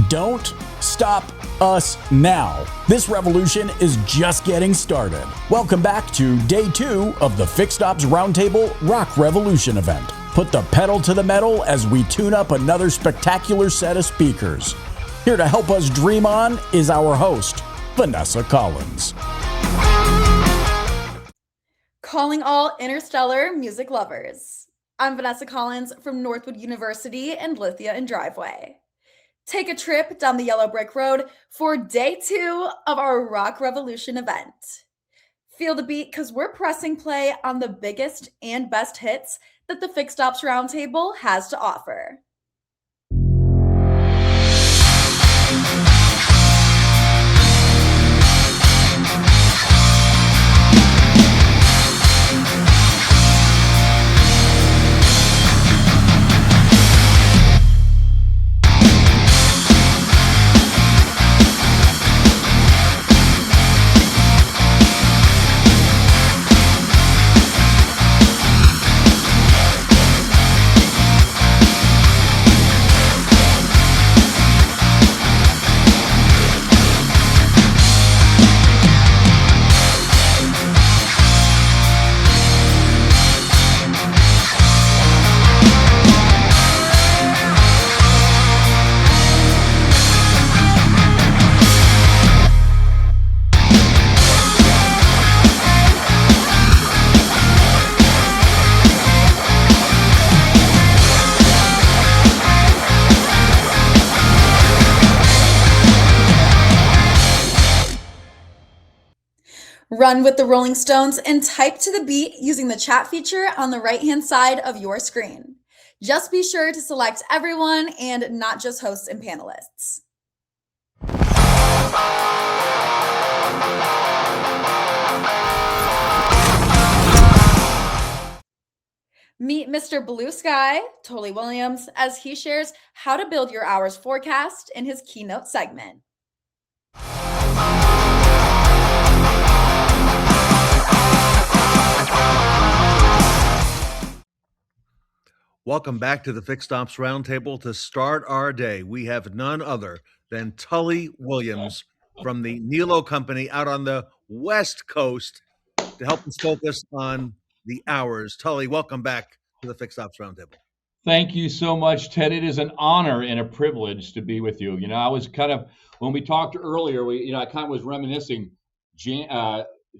Don't stop us now. This revolution is just getting started. Welcome back to day 2 of the Fixed Ops Roundtable Rock Revolution event. Put the pedal to the metal as we tune up another spectacular set of speakers. Here to help us dream on is our host, Vanessa Collins. Calling all interstellar music lovers. I'm Vanessa Collins from Northwood University and LITHIA and Driveway. Take a trip down the yellow brick road for day 2 of our Rock Revolution event. Feel the beat because we're pressing play on the biggest and best hits that the Fixed Ops Roundtable has to offer. Run with the Rolling Stones and type to the beat using the chat feature on the right-hand side of your screen. Just be sure to select everyone and not just hosts and panelists. Meet Mr. Blue Sky, Tully Williams, as he shares how to build your hour's forecast in his keynote segment. Welcome back to the Fixed Ops Roundtable. To start our day, we have none other than Tully Williams from the Nilo Company out on the West Coast to help us focus on the hours. Tully, welcome back to the Fixed Ops Roundtable. Thank you so much, Ted. It is an honor and a privilege to be with you. You know, I was kind of, when we talked earlier, I kind of was reminiscing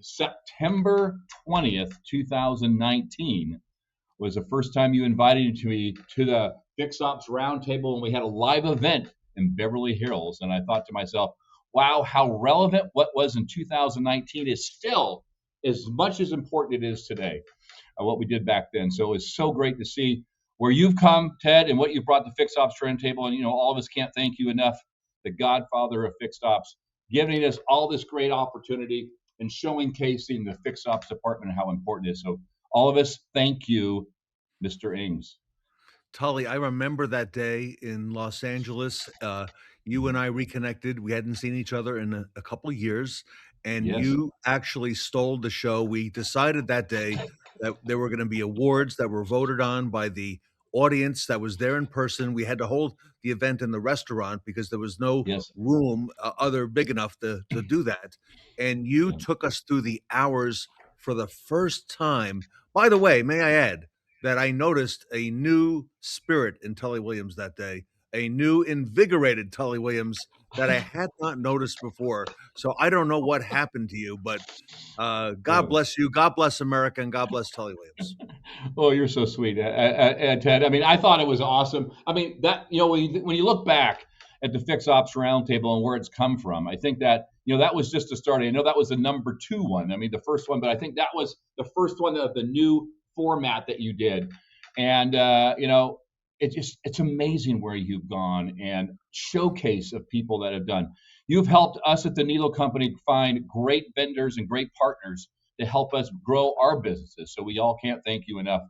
September 20th, 2019. Was the first time you invited me to the Fixed Ops Roundtable, and we had a live event in Beverly Hills. And I thought to myself, wow, how relevant what was in 2019 is still as much as important it is today, what we did back then. So it's so great to see where you've come, Ted, and what you've brought to Fixed Ops Roundtable. And, all of us can't thank you enough, the godfather of Fixed Ops, giving us all this great opportunity and showcasing the Fixed Ops department and how important it is. So all of us, thank you, Mr. Ings. Tully, I remember that day in Los Angeles. You and I reconnected. We hadn't seen each other in a couple of years, and Yes. You actually stole the show. We decided that day that there were going to be awards that were voted on by the audience that was there in person. We had to hold the event in the restaurant because there was no room other big enough to do that. And you took us through the hours for the first time. By the way, may I add that I noticed a new spirit in Tully Williams that day, a new invigorated Tully Williams that I had not noticed before. So I don't know what happened to you, but God bless you, God bless America, and God bless Tully Williams. Oh, you're so sweet, Ted. I mean, I thought it was awesome. I mean, that, when you look back at the Fixed Ops Roundtable and where it's come from, I think that, that was just a start. I know that was the number 2 one. I mean, the first one, but I think that was the first one of the new format that you did. And, it's amazing where you've gone and showcase of people that have done. You've helped us at the Nilo Company find great vendors and great partners to help us grow our businesses. So we all can't thank you enough.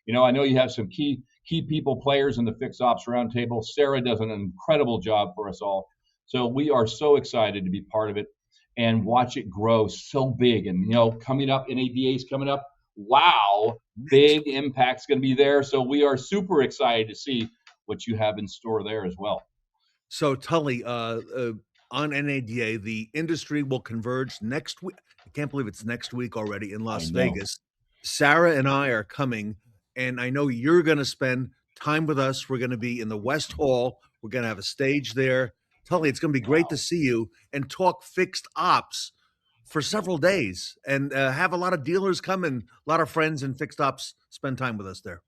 I know you have some key people players in the Fixed Ops Roundtable. Sarah does an incredible job for us all. So we are so excited to be part of it and watch it grow so big. And, coming up, NADA is coming up. Wow, big impact's going to be there. So we are super excited to see what you have in store there as well. So Tully, on NADA, the industry will converge next week. I can't believe it's next week already in I Las know. Vegas. Sarah and I are coming, and I know you're going to spend time with us. We're going to be in the West Hall. We're going to have a stage there. Tully, it's going to be great to see you and talk fixed ops for several days and have a lot of dealers come and a lot of friends in fixed ops spend time with us there.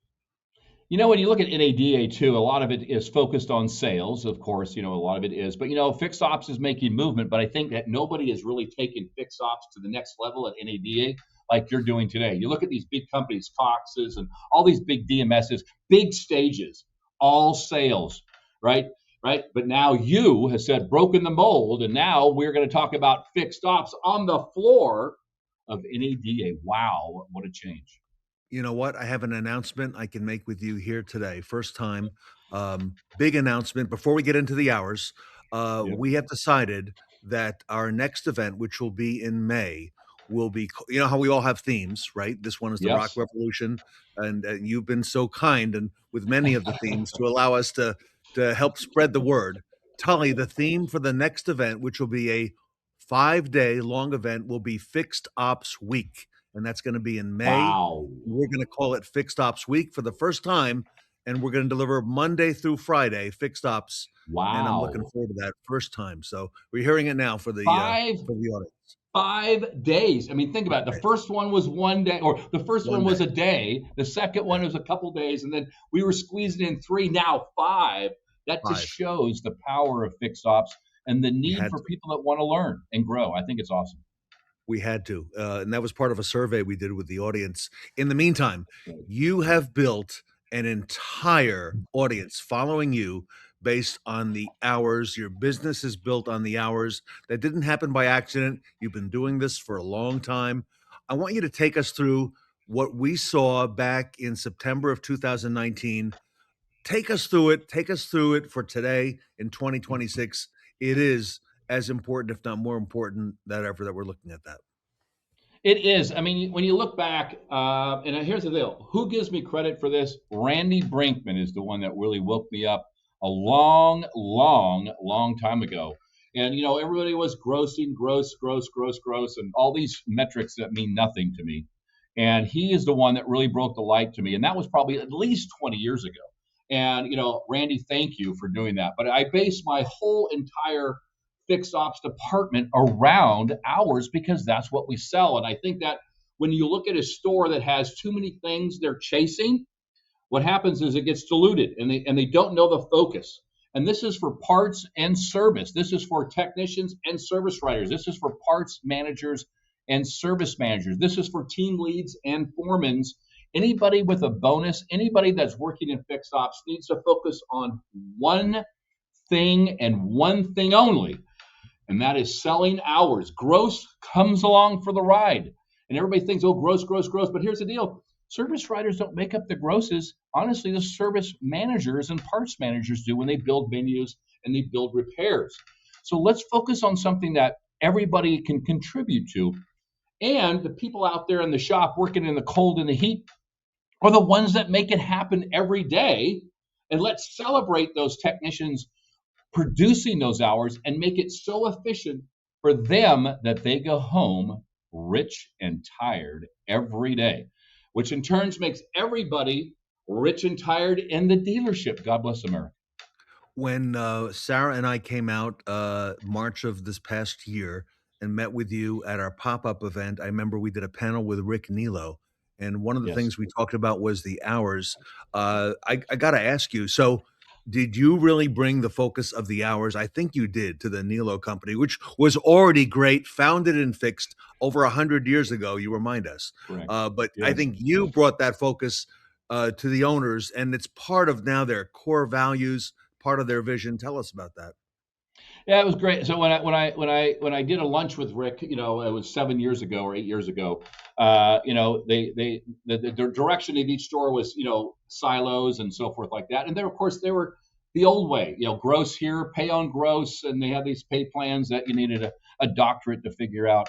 You know, when you look at NADA too, a lot of it is focused on sales, of course, a lot of it is, but fixed ops is making movement, but I think that nobody is really taking fixed ops to the next level at NADA like you're doing today. You look at these big companies, Cox's and all these big DMSs, big stages, all sales, right? Right. But now you have said broken the mold, and now we're going to talk about fixed ops on the floor of NADA. Wow, what a change. You know what? I have an announcement I can make with you here today. First time, big announcement. Before we get into the hours, Yep. we have decided that our next event, which will be in May, will be, you know how we all have themes, right? This one is the Rock Yes. Revolution, and you've been so kind and with many of the themes to allow us to help spread the word. Tully, the theme for the next event, which will be a 5-day long event, will be Fixed Ops Week, and that's going to be in May. Wow. We're going to call it Fixed Ops Week for the first time, and we're going to deliver Monday through Friday fixed ops. And I'm looking Wow. forward to that first time. So we're hearing it now for the Five audience. 5 days. I mean, think about it. The first one was one day, or the first one was a day. The second one was a couple days, and then we were squeezing in 3. Now 5. That just 5. shows the power of fixed ops and the We need had for to. people that want to learn and grow. I think it's awesome. We had to. And that was part of a survey we did with the audience. In the meantime, Right. you have built an entire audience following you based on the hours. Your business is built on the hours. That didn't happen by accident. You've been doing this for a long time. I want you to take us through what we saw back in September of 2019. Take us through it. Take us through it for today in 2026. It is as important, if not more important, than ever that we're looking at that. It is. I mean, when you look back, and here's the deal: who gives me credit for this? Randy Brinkman is the one that really woke me up a long, long, long time ago. And everybody was grossing, gross, and all these metrics that mean nothing to me. And he is the one that really broke the light to me, and that was probably at least 20 years ago. And Randy, thank you for doing that. But I base my whole entire fixed ops department around hours because that's what we sell. And I think that when you look at a store that has too many things they're chasing, what happens is it gets diluted and they don't know the focus. And this is for parts and service. This is for technicians and service writers. This is for parts managers and service managers. This is for team leads and foremans. Anybody with a bonus, anybody that's working in fixed ops needs to focus on one thing and one thing only, and that is selling hours. Gross comes along for the ride. And everybody thinks, oh, gross. But here's the deal. Service writers don't make up the grosses. Honestly, the service managers and parts managers do when they build menus and they build repairs. So let's focus on something that everybody can contribute to. And the people out there in the shop working in the cold and the heat are the ones that make it happen every day. And let's celebrate those technicians producing those hours and make it so efficient for them that they go home rich and tired every day, which in turn makes everybody rich and tired in the dealership. God bless America. When Sarah and I came out March of this past year and met with you at our pop-up event, I remember we did a panel with Rick Nilo, and one of the Yes. things we talked about was the hours. I got to ask you, so did you really bring the focus of the hours? I think you did, to the Nilo company, which was already great, founded and fixed over 100 years ago, you remind us. Correct. But I Yes. think you brought that focus to the owners, and it's part of now their core values, part of their vision. Tell us about that. Yeah, it was great. So when I did a lunch with Rick, it was 7 years ago or 8 years ago. The direction of each store was silos and so forth like that. And then of course they were the old way, gross here, pay on gross, and they had these pay plans that you needed a doctorate to figure out.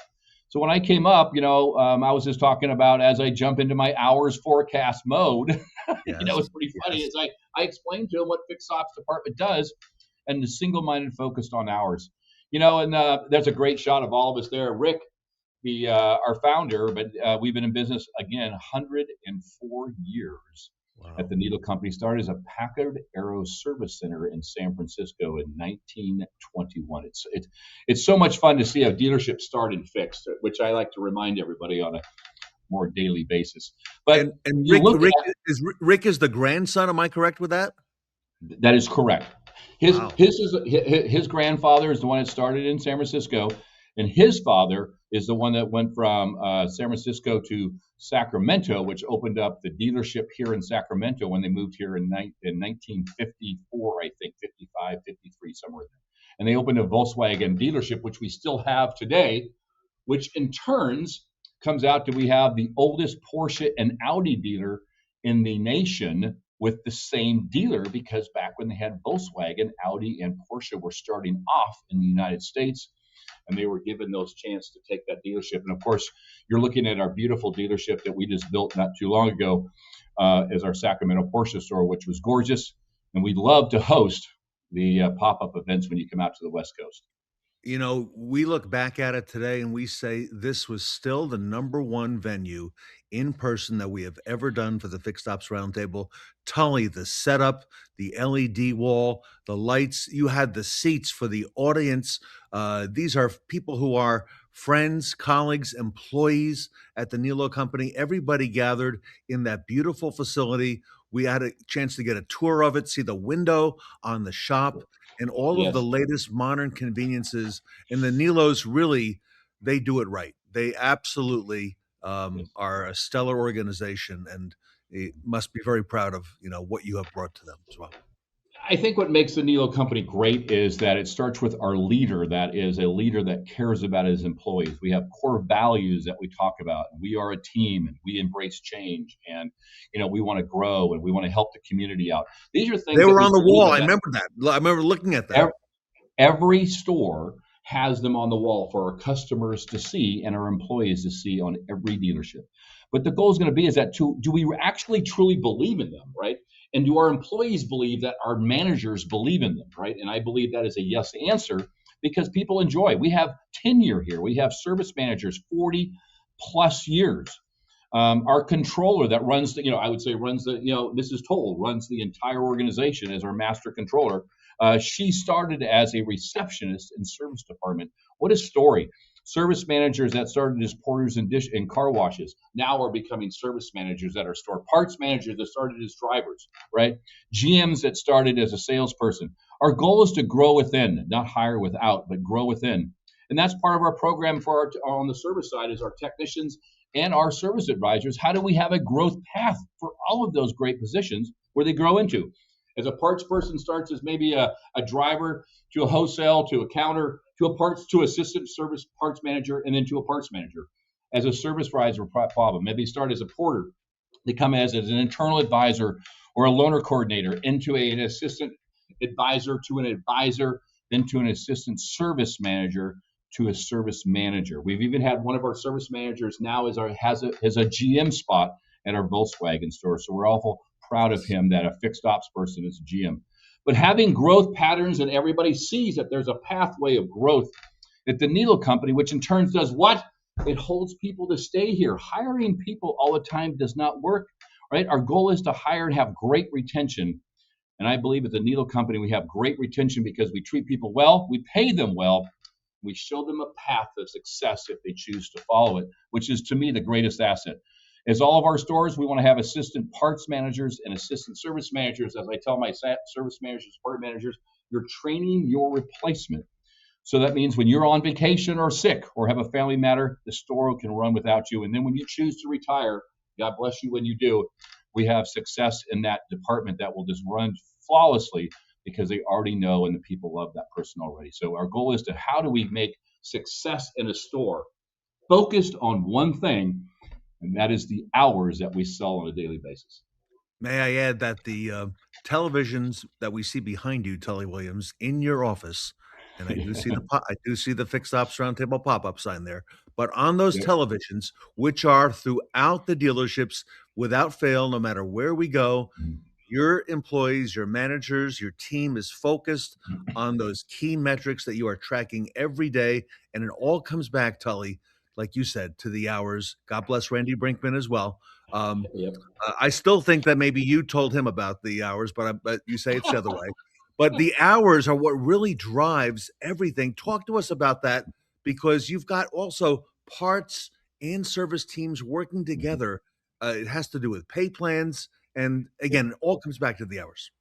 So when I came up, I was just talking about as I jump into my hours forecast mode. Yes. It's pretty funny Yes. as I explained to him what fixed ops department does. and single-minded focused on hours. And there's a great shot of all of us there. Rick, our founder, but we've been in business again 104 years. Wow. At the Needle Company. Started as a Packard Aero Service Center in San Francisco in 1921. It's so much fun to see a dealership start and fix, which I like to remind everybody on a more daily basis. But and Rick is the grandson. Am I correct with that? That is correct. His Wow. his grandfather is the one that started in San Francisco, and his father is the one that went from San Francisco to Sacramento, which opened up the dealership here in Sacramento when they moved here in 1954, I think, 55, 53, somewhere there. And they opened a Volkswagen dealership, which we still have today, which in turns comes out that we have the oldest Porsche and Audi dealer in the nation with the same dealer, because back when they had Volkswagen, Audi, and Porsche were starting off in the United States, and they were given those chance to take that dealership. And of course, you're looking at our beautiful dealership that we just built not too long ago as our Sacramento Porsche store, which was gorgeous. And we love to host the pop-up events when you come out to the West Coast. We look back at it today and we say this was still the number one venue in person that we have ever done for the Fixed Ops Roundtable. Tully, the setup, the LED wall, the lights, you had the seats for the audience. These are people who are friends, colleagues, employees at the Nilo Company. Everybody gathered in that beautiful facility. We had a chance to get a tour of it, see the window on the shop, and all of the latest modern conveniences. And the Nilos really, they do it right. They absolutely are a stellar organization, and it must be very proud of what you have brought to them as well. I think what makes the Nilo Company great is that it starts with our leader, that is a leader that cares about his employees. We have core values that we talk about. We are a team, and we embrace change, and we want to grow, and we want to help the community out. These are things they were on the wall. I remember that. I remember looking at that. Every store has them on the wall for our customers to see and our employees to see on every dealership. But the goal is going to be is that do we actually truly believe in them, right? And do our employees believe that our managers believe in them, right? And I believe that is a yes answer, because people enjoy. We have tenure here. We have service managers 40 plus years. Our controller that runs Mrs. Toll runs the entire organization as our master controller. She started as a receptionist in service department. What a story. Service managers that started as porters and car washes now are becoming service managers at our store. Parts managers that started as drivers, right? GMs that started as a salesperson. Our goal is to grow within, not hire without, but grow within. And that's part of our program for on the service side is our technicians and our service advisors. How do we have a growth path for all of those great positions where they grow into? As a parts person starts as maybe a driver, to a wholesale, to a counter, to assistant service parts manager, and then to a parts manager. As a service advisor problem, maybe start as a porter. They come as an internal advisor or a loaner coordinator, into an assistant advisor, to an advisor, then to an assistant service manager, to a service manager. We've even had one of our service managers now has a GM spot at our Volkswagen store. So we're awful proud of him that a fixed ops person is a GM. But having growth patterns, and everybody sees that there's a pathway of growth at the Nilo Company, which in turn does what? It holds people to stay here. Hiring people all the time does not work, right? Our goal is to hire and have great retention. And I believe at the Nilo Company, we have great retention because we treat people well, we pay them well, we show them a path of success if they choose to follow it, which is, to me, the greatest asset. As all of our stores, we want to have assistant parts managers and assistant service managers. As I tell my service managers, part managers, you're training your replacement. So that means when you're on vacation or sick or have a family matter, the store can run without you. And then when you choose to retire, God bless you when you do, we have success in that department that will just run flawlessly because they already know and the people love that person already. So our goal is to how do we make success in a store focused on one thing, and that is the hours that we sell on a daily basis. May I add that the televisions that we see behind you, Tully Williams, in your office, and I do see the Fixed Ops Roundtable pop-up sign there, but on those televisions, which are throughout the dealerships, without fail, no matter where we go, your employees, your managers, your team is focused on those key metrics that you are tracking every day. And it all comes back, Tully, like you said, to the hours. God bless Randy Brinkman as well. Yep. I still think that maybe you told him about the hours, but you say it's the other way. But the hours are what really drives everything. Talk to us about that, because you've got also parts and service teams working together. It has to do with pay plans. And again, it all comes back to the hours.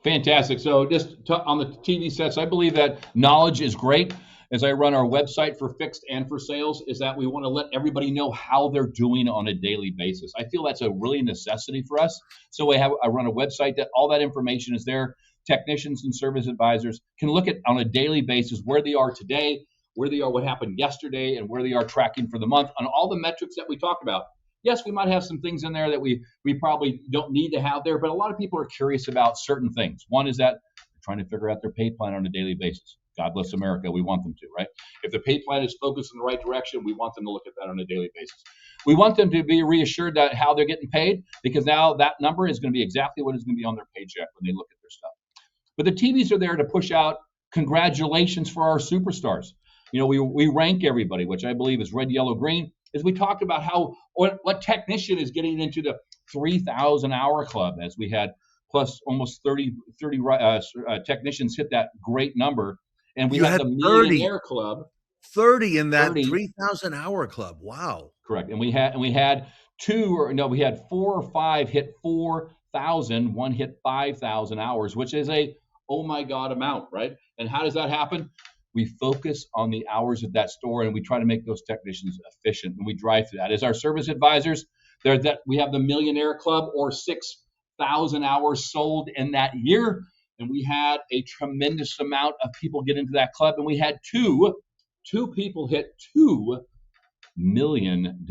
Fantastic. So just on the TV sets, I believe that knowledge is great. As I run our website for fixed and for sales, is that we want to let everybody know how they're doing on a daily basis. I feel that's a really necessity for us. So I run a website that all that information is there. Technicians and service advisors can look at on a daily basis where they are today, where they are, what happened yesterday, and where they are tracking for the month on all the metrics that we talk about. Yes, we might have some things in there that we probably don't need to have there, but a lot of people are curious about certain things. One is that they're trying to figure out their pay plan on a daily basis. God bless America. We want them to, right? If the pay plan is focused in the right direction, we want them to look at that on a daily basis. We want them to be reassured that how they're getting paid, because now that number is going to be exactly what is going to be on their paycheck when they look at their stuff. But the TVs are there to push out congratulations for our superstars. You know, we rank everybody, which I believe is red, yellow, green. As we talked about how what technician is getting into the 3,000 hour club, as we had plus almost 30 technicians hit that great number. And we had the Millionaire Club. 30 in that 3,000 hour club. Wow. Correct. And we had we had 4 or 5 hit 4,000, one hit 5,000 hours, which is a oh my God amount, right? And how does that happen? We focus on the hours of that store, and we try to make those technicians efficient, and we drive through that. As our service advisors, we have the Millionaire Club, or 6,000 hours sold in that year, and we had a tremendous amount of people get into that club, and we had two people hit $2 million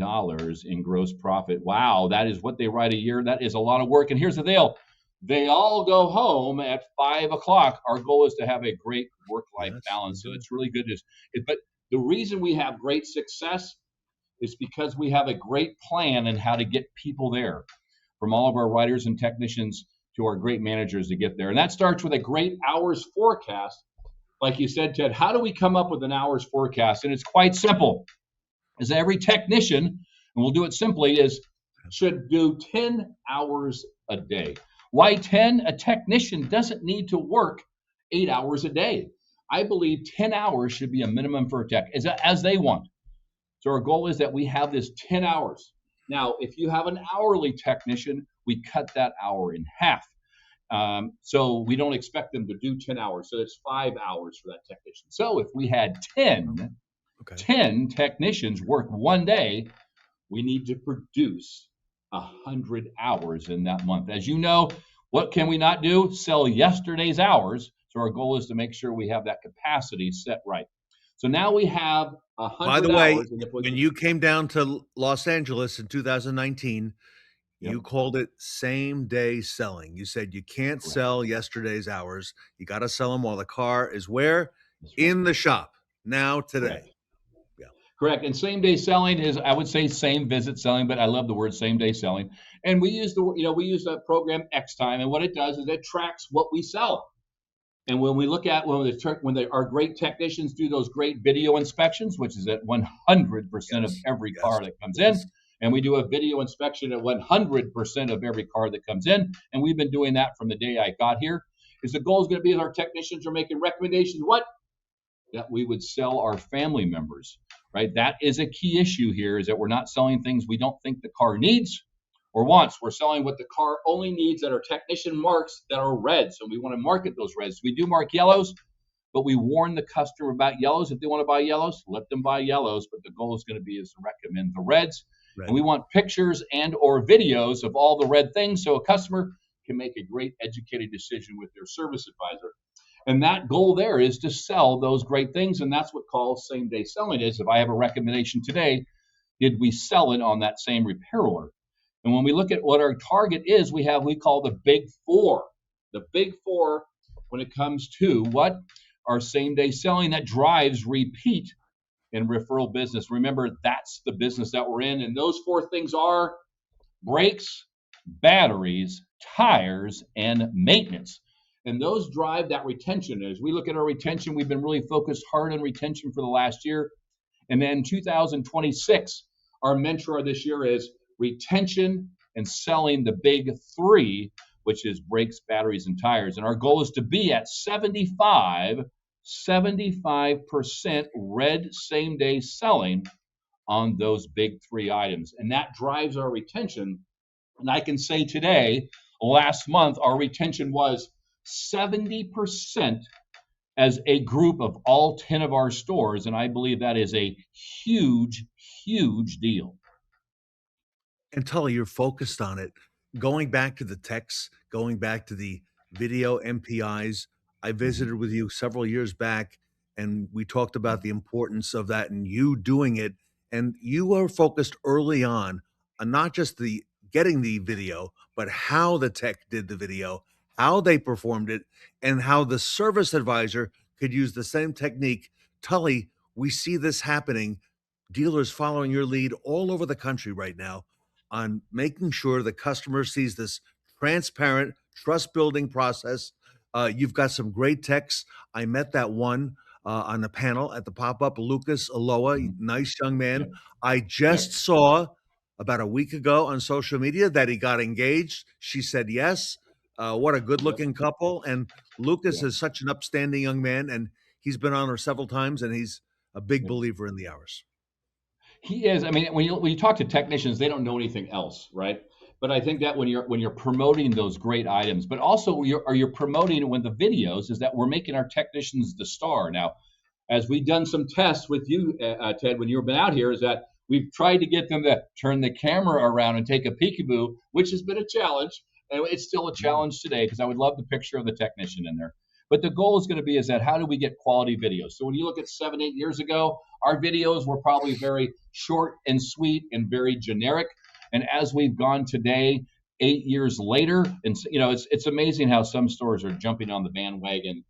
in gross profit. Wow, that is what they write a year. That is a lot of work. And here's the deal. They all go home at 5 o'clock. Our goal is to have a great work-life balance. So it's really good. But the reason we have great success is because we have a great plan on how to get people there, from all of our writers and technicians to our great managers to get there. And that starts with a great hours forecast. Like you said, Ted, how do we come up with an hours forecast? And it's quite simple. Is every technician, and we'll do it simply, should do 10 hours a day. Why 10? A technician doesn't need to work 8 hours a day. I believe 10 hours should be a minimum for a tech, as they want. So our goal is that we have this 10 hours. Now, if you have an hourly technician, we cut that hour in half. So we don't expect them to do 10 hours. So it's 5 hours for that technician. So if we had 10 technicians work one day, we need to produce 100 hours in that month. As you know, what can we not do? Sell yesterday's hours. So our goal is to make sure we have that capacity set right. So now we have 100 hours. By the way, when you came down to Los Angeles in 2019, you called it same day selling. You said you can't sell yesterday's hours. You got to sell them while the car is where? In the shop. Now, today. Correct. And same day selling is, I would say, same visit selling, but I love the word same day selling. And we use the program X Time, and what it does is it tracks what we sell. And when we look at our great technicians do those great video inspections, which is at 100% of every car that comes in, and we do a video inspection at 100% of every car that comes in, and we've been doing that from the day I got here. Is the goal is going to be that our technicians are making recommendations. That we would sell our family members, right? That is a key issue here, is that we're not selling things we don't think the car needs or wants. We're selling what the car only needs that our technician marks that are reds, and we want to market those reds. We do mark yellows, but we warn the customer about yellows. If they want to buy yellows, let them buy yellows, but the goal is going to be is to recommend the reds. And we want pictures and or videos of all the red things so a customer can make a great educated decision with their service advisor. And that goal there is to sell those great things. And that's what called same day selling is. If I have a recommendation today, did we sell it on that same repair order? And when we look at what our target is, we call the big four. The big four when it comes to what? Our same day selling that drives repeat and referral business. Remember, that's the business that we're in. And those four things are brakes, batteries, tires, and maintenance. And those drive that retention. As we look at our retention, we've been really focused hard on retention for the last year. And then 2026, our mantra this year is retention and selling the big three, which is brakes, batteries, and tires. And our goal is to be at 75% red same day selling on those big three items. And that drives our retention. And I can say today, last month, our retention was 70% as a group of all 10 of our stores. And I believe that is a huge, huge deal. And Tully, you're focused on it. Going back to the techs, going back to the video MPIs, I visited with you several years back and we talked about the importance of that and you doing it. And you were focused early on not just the getting the video, but how the tech did the video, how they performed it, and how the service advisor could use the same technique. Tully, we see this happening, dealers following your lead all over the country right now on making sure the customer sees this transparent, trust building process. You've got some great techs. I met that one on the panel at the pop up, Lucas Aloa, nice young man. Yeah. I just saw about a week ago on social media that he got engaged. She said yes. What a good looking couple. And Lucas is such an upstanding young man, and he's been on her several times, and he's a big believer in the hours. He is. I mean, when you talk to technicians, they don't know anything else, right? But I think that when you're promoting those great items, but also you're promoting when the videos is that we're making our technicians the star. Now, as we've done some tests with you, Ted, when you've been out here, is that we've tried to get them to turn the camera around and take a peekaboo, which has been a challenge, and it's still a challenge today because I would love the picture of the technician in there. But the goal is going to be is that how do we get quality videos? So when you look at 7-8 years ago, our videos were probably very short and sweet and very generic. And as we've gone today, 8 years later, and it's amazing how some stores are jumping on the bandwagon.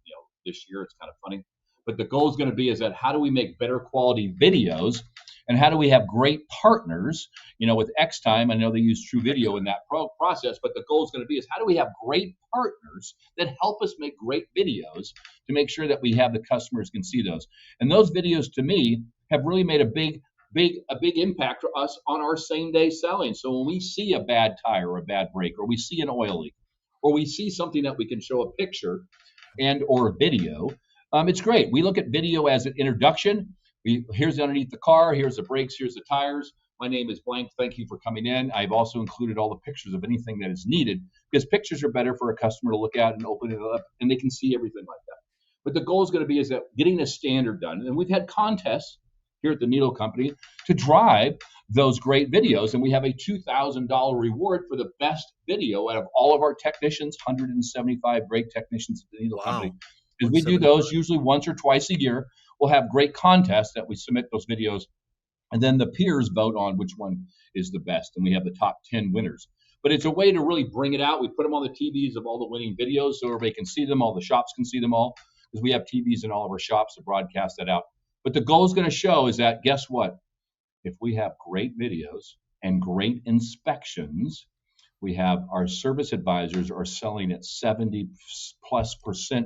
This year it's kind of funny. But the goal is going to be is that how do we make better quality videos? And how do we have great partners, with X-Time? I know they use True Video in that process, but the goal is going to be is how do we have great partners that help us make great videos to make sure that we have the customers can see those. And those videos, to me, have really made a big impact for us on our same day selling. So when we see a bad tire or a bad brake, or we see an oil leak, or we see something that we can show a picture and or a video, it's great. We look at video as an introduction. Here's underneath the car, here's the brakes, here's the tires. My name is blank. Thank you for coming in. I've also included all the pictures of anything that is needed because pictures are better for a customer to look at and open it up and they can see everything like that. But the goal is going to be is that getting a standard done. And we've had contests here at the Needle Company to drive those great videos. And we have a $2,000 reward for the best video out of all of our technicians, 175 brake technicians at the Needle Company. Because we do those usually once or twice a year. We'll have great contests that we submit those videos, and then the peers vote on which one is the best, and we have the top 10 winners. But it's a way to really bring it out. We put them on the TVs of all the winning videos so everybody can see them, all the shops can see them all, because we have TVs in all of our shops to broadcast that out. But the goal is going to show is that, guess what? If we have great videos and great inspections, we have our service advisors are selling at 70+%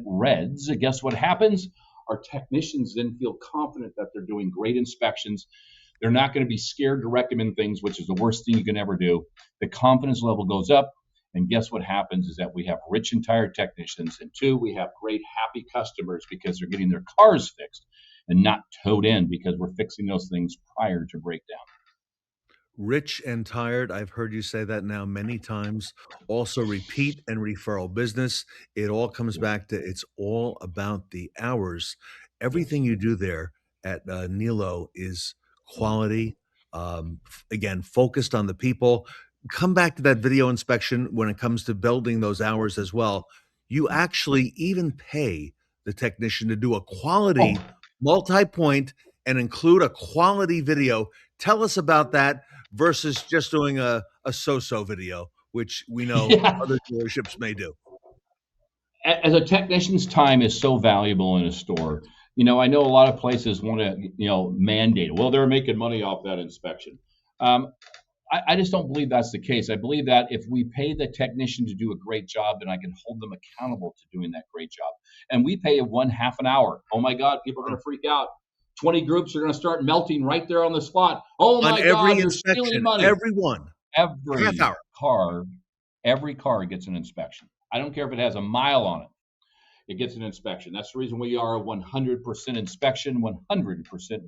reds. And guess what happens? Our technicians then feel confident that they're doing great inspections. They're not going to be scared to recommend things, which is the worst thing you can ever do. The confidence level goes up. And guess what happens is that we have rich and tired technicians. And 2, we have great happy customers because they're getting their cars fixed and not towed in because we're fixing those things prior to breakdown. Rich and tired. I've heard you say that now many times. Also, repeat and referral business. It all comes back to it's all about the hours. Everything you do there at Nilo is quality. Again, focused on the people. Come back to that video inspection when it comes to building those hours as well. You actually even pay the technician to do a quality multi-point and include a quality video. Tell us about that versus just doing a so-so video, which we know other dealerships may do. As a technician's time is so valuable in a store. I know a lot of places want to, mandate it. Well, they're making money off that inspection. I just don't believe that's the case. I believe that if we pay the technician to do a great job, then I can hold them accountable to doing that great job. And we pay one half an hour. Oh my God, people are going to freak out. 20 groups are going to start melting right there on the spot. Oh my God, you're stealing money. Everyone. Every Half hour. every car gets an inspection. I don't care if it has a mile on it. It gets an inspection. That's the reason we are a 100% inspection, 100%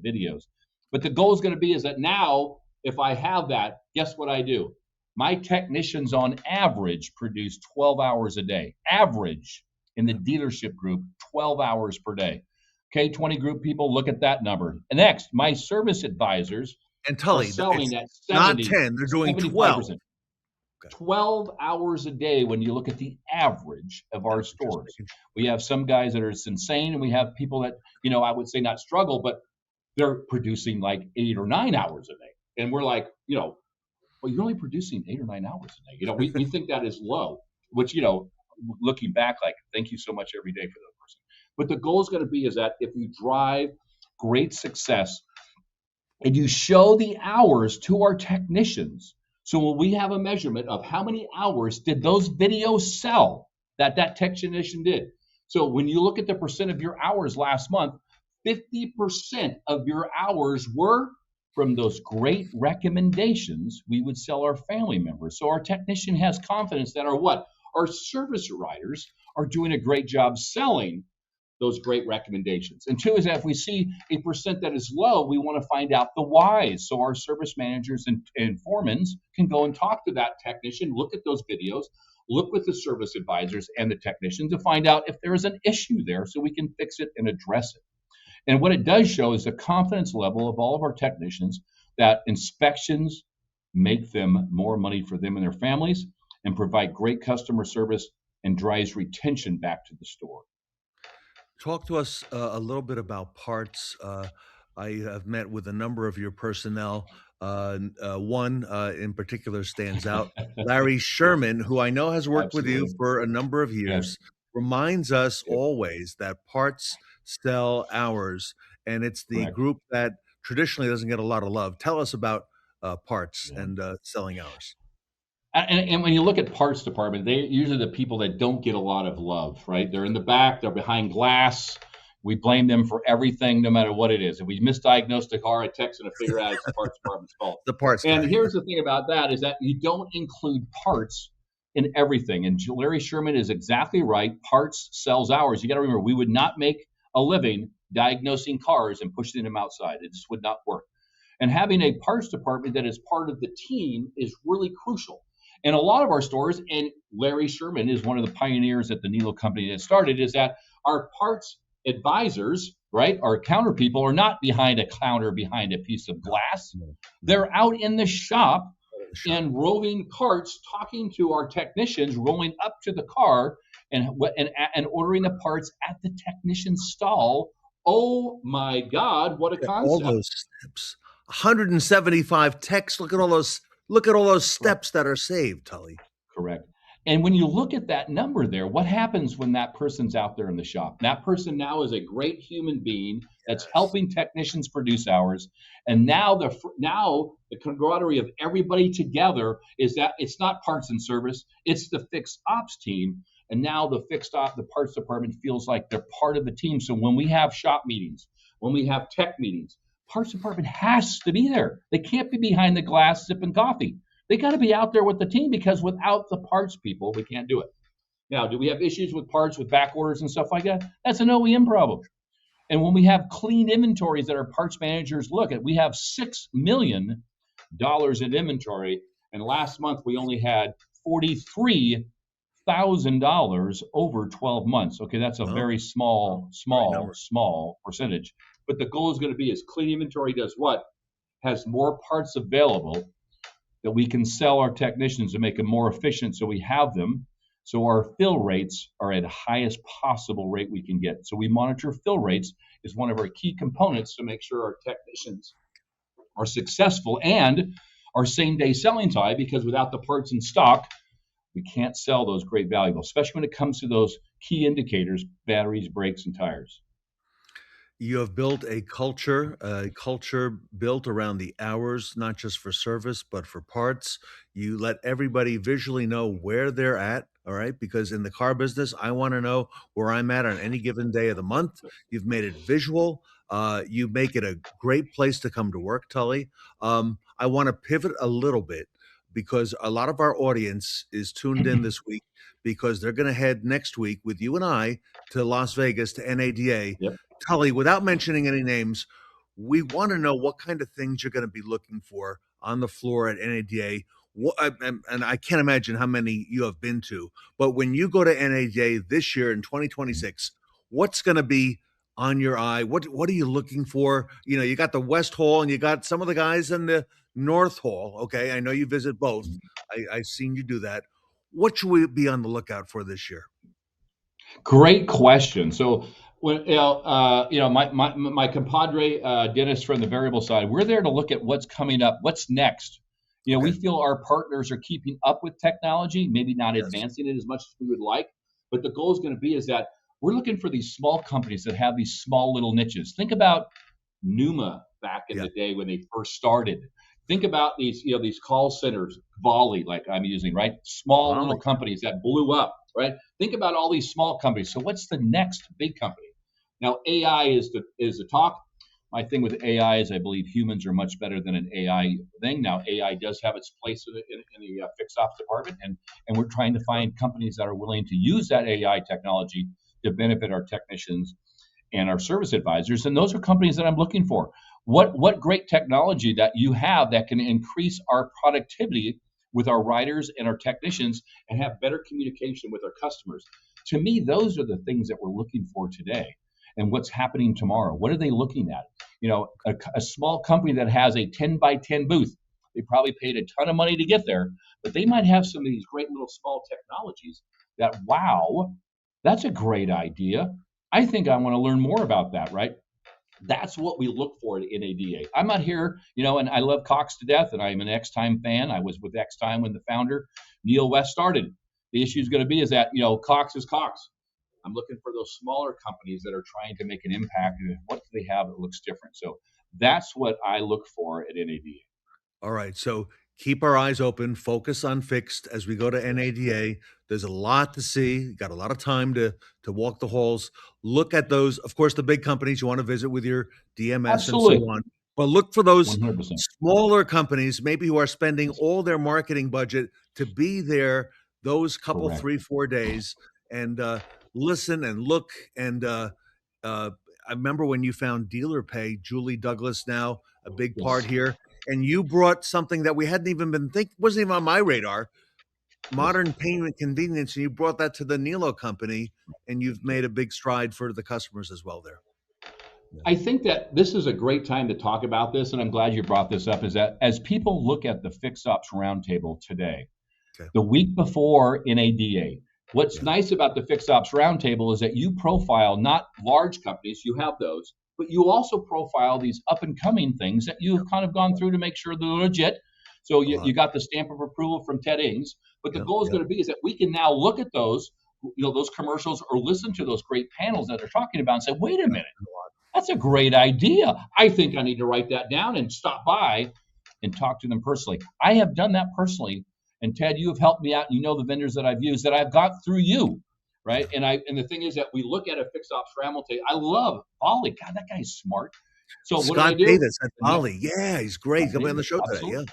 videos. But the goal is going to be is that now, if I have that, guess what I do? My technicians on average produce 12 hours a day. Average in the dealership group, 12 hours per day. Okay, 20 group people, look at that number. And next, my service advisors and Tully, are selling at 70, not 10, they're doing 12. 12 hours a day when you look at the average of our stores. We have some guys that are insane, and we have people that, I would say not struggle, but they're producing like 8 or 9 hours a day. And we're like, well, you're only producing 8 or 9 hours a day. We think that is low, which, looking back, like, thank you so much every day for that person. But the goal is going to be is that if you drive great success and you show the hours to our technicians, so when we have a measurement of how many hours did those videos sell that technician did. So when you look at the percent of your hours last month, 50% of your hours were from those great recommendations we would sell our family members. So our technician has confidence that our service riders are doing a great job selling those great recommendations. And two is that if we see a percent that is low, we want to find out the whys. So our service managers and foremans can go and talk to that technician, look at those videos, look with the service advisors and the technician to find out if there is an issue there so we can fix it and address it. And what it does show is the confidence level of all of our technicians that inspections make them more money for them and their families and provide great customer service and drives retention back to the store. Talk to us a little bit about parts. I have met with a number of your personnel. One in particular stands out. Larry Sherman, who I know has worked with you for a number of years, reminds us always that parts sell hours, and it's the group that traditionally doesn't get a lot of love. Tell us about parts and selling hours. And when you look at parts department, they usually the people that don't get a lot of love, right? They're in the back, they're behind glass. We blame them for everything, no matter what it is. If we misdiagnose the car, I text and I figure out it's the parts department's fault. The parts guy. And here's the thing about that is that you don't include parts in everything. And Larry Sherman is exactly right. Parts sells hours. You got to remember, we would not make a living diagnosing cars and pushing them outside. It just would not work. And having a parts department that is part of the team is really crucial. And a lot of our stores, and Larry Sherman is one of the pioneers at the Nilo company that started, is that our parts advisors, right, our counter people are not behind a counter, behind a piece of glass. They're out in the shop and roving carts, talking to our technicians, rolling up to the car and ordering the parts at the technician's stall. Oh my God, what a concept. All those steps. 175 techs. Look at all those steps that are saved, Tully. Correct. And when you look at that number there, what happens when that person's out there in the shop? That person now is a great human being that's helping technicians produce hours. And now the camaraderie of everybody together is that it's not parts and service, it's the fixed ops team. And now the parts department feels like they're part of the team. So when we have shop meetings, when we have tech meetings, parts department has to be there. They can't be behind the glass sipping coffee. They got to be out there with the team, because without the parts people, we can't do it. Now, do we have issues with parts, with back orders and stuff like that? That's an OEM problem. And when we have clean inventories that our parts managers look at, we have $6 million in inventory. And last month, we only had $43,000 over 12 months. Okay, that's a very small percentage. But the goal is going to be is clean inventory does what? Has more parts available that we can sell our technicians to make them more efficient, so we have them. So our fill rates are at the highest possible rate we can get. So we monitor fill rates is one of our key components to make sure our technicians are successful and our same day selling time, because without the parts in stock, we can't sell those great valuables, especially when it comes to those key indicators, batteries, brakes, and tires. You have built a culture built around the hours, not just for service, but for parts. You let everybody visually know where they're at. All right. Because in the car business, I want to know where I'm at on any given day of the month. You've made it visual. You make it a great place to come to work, Tully. I want to pivot a little bit because a lot of our audience is tuned in this week because they're going to head next week with you and I to Las Vegas to NADA. Yep. Tully, without mentioning any names, we want to know what kind of things you're going to be looking for on the floor at NADA. And I can't imagine how many you have been to, but when you go to NADA this year in 2026, what's going to be on your eye? What are you looking for? You know, you got the West Hall and you got some of the guys in the North Hall. Okay, I know you visit both. I've seen you do that. What should we be on the lookout for this year? Great question. So when my compadre Dennis from the variable side, we're there to look at what's coming up, what's next. We Okay. feel our partners are keeping up with technology, maybe not Yes. advancing it as much as we would like, but the goal is going to be is that we're looking for these small companies that have these small little niches. Think about Numa back in Yeah. the day when they first started. Think about these call centers, Volley, like I'm using, right? Small Molly. little companies that blew up, right? Think about all these small companies. So what's the next big company? Now AI is the talk. My thing with AI is I believe humans are much better than an AI thing. Now AI does have its place in the fixed ops department, and we're trying to find companies that are willing to use that AI technology to benefit our technicians and our service advisors. And those are companies that I'm looking for. What great technology that you have that can increase our productivity with our riders and our technicians and have better communication with our customers. To me, those are the things that we're looking for today. And what's happening tomorrow? What are they looking at? A small company that has a 10 by 10 booth, they probably paid a ton of money to get there, but they might have some of these great little small technologies that, wow, that's a great idea. I think I want to learn more about that, right? That's what we look for at NADA. I'm not here, and I love Cox to death, and I'm an X-Time fan. I was with X-Time when the founder, Neil West, started. The issue is going to be is that, Cox is Cox. I'm looking for those smaller companies that are trying to make an impact, and what do they have that looks different? So that's what I look for at NADA. All right. So keep our eyes open, focus on fixed as we go to NADA. There's a lot to see. You got a lot of time to walk the halls. Look at those, of course, the big companies you want to visit with your DMS and so Absolutely. on. But look for those 100%. smaller companies, maybe who are spending all their marketing budget to be there those couple, Correct. 3-4 days and listen and look. And I remember when you found Dealer Pay, Julie Douglas, now a big part Yes. here, and you brought something that we hadn't even been thinking, wasn't even on my radar, modern payment convenience, and you brought that to the Nilo company, and you've made a big stride for the customers as well there. I think that this is a great time to talk about this, and I'm glad you brought this up, is that as people look at the Fix Ops Roundtable today, Okay. the week before NADA, what's nice about the Fix Ops Roundtable is that you profile not large companies, you have those, but you also profile these up and coming things that you've kind of gone through to make sure they're legit. So you got the stamp of approval from Ted Ings, but the goal is going to be is that we can now look at those, those commercials or listen to those great panels that they're talking about and say, wait a minute, that's a great idea. I think I need to write that down and stop by and talk to them personally. I have done that personally. And Ted, you have helped me out. You know the vendors that I've used that I've got through you, right? And the thing is that we look at a Fix Ops Roundtable. I love Ollie. God, that guy's smart. So what Scott do I do? Davis at Ollie. Yeah, he's great. He's gonna be on the show today. Absolutely.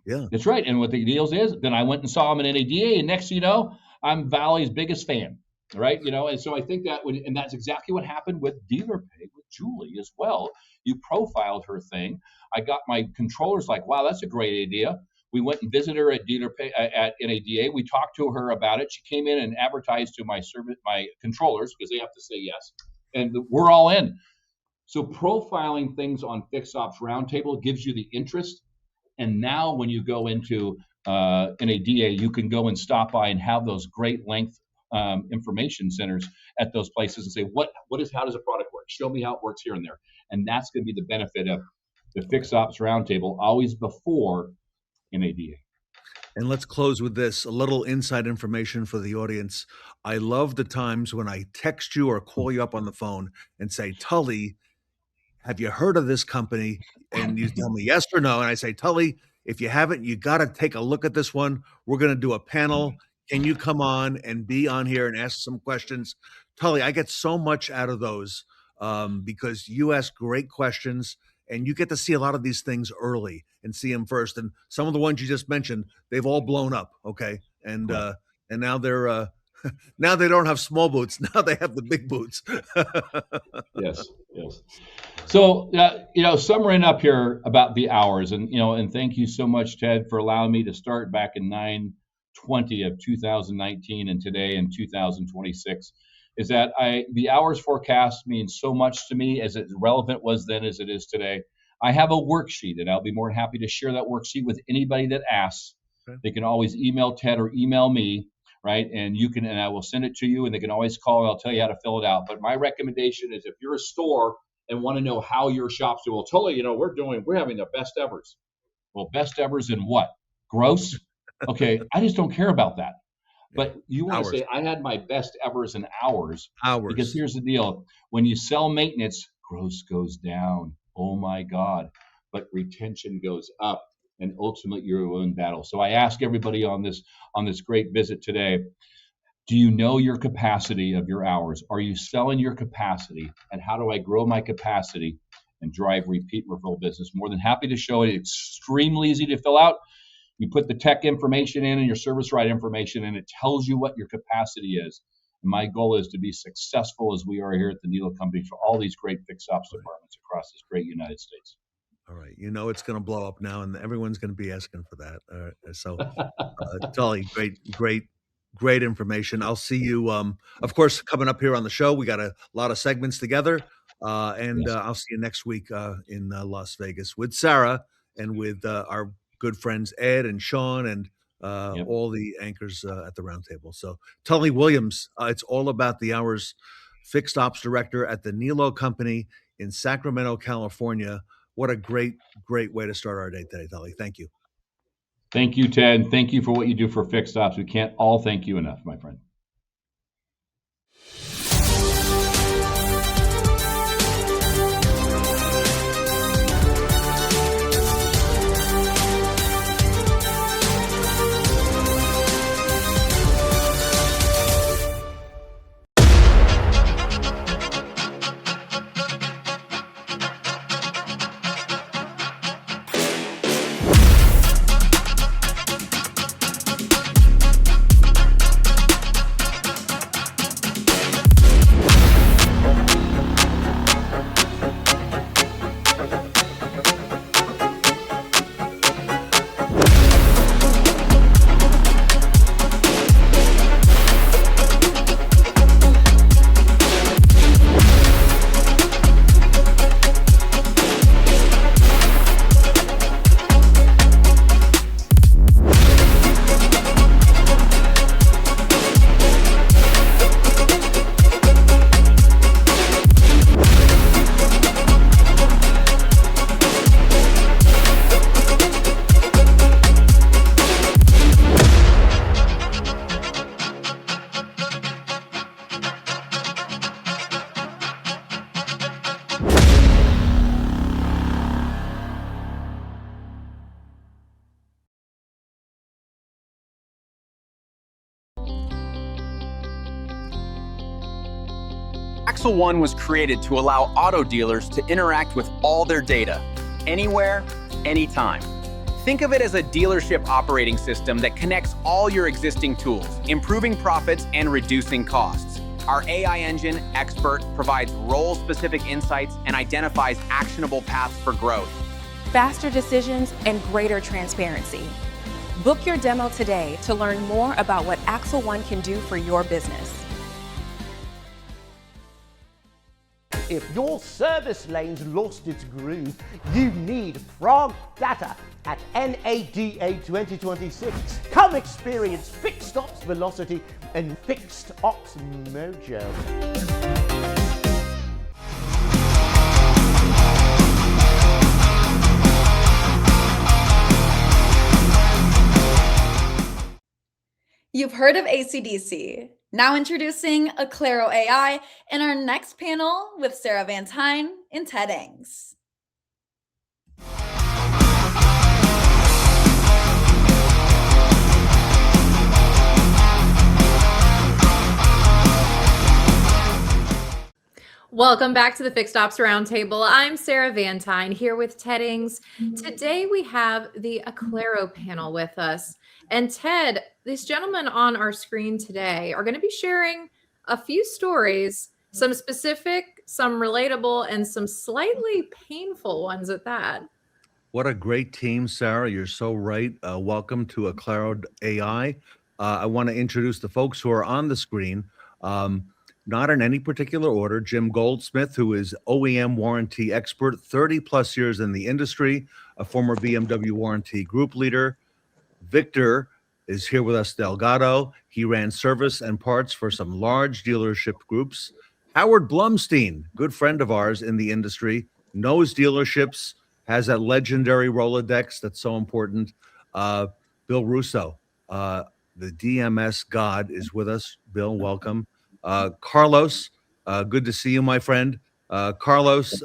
Yeah. That's right. And what the deal is, then I went and saw him in NADA, and next thing you know, I'm Valley's biggest fan, right? And so I think that and that's exactly what happened with Dealer Pay with Julie as well. You profiled her thing. I got my controllers like, wow, that's a great idea. We went and visited her at Dealer Pay at NADA. We talked to her about it. She came in and advertised to my controllers because they have to say yes, and we're all in. So profiling things on Fix Ops Roundtable gives you the interest. And now when you go into NADA, you can go and stop by and have those great length information centers at those places and say, how does a product work? Show me how it works here and there. And that's going to be the benefit of the Fix Ops Roundtable, always before NADA. And let's close with this, a little inside information for the audience. I love the times when I text you or call you up on the phone and say, Tully have you heard of this company? And you tell me yes or no. And I say, Tully, if you haven't, you got to take a look at this one. We're going to do a panel. Can you come on and be on here and ask some questions? Tully, I get so much out of those because you ask great questions and you get to see a lot of these things early and see them first. And some of the ones you just mentioned, they've all blown up. Okay. And now they're, now they don't have small boots. Now they have the big boots. Yes. So, summing up here about the hours, and thank you so much, Ted, for allowing me to start back in 9/20 of 2019 and today in 2026. Is that the hours forecast means so much to me, as it's relevant was then as it is today. I have a worksheet, and I'll be more than happy to share that worksheet with anybody that asks. Okay. They can always email Ted or email me, right? And I will send it to you, and they can always call, and I'll tell you how to fill it out. But my recommendation is, if you're a store and want to know how your shop's doing, well, totally, we're having the best evers. Well, best evers in what? Gross? Okay, I just don't care about that. But you want to say, I had my best evers in hours. Because here's the deal. When you sell maintenance, gross goes down. Oh my God. But retention goes up, and ultimately you're in battle. So I ask everybody on this great visit today, do you know your capacity of your hours? Are you selling your capacity? And how do I grow my capacity and drive repeat referral business? More than happy to show it. It's extremely easy to fill out. You put the tech information in and your service right information, and it tells you what your capacity is. And my goal is to be successful as we are here at the Needle Company for all these great fixed ops departments across this great United States. All right. It's going to blow up now, and everyone's going to be asking for that. So, Tully, great information. I'll see you, of course, coming up here on the show. We got a lot of segments together, and I'll see you next week in Las Vegas with Sarah and with our good friends Ed and Sean and all the anchors at the Roundtable. So, Tully Williams, it's all about the hours, fixed ops director at the Nilo Company in Sacramento, California. What a great way to start our day today, Tully. Thank you. Thank you, Ted. Thank you for what you do for fixed ops. We can't all thank you enough, my friend. Axle One was created to allow auto dealers to interact with all their data, anywhere, anytime. Think of it as a dealership operating system that connects all your existing tools, improving profits and reducing costs. Our AI engine, Expert, provides role-specific insights and identifies actionable paths for growth. Faster decisions and greater transparency. Book your demo today to learn more about what Axle One can do for your business. If your service lane's lost its groove, you need Frog Data at NADA 2026. Come experience fixed ops velocity and fixed ops mojo. You've heard of AC/DC. Now introducing ACLARO.AI and our next panel with Sarah Van Tine and Ted Ings. Welcome back to the Fixed Ops Roundtable. I'm Sarah Van Tine here with Ted Ings. Today we have the ACLARO panel with us. And Ted, these gentlemen on our screen today are going to be sharing a few stories, some specific, some relatable, and some slightly painful ones at that. What a great team, Sarah. You're so right. Welcome to ACLARO.AI. I want to introduce the folks who are on the screen. Not in any particular order. Jim Goldsmith, who is OEM warranty expert, 30 plus years in the industry, a former BMW warranty group leader. Victor is here with us, Delgado. He ran service and parts for some large dealership groups. Howard Blumstein, good friend of ours in the industry, knows dealerships, has that legendary Rolodex that's so important. Bill Russo, the DMS god, is with us. Bill, welcome. Carlos, good to see you, my friend. Carlos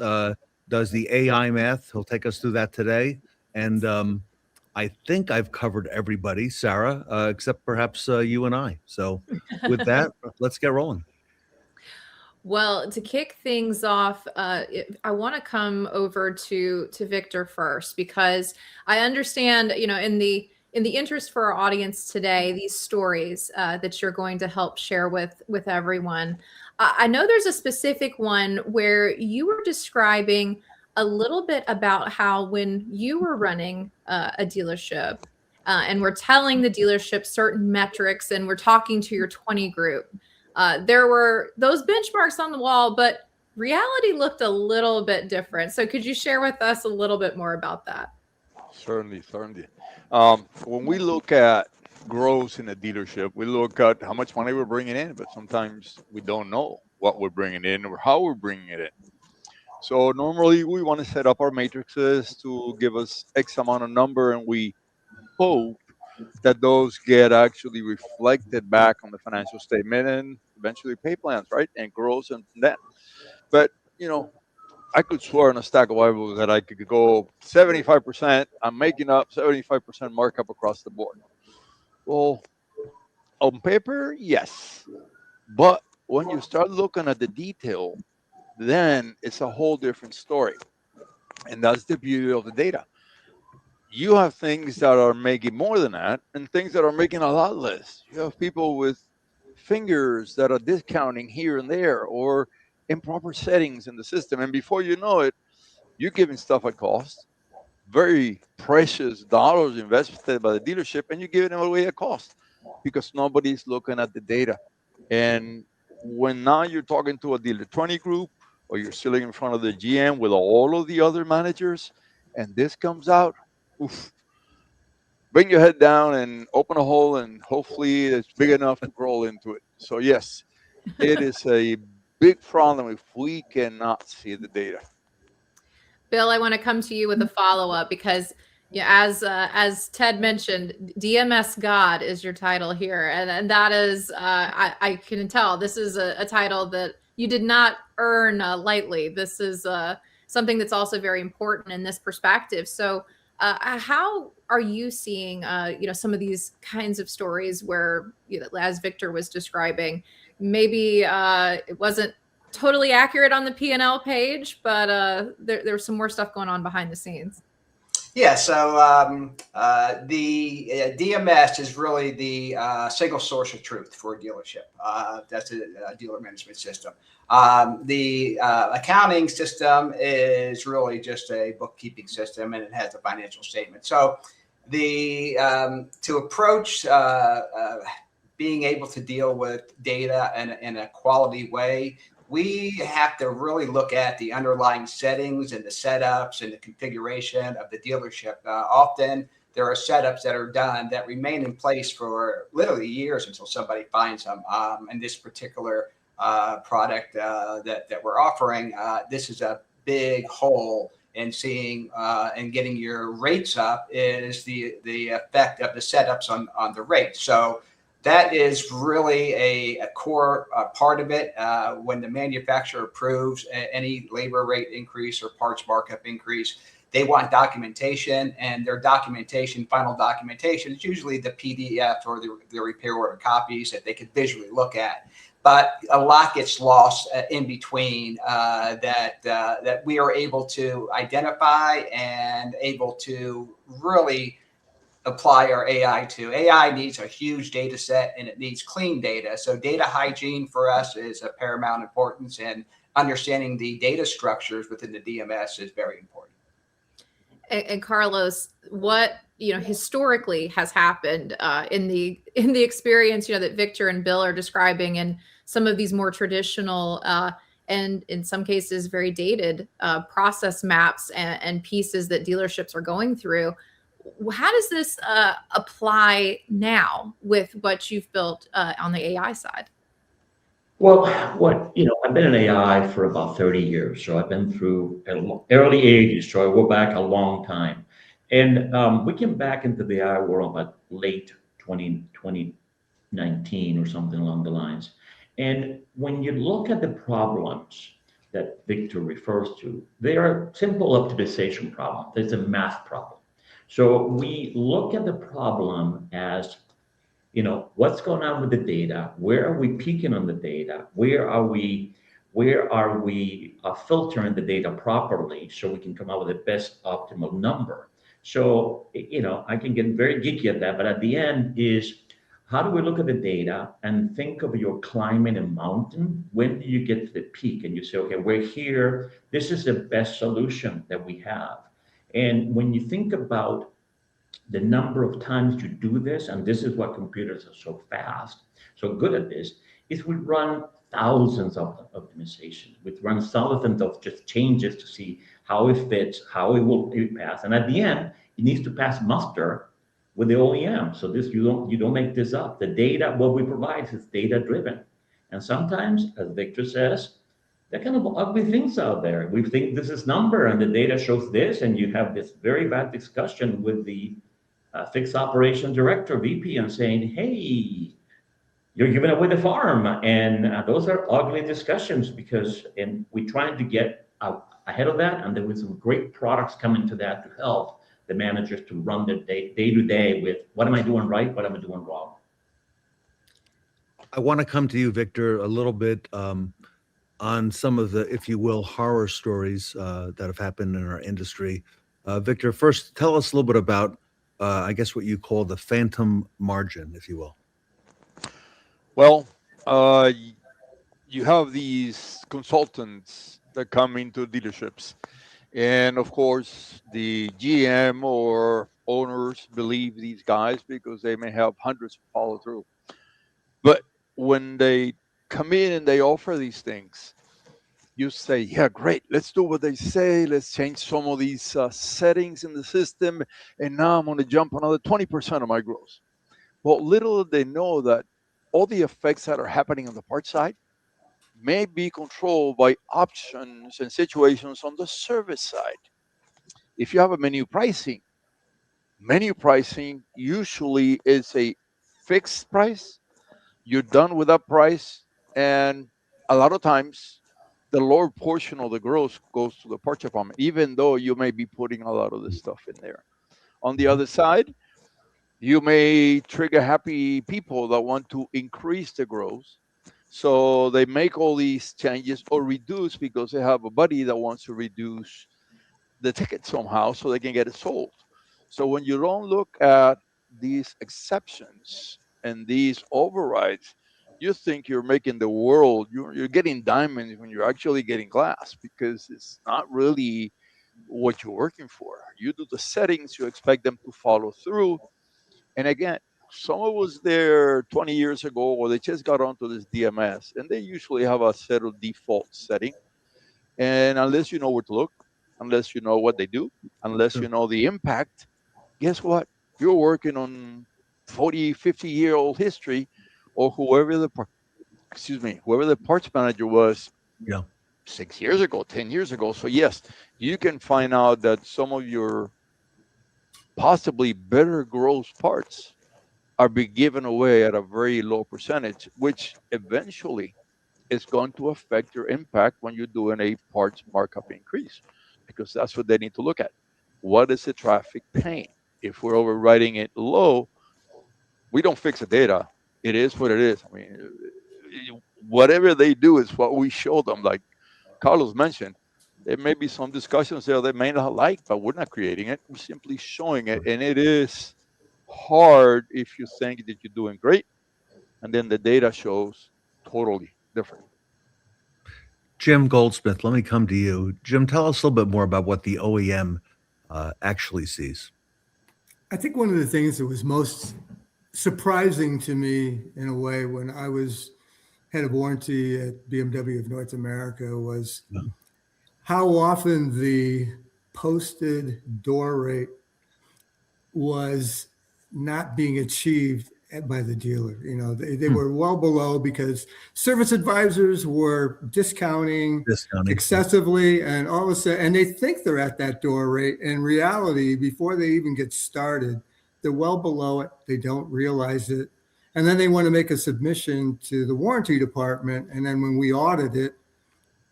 does the AI math. He'll take us through that today. And I think I've covered everybody, Sarah, except perhaps you and I. So with that, let's get rolling. Well, to kick things off, I want to come over to Victor first, because I understand, in the interest for our audience today, these stories that you're going to help share with everyone. I know there's a specific one where you were describing a little bit about how when you were running a dealership and we're telling the dealership certain metrics and we're talking to your 20 group, there were those benchmarks on the wall, but reality looked a little bit different. So could you share with us a little bit more about that? Certainly. When we look at growth in a dealership, we look at how much money we're bringing in, but sometimes we don't know what we're bringing in or how we're bringing it in. So normally we want to set up our matrices to give us X amount of number, and we hope that those get actually reflected back on the financial statement and eventually pay plans, right? And grows and that. But, I could swear on a stack of Bibles that I could go 75%. I'm making up 75% markup across the board. Well, on paper, yes. But when you start looking at the detail, then it's a whole different story. And that's the beauty of the data. You have things that are making more than that and things that are making a lot less. You have people with fingers that are discounting here and there or improper settings in the system. And before you know it, you're giving stuff at cost, very precious dollars invested by the dealership, and you're giving them away at cost because nobody's looking at the data. And when now you're talking to a dealer 20 group, or you're sitting in front of the GM with all of the other managers, and this comes out, oof, bring your head down and open a hole, and hopefully it's big enough to crawl into it. So yes, it is a big problem if we cannot see the data. Bill, I want to come to you with a follow-up because as Ted mentioned, DMS God is your title here. And that is, I can tell this is a title that you did not earn lightly. This is something that's also very important in this perspective. So how are you seeing, some of these kinds of stories where, as Victor was describing, maybe it wasn't totally accurate on the P&L page, but there's some more stuff going on behind the scenes. Yeah, so the DMS is really the single source of truth for a dealership. That's a dealer management system. The accounting system is really just a bookkeeping system, and it has a financial statement. So to approach being able to deal with data in a quality way, we have to really look at the underlying settings and the setups and the configuration of the dealership. Often there are setups that are done that remain in place for literally years until somebody finds them. And this particular product that we're offering, this is a big hole in seeing and getting your rates up is the effect of the setups on the rate. So That is really a core part of it. When the manufacturer approves any labor rate increase or parts markup increase, they want documentation, and their documentation, final documentation, is usually the PDF or the repair order copies that they could visually look at. But a lot gets lost in between that we are able to identify and able to really apply our AI to. AI needs a huge data set and it needs clean data. So data hygiene for us is of paramount importance, and understanding the data structures within the DMS is very important. And Carlos, what historically has happened in the experience that Victor and Bill are describing, and some of these more traditional and in some cases very dated process maps and pieces that dealerships are going through. How does this apply now with what you've built on the AI side? Well, I've been in AI for about 30 years, so I've been through early 80s, so I go back a long time. And we came back into the AI world about late 2019 or something along the lines. And when you look at the problems that Victor refers to, they are simple optimization problems. There's a math problem. So we look at the problem as what's going on with the data? Where are we peaking on the data? Where are we filtering the data properly so we can come up with the best optimal number? So, I can get very geeky at that, but at the end is, how do we look at the data and think of your climbing a mountain? When do you get to the peak? And you say, okay, we're here. This is the best solution that we have. And when you think about the number of times you do this, and this is what computers are so fast, so good at this, is we run thousands of optimizations. We run thousands of just changes to see how it fits, how it will pass. And at the end, it needs to pass muster with the OEM. So this, you don't make this up. The data, what we provide is data driven. And sometimes, as Victor says, there are kind of ugly things out there. We think this is number and the data shows this, and you have this very bad discussion with the fixed operation director, VP, and saying, hey, you're giving away the farm. And those are ugly discussions and we're trying to get ahead of that. And there was some great products coming to that to help the managers to run their day to day with, what am I doing right? What am I doing wrong? I want to come to you, Victor, a little bit on some of the, if you will, horror stories that have happened in our industry. Victor, first, tell us a little bit about I guess what you call the phantom margin, if you will. Well, you have these consultants that come into dealerships. And of course, the GM or owners believe these guys because they may have hundreds of follow through. But when they come in and they offer these things, you say, yeah, great, let's do what they say. Let's change some of these settings in the system. And now I'm going to jump another 20% of my gross. Well, little do they know that all the effects that are happening on the part side may be controlled by options and situations on the service side. If you have a menu pricing usually is a fixed price. You're done with that price. And a lot of times, the lower portion of the gross goes to the parts department, even though you may be putting a lot of this stuff in there. On the other side, you may trigger happy people that want to increase the gross. So they make all these changes or reduce because they have a buddy that wants to reduce the ticket somehow so they can get it sold. So when you don't look at these exceptions and these overrides, you think you're making the world, you're getting diamonds when you're actually getting glass, because it's not really what you're working for. You do the settings, you expect them to follow through. And again, someone was there 20 years ago, or they just got onto this DMS, and they usually have a set of default setting. And unless you know where to look, unless you know what they do, unless you know the impact, guess what? You're working on 40, 50-year-old history, or whoever the parts manager was 6 years ago, 10 years ago. So yes, you can find out that some of your possibly better gross parts are being given away at a very low percentage, which eventually is going to affect your impact when you're doing a parts markup increase, because that's what they need to look at. What is the traffic paying? If we're overriding it low, we don't fix the data. It is what it is. I mean, whatever they do is what we show them. Like Carlos mentioned, there may be some discussions there they may not like, but we're not creating it. We're simply showing it. And it is hard if you think that you're doing great and then the data shows totally different. Jim Goldsmith, let me come to you. Jim, tell us a little bit more about what the OEM actually sees. I think one of the things that was most surprising to me in a way when I was head of warranty at BMW of North America was how often the posted door rate was not being achieved by the dealer. You know, they were well below because service advisors were discounting excessively, and all of a sudden, and they think they're at that door rate. In reality, before they even get started, they're well below it. They don't realize it. And then they want to make a submission to the warranty department. And then when we audit it,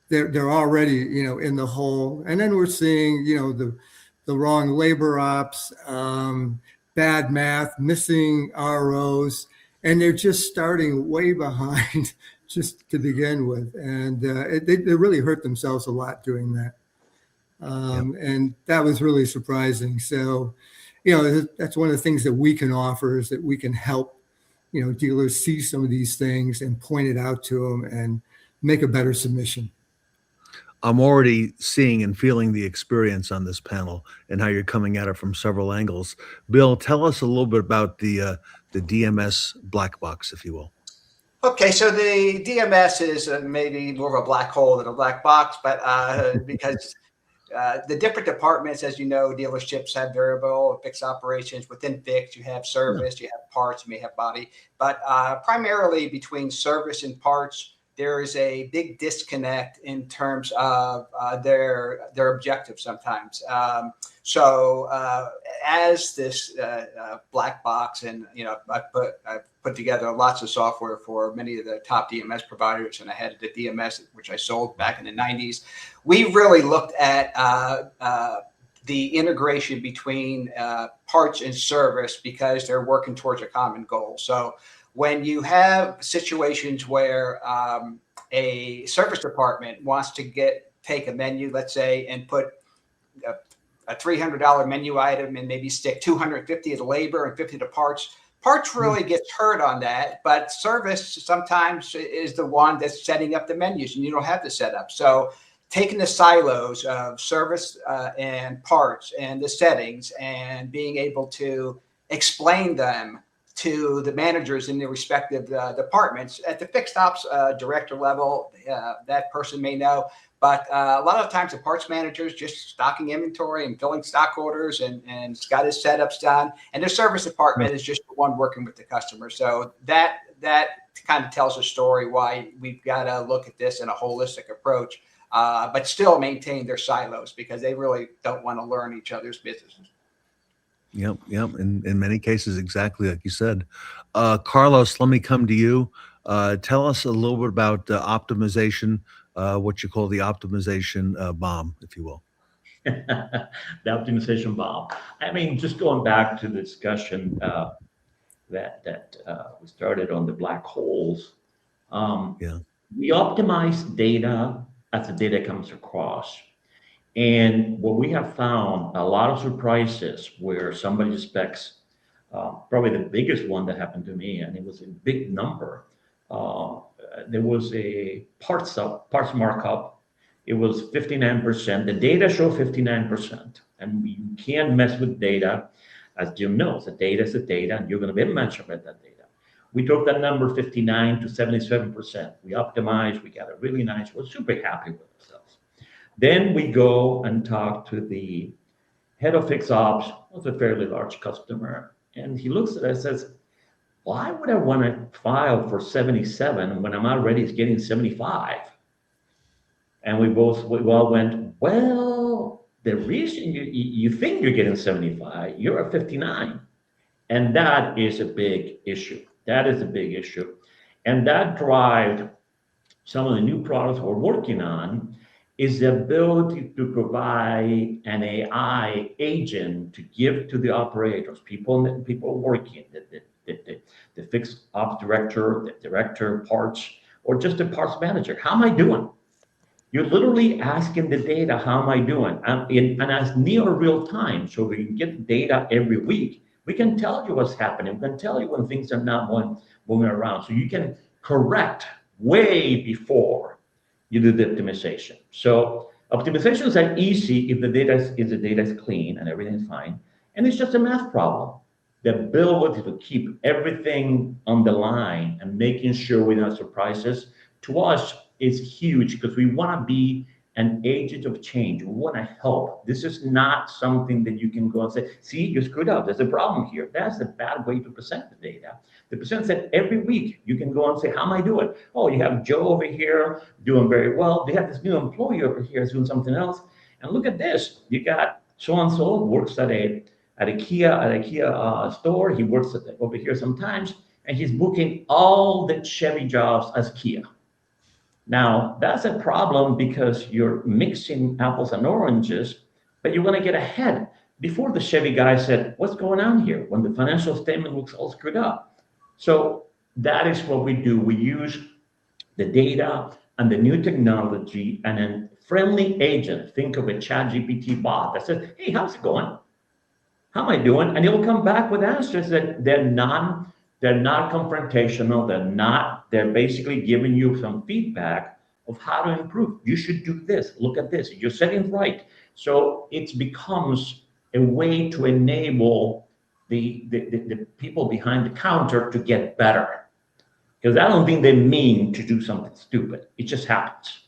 they're already, you know, in the hole. And then we're seeing, you know, the wrong labor ops, bad math, missing ROs, and they're just starting way behind just to begin with. And they really hurt themselves a lot doing that. And that was really surprising. So, you know, that's one of the things that we can offer is that we can help, you know, dealers see some of these things and point it out to them and make a better submission. I'm already seeing and feeling the experience on this panel and how you're coming at it from several angles. Bill, tell us a little bit about the DMS black box, if you will. Okay, so the DMS is maybe more of a black hole than a black box, but because the different departments, as you know, dealerships have variable and fixed operations. Within fixed, you have service, you have parts, you may have body, but primarily between service and parts, there is a big disconnect in terms of their objectives sometimes. So as this black box, and you know, I've put together lots of software for many of the top DMS providers, and I had the DMS which I sold back in the 90s. We really looked at the integration between parts and service because they're working towards a common goal. So when you have situations where a service department wants to take a menu, let's say, and put a $300 menu item and maybe stick 250 of the labor and 50 of the parts, parts really gets hurt on that. But service sometimes is the one that's setting up the menus, and you don't have the setup. So taking the silos of service and parts and the settings and being able to explain them to the managers in their respective departments at the fixed ops director level, that person may know. But a lot of times the parts manager is just stocking inventory and filling stock orders and got his setups done. And the service department is just the one working with the customer. So that kind of tells a story why we've got to look at this in a holistic approach, but still maintain their silos because they really don't want to learn each other's businesses. Yep. In many cases, exactly like you said. Carlos, let me come to you. Tell us a little bit about optimization, what you call the optimization bomb, if you will. The optimization bomb. I mean, just going back to the discussion that we started on the black holes. We optimize data as the data comes across. And what we have found, a lot of surprises where somebody specs, probably the biggest one that happened to me, and it was a big number. There was a parts markup. It was 59%. The data show 59%. And you can't mess with data. As Jim knows, the data is the data, and you're going to be mentioned about that data. We took that number 59 to 77%. We optimized. We got a really nice. We're super happy with ourselves. Then we go and talk to the head of fixed ops, who's a fairly large customer, and he looks at us and says, why would I want to file for 77 when I'm already getting 75? And we all went, well, the reason you think you're getting 75, you're at 59. And that is a big issue. That is a big issue. And that drives some of the new products we're working on is the ability to provide an AI agent to give to the operators, people working, the fixed ops director, the director of parts, or just the parts manager. How am I doing? You're literally asking the data, how am I doing? And as near real time, so we can get data every week, we can tell you what's happening. We can tell you when things are not moving around. So you can correct way before you do the optimization. So optimizations are easy if the data is clean and everything's fine. And it's just a math problem. The ability to keep everything on the line and making sure we don't have surprises, to us, is huge because we want to be an agent of change. We want to help. This is not something that you can go and say, see, you screwed up. There's a problem here. That's a bad way to present the data. The present that every week you can go and say, how am I doing? Oh, you have Joe over here doing very well. They have this new employee over here doing something else. And look at this. You got so-and-so works at a Kia store. He works over here sometimes, and he's booking all the Chevy jobs as Kia. Now, that's a problem because you're mixing apples and oranges, but you want to get ahead. Before the Chevy guy said, what's going on here? When the financial statement looks all screwed up. So that is what we do. We use the data and the new technology and a friendly agent. Think of a ChatGPT bot that says, hey, how's it going? How am I doing? And it'll come back with answers that they're not confrontational. They're basically giving you some feedback of how to improve. You should do this. Look at this. You're setting right. So it becomes a way to enable the people behind the counter to get better. Because I don't think they mean to do something stupid. It just happens.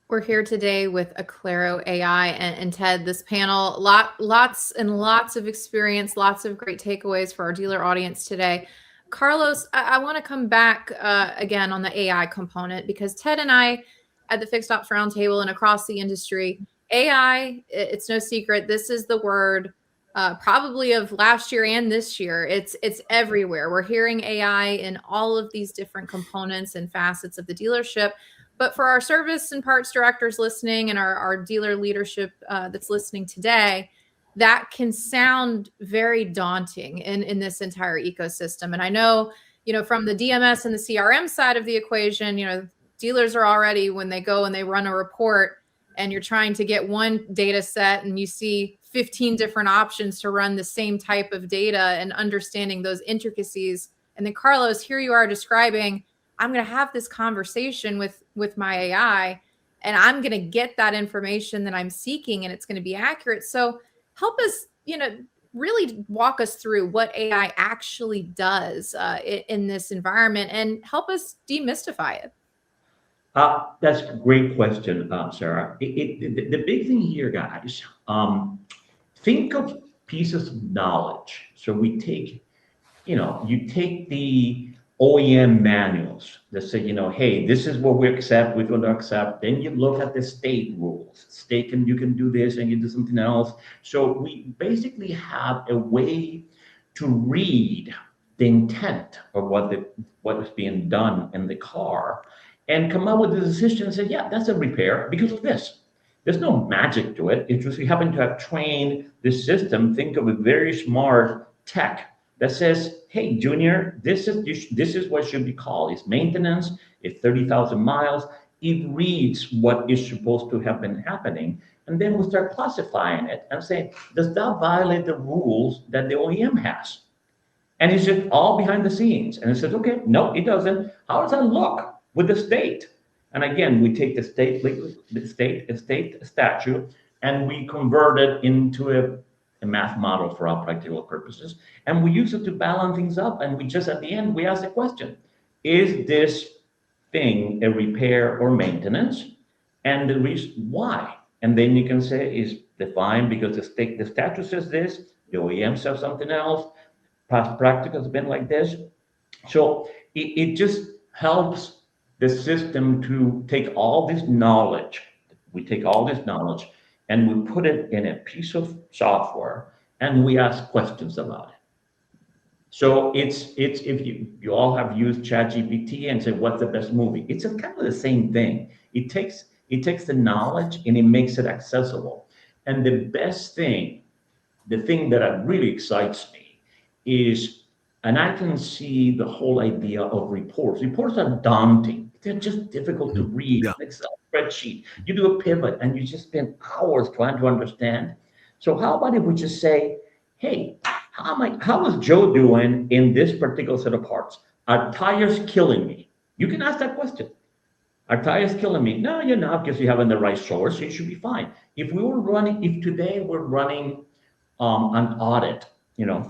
We're here today with ACLARO.AI and Ted, this panel, lots and lots of experience, lots of great takeaways for our dealer audience today. Carlos, I want to come back again on the AI component, because Ted and I at the Fixed Ops Roundtable and across the industry, AI, it's no secret, this is the word probably of last year and this year. It's everywhere. We're hearing AI in all of these different components and facets of the dealership. But for our service and parts directors listening and our dealer leadership that's listening today, that can sound very daunting in this entire ecosystem. And I know, from the DMS and the CRM side of the equation, dealers are already, when they go and they run a report and you're trying to get one data set and you see 15 different options to run the same type of data and understanding those intricacies. And then Carlos, here you are describing, I'm going to have this conversation with my AI and I'm going to get that information that I'm seeking and it's going to be accurate. So help us, really walk us through what AI actually does in this environment and help us demystify it. That's a great question, Sarah. The big thing here, guys, think of pieces of knowledge. So we take, you take the OEM manuals that say, hey, this is what we accept, we're going to accept. Then you look at the state rules. State you can do this and you do something else. So we basically have a way to read the intent of what is being done in the car and come up with a decision and say, yeah, that's a repair because of this. There's no magic to it. It's just we happen to have trained the system. Think of a very smart tech that says, hey, Junior, this is what should be called. It's maintenance. It's 30,000 miles. It reads what is supposed to have been happening. And then we start classifying it and say, does that violate the rules that the OEM has? And it's just all behind the scenes. And it says, okay, no, it doesn't. How does that look with the state? And again, we take the state statute and we convert it into a math model for our practical purposes. And we use it to balance things up. And we just, at the end, we ask the question, is this thing a repair or maintenance? And the reason why? And then you can say is defined because the statute says this, the OEM says something else, past practice has been like this. So it just helps the system to take all this knowledge. We take all this knowledge and we put it in a piece of software and we ask questions about it. So it's if you all have used ChatGPT and say, what's the best movie? It's kind of the same thing. It takes the knowledge and it makes it accessible. And the best thing, the thing that really excites me is, and I can see the whole idea of reports. Reports are daunting. They're just difficult to read. Yeah. Excel spreadsheet. You do a pivot and you just spend hours trying to understand. So how about if we just say, hey, how is Joe doing in this particular set of parts? Are tires killing me? You can ask that question. Are tires killing me? No, you're not, because you haven't the right source. So you should be fine. If today we're running an audit,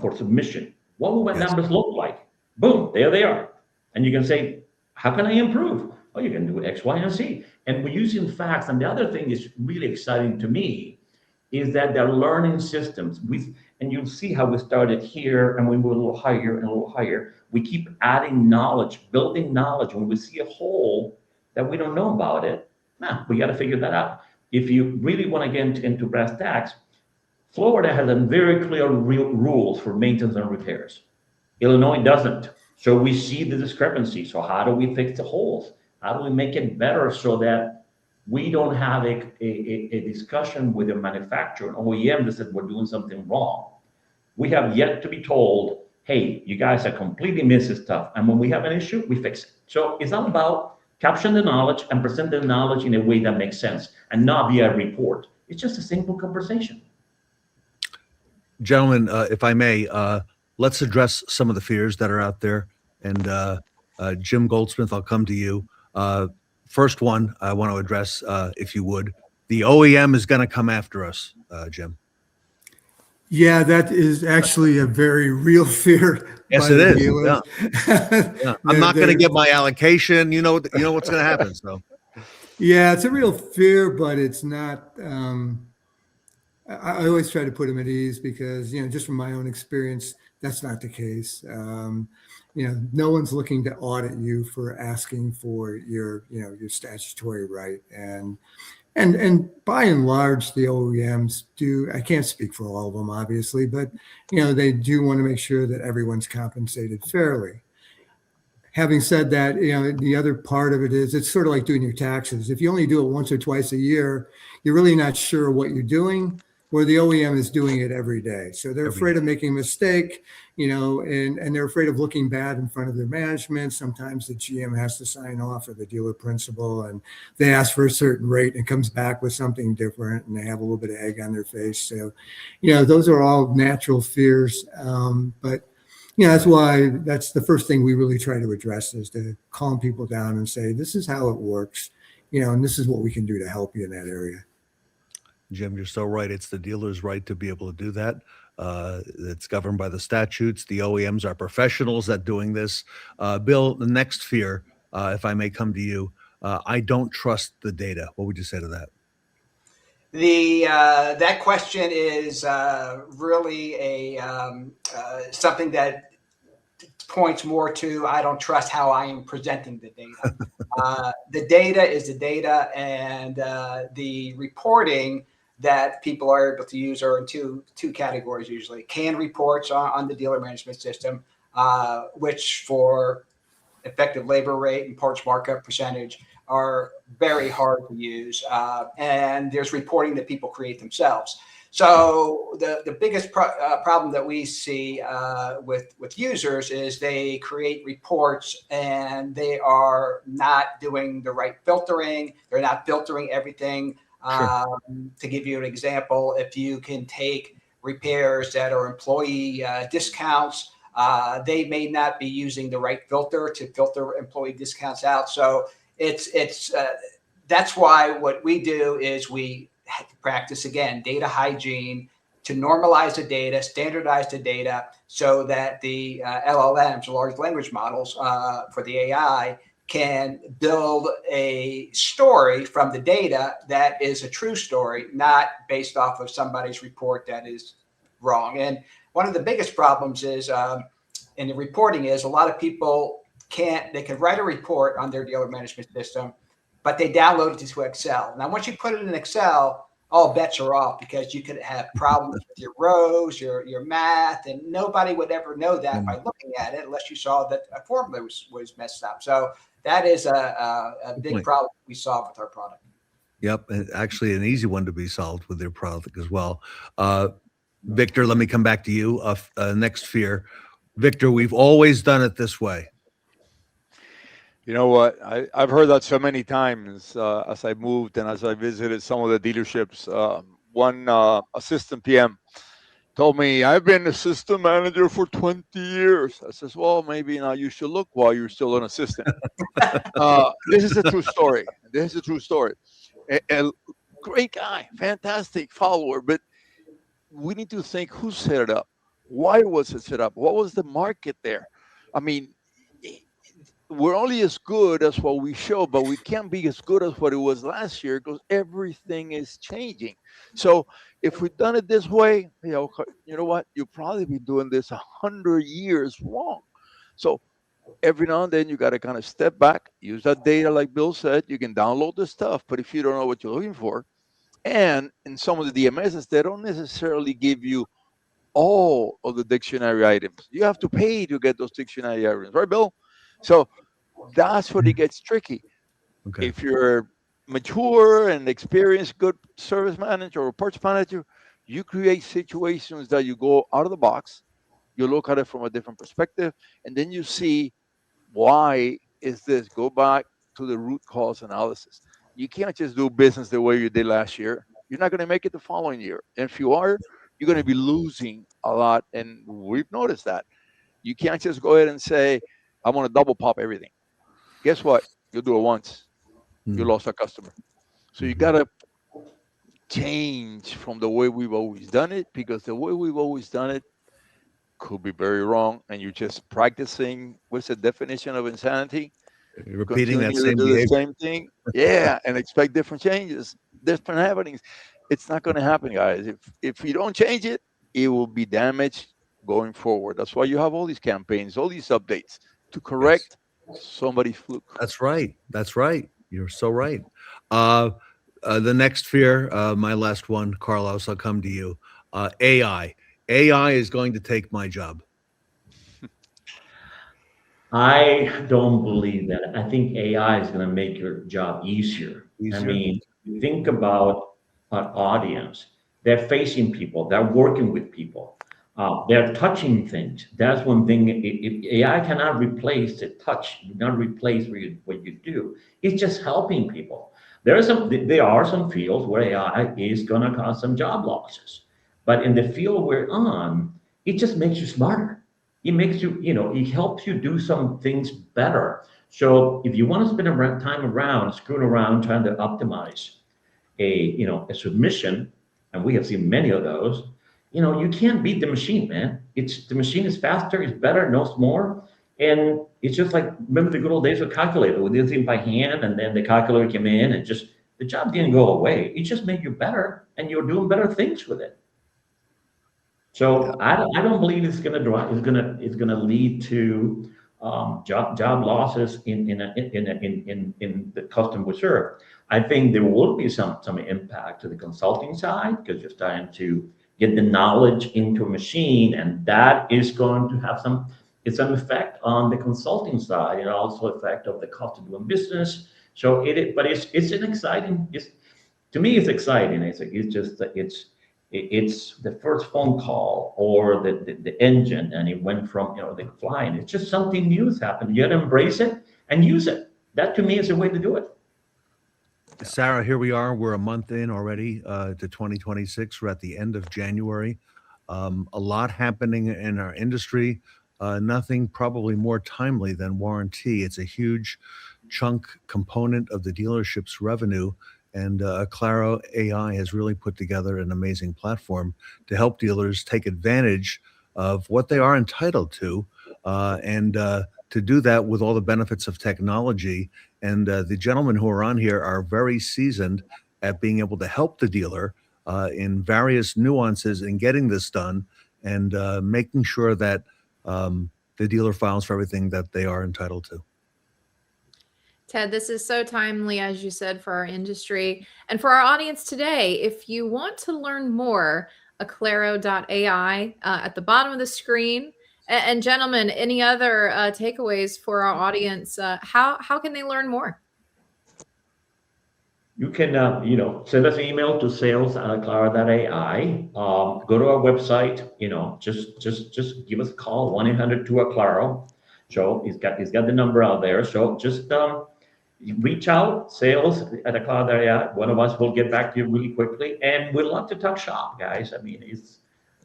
for submission, what will my numbers look like? Boom, there they are. And you can say, how can I improve? Oh, you can do X, Y, and Z. And we're using facts. And the other thing is really exciting to me is that they're learning systems. And you'll see how we started here and we move a little higher and a little higher. We keep adding knowledge, building knowledge. When we see a hole that we don't know about it, we got to figure that out. If you really want to get into brass tacks, Florida has a very clear rules for maintenance and repairs. Illinois doesn't. So we see the discrepancy. So how do we fix the holes? How do we make it better so that we don't have a discussion with the manufacturer, OEM, that said we're doing something wrong? We have yet to be told, hey, you guys are completely missing stuff. And when we have an issue, we fix it. So it's all about capturing the knowledge and present the knowledge in a way that makes sense and not via a report. It's just a simple conversation. Gentlemen, if I may, let's address some of the fears that are out there. And Jim Goldsmith, I'll come to you. First one I want to address, if you would. The OEM is going to come after us, Jim. Yeah, that is actually a very real fear. Yes, it is. Yeah. I'm not going to get my allocation. You know what's going to happen. So, yeah, it's a real fear, but it's not. I always try to put them at ease because, just from my own experience, that's not the case. No one's looking to audit you for asking for your statutory right. And by and large, the OEMs do, I can't speak for all of them, obviously, but, they do want to make sure that everyone's compensated fairly. Having said that, the other part of it is it's sort of like doing your taxes. If you only do it once or twice a year, you're really not sure what you're doing, where the OEM is doing it every day. So they're afraid of making a mistake, and they're afraid of looking bad in front of their management. Sometimes the GM has to sign off, or the dealer principal, and they ask for a certain rate and it comes back with something different, and they have a little bit of egg on their face. So, those are all natural fears. But that's why that's the first thing we really try to address, is to calm people down and say, this is how it works, and this is what we can do to help you in that area. Jim, you're so right. It's the dealer's right to be able to do that. It's governed by the statutes. The OEMs are professionals at doing this. Bill, the next fear, if I may come to you, I don't trust the data. What would you say to that? That question is really a something that points more to, I don't trust how I am presenting the data. The data is the data, and the reporting that people are able to use are in two categories usually. Canned reports on the dealer management system, which for effective labor rate and parts markup percentage are very hard to use. And there's reporting that people create themselves. So the biggest problem that we see with users is they create reports and they are not doing the right filtering. They're not filtering everything. Sure. To give you an example, if you can take repairs that are employee discounts, they may not be using the right filter to filter employee discounts out. So that's why what we do is we have to practice, again, data hygiene, to normalize the data, standardize the data, so that the LLMs, large language models for the AI, can build a story from the data that is a true story, not based off of somebody's report that is wrong. And one of the biggest problems is in the reporting is a lot of people they can write a report on their dealer management system, but they download it to Excel. Now, once you put it in Excel, all bets are off, because you could have problems with your rows, your math, and nobody would ever know that by looking at it unless you saw that a formula was messed up. So that is a big problem we solve with our product. Yep, and actually an easy one to be solved with their product as well. Victor, let me come back to you. Next fear. Victor, we've always done it this way. You know what? I've heard that so many times as I moved and as I visited some of the dealerships. One assistant PM told me, I've been a system manager for 20 years. I says, well, maybe now you should look while you're still an assistant. This is a true story. This is a true story. A great guy, fantastic follower, but we need to think who set it up. Why was it set up? What was the market there? I mean, we're only as good as what we show, but we can't be as good as what it was last year because everything is changing. So if we've done it this way, you know what? You'll probably be doing this 100 years wrong. So every now and then you got to kind of step back, use that data like Bill said. You can download the stuff, but if you don't know what you're looking for, and in some of the DMSs, they don't necessarily give you all of the dictionary items. You have to pay to get those dictionary items, right, Bill? So that's where it gets tricky. Okay. If you're mature and experienced, good service manager or parts manager, you create situations that you go out of the box, you look at it from a different perspective, and then you see why is this. Go back to the root cause analysis. You can't just do business the way you did last year. You're not going to make it the following year. And if you are, you're going to be losing a lot. And we've noticed that. You can't just go ahead and say, I'm going to double pop everything. Guess what? You'll do it once. You lost a customer. So you got to change from the way we've always done it, because the way we've always done it could be very wrong. And you're just practicing. What's the definition of insanity? You're repeating that Continue to same do behavior. the same thing. Yeah, and expect different changes, different happenings. It's not going to happen, guys. If you don't change it, it will be damaged going forward. That's why you have all these campaigns, all these updates to correct somebody's fluke. That's right. That's right. You're so right. The next fear, my last one, Carlos, I'll come to you. AI. AI is going to take my job. I don't believe that. I think AI is going to make your job easier. I mean, think about an audience. They're facing people. They're working with people. They're touching things. That's one thing. AI cannot replace the touch. Cannot replace what you do. It's just helping people. There are some fields where AI is going to cause some job losses. But in the field we're on, it just makes you smarter. It makes you, it helps you do some things better. So if you want to spend time around, screwing around, trying to optimize a submission, and we have seen many of those, you can't beat the machine, man. The machine is faster, it's better, knows more. And it's just like, remember the good old days of calculator. We did things by hand, and then the calculator came in, and the job didn't go away. It just made you better, and you're doing better things with it. So I don't believe it's going to lead to job losses in the customer we serve. I think there will be some impact to the consulting side, because you're starting to get the knowledge into a machine, and that is going to have some effect on the consulting side, and also effect of the cost of doing business. So it's an exciting. To me, it's exciting. It's the first phone call or the engine, and it went from the flying. It's just something new has happened. You got to embrace it and use it. That to me is the way to do it. Sarah, here we are. We're a month in already to 2026. We're at the end of January. A lot happening in our industry. Nothing probably more timely than warranty. It's a huge chunk component of the dealership's revenue. And ACLARO.AI has really put together an amazing platform to help dealers take advantage of what they are entitled to, and to do that with all the benefits of technology. And the gentlemen who are on here are very seasoned at being able to help the dealer in various nuances in getting this done, and making sure that the dealer files for everything that they are entitled to. Ted, this is so timely, as you said, for our industry and for our audience today. If you want to learn more, ACLARO.AI at the bottom of the screen. And gentlemen, any other takeaways for our audience? How can they learn more? You can, send us an email to sales@aclaro.ai. Go to our website. Just give us a call, 1-800-2-ACLARO. So he's got the number out there. So just reach out, sales@aclaro.ai. One of us will get back to you really quickly, and we'd love to talk shop, guys. I mean,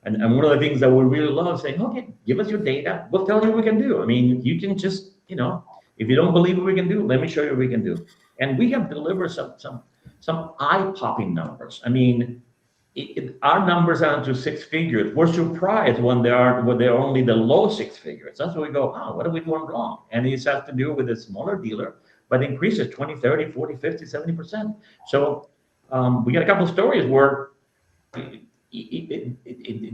and one of the things that we really love saying, okay, give us your data. We'll tell you what we can do. I mean, you can just, if you don't believe what we can do, let me show you what we can do. And we have delivered some eye-popping numbers. I mean, our numbers are into 6 figures. We're surprised when they're only the low 6 figures. That's where we go, oh, what are we doing wrong? And it has to do with a smaller dealer, but increases 20, 30, 40, 50, 70%. So we got a couple of stories where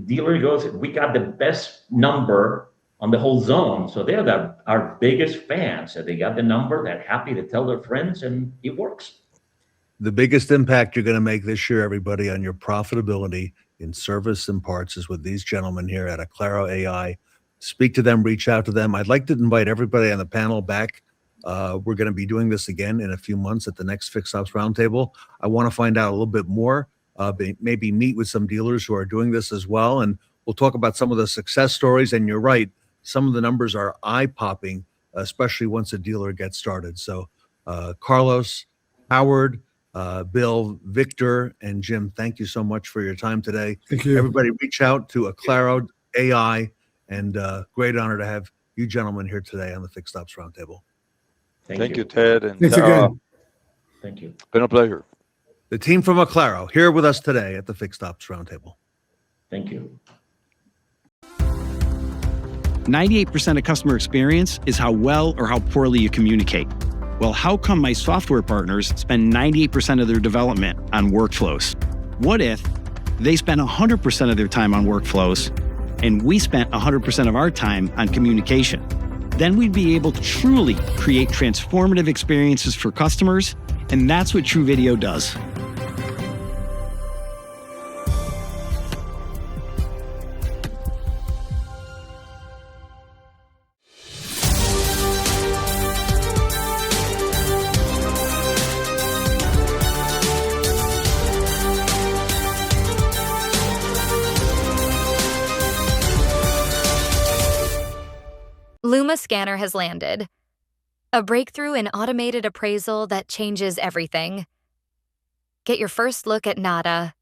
dealer goes, we got the best number on the whole zone. So they're our biggest fans. So they got the number, they're happy to tell their friends, and it works. The biggest impact you're going to make this year, everybody, on your profitability in service and parts is with these gentlemen here at ACLARO.AI. Speak to them, reach out to them. I'd like to invite everybody on the panel back. We're going to be doing this again in a few months at the next Fixed Ops Roundtable. I want to find out a little bit more, maybe meet with some dealers who are doing this as well, and we'll talk about some of the success stories. And you're right, some of the numbers are eye-popping, especially once a dealer gets started. So Carlos, Howard, Bill, Victor, and Jim, thank you so much for your time today. Thank you. Everybody reach out to ACLARO.AI, and great honor to have you gentlemen here today on the Fixed Ops Roundtable. Thank you, Ted. And Thanks again. Thank you. Been a pleasure. The team from ACLARO here with us today at the Fixed Ops Roundtable. Thank you. 98% of customer experience is how well or how poorly you communicate. Well, how come my software partners spend 98% of their development on workflows? What if they spent 100% of their time on workflows and we spent 100% of our time on communication? Then we'd be able to truly create transformative experiences for customers, and that's what True Video does. Luma Scanner has landed. A breakthrough in automated appraisal that changes everything. Get your first look at NADA.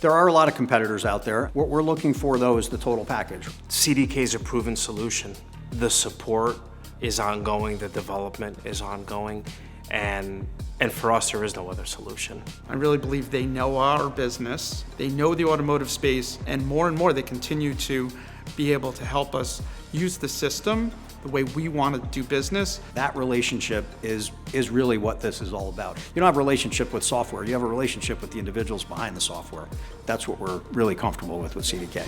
There are a lot of competitors out there. What we're looking for, though, is the total package. CDK is a proven solution. The support is ongoing, the development is ongoing, and for us, there is no other solution. I really believe they know our business, they know the automotive space, and more, they continue to be able to help us use the system the way we want to do business. That relationship is really what this is all about. You don't have a relationship with software, you have a relationship with the individuals behind the software. That's what we're really comfortable with CDK.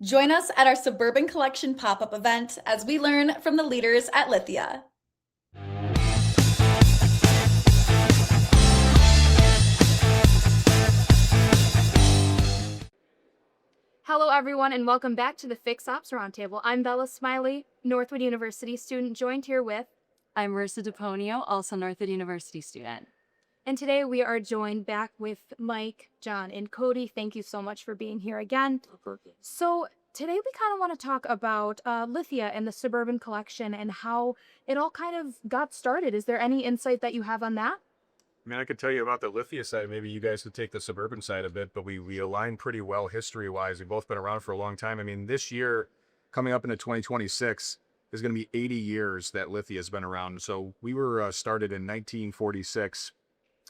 Join us at our Suburban Collection pop-up event as we learn from the leaders at LITHIA. Hello, everyone, and welcome back to the Fix Ops Roundtable. I'm Bella Smiley, Northwood University student, joined here with... I'm Marissa DePonio, also Northwood University student. And today we are joined back with Mike, John, and Cody. Thank you so much for being here again. So today we kind of want to talk about LITHIA and the Suburban collection and how it all kind of got started. Is there any insight that you have on that? I mean, I could tell you about the LITHIA side. Maybe you guys could take the Suburban side a bit, but we align pretty well history-wise. We've both been around for a long time. I mean, this year, coming up into 2026, is going to be 80 years that LITHIA has been around. So we were started in 1946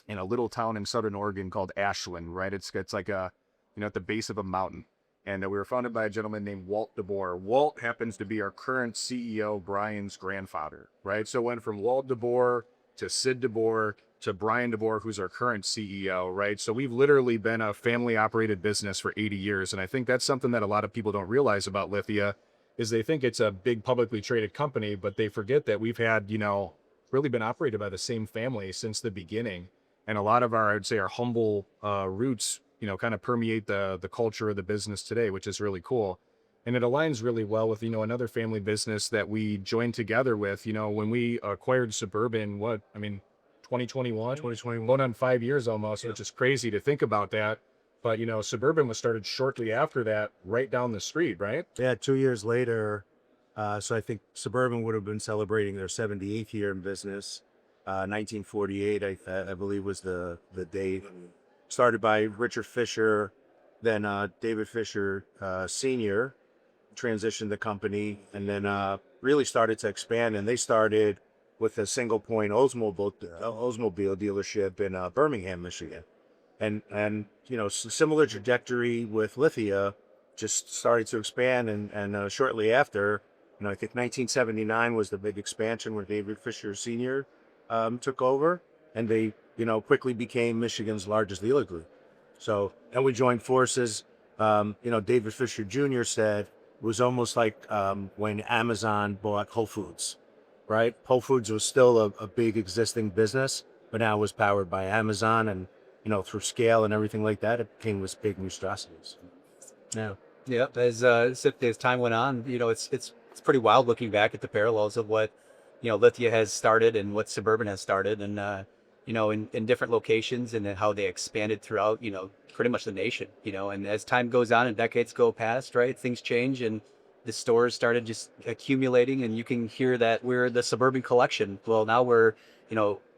in a little town in Southern Oregon called Ashland, right? It's like a, at the base of a mountain. And we were founded by a gentleman named Walt DeBoer. Walt happens to be our current CEO, Brian's grandfather, right? So it went from Walt DeBoer to Sid DeBoer to Brian DeBoer, who's our current CEO, right? So we've literally been a family-operated business for 80 years. And I think that's something that a lot of people don't realize about Lithia, is they think it's a big publicly traded company, but they forget that we've had, really been operated by the same family since the beginning. And a lot of our, I would say, our humble roots, kind of permeate the culture of the business today, which is really cool. And it aligns really well with, another family business that we joined together with, when we acquired Suburban, 2021, going on 5 years almost, which is crazy to think about that. But, Suburban was started shortly after that, right down the street, right? Yeah, 2 years later. So I think Suburban would have been celebrating their 78th year in business. 1948, I believe, was the date. Started by Richard Fisher, then David Fisher Sr. transitioned the company, and then really started to expand. And they started with a single point Oldsmobile dealership in Birmingham, Michigan. And similar trajectory with Lithia, just started to expand. And shortly after, I think 1979 was the big expansion where David Fisher Sr. Took over, and they, quickly became Michigan's largest dealer group. So then we joined forces. David Fisher Jr. said it was almost like when Amazon bought Whole Foods, right? Whole Foods was still a big existing business, but now it was powered by Amazon, and through scale and everything like that, it became this big monstrosities. Yeah. Yeah. As time went on, it's pretty wild looking back at the parallels of what, Lithia has started and what Suburban has started, and, in different locations, and then how they expanded throughout, pretty much the nation, and as time goes on and decades go past, right, things change, and the stores started just accumulating, and you can hear that we're the Suburban collection. Well, now we're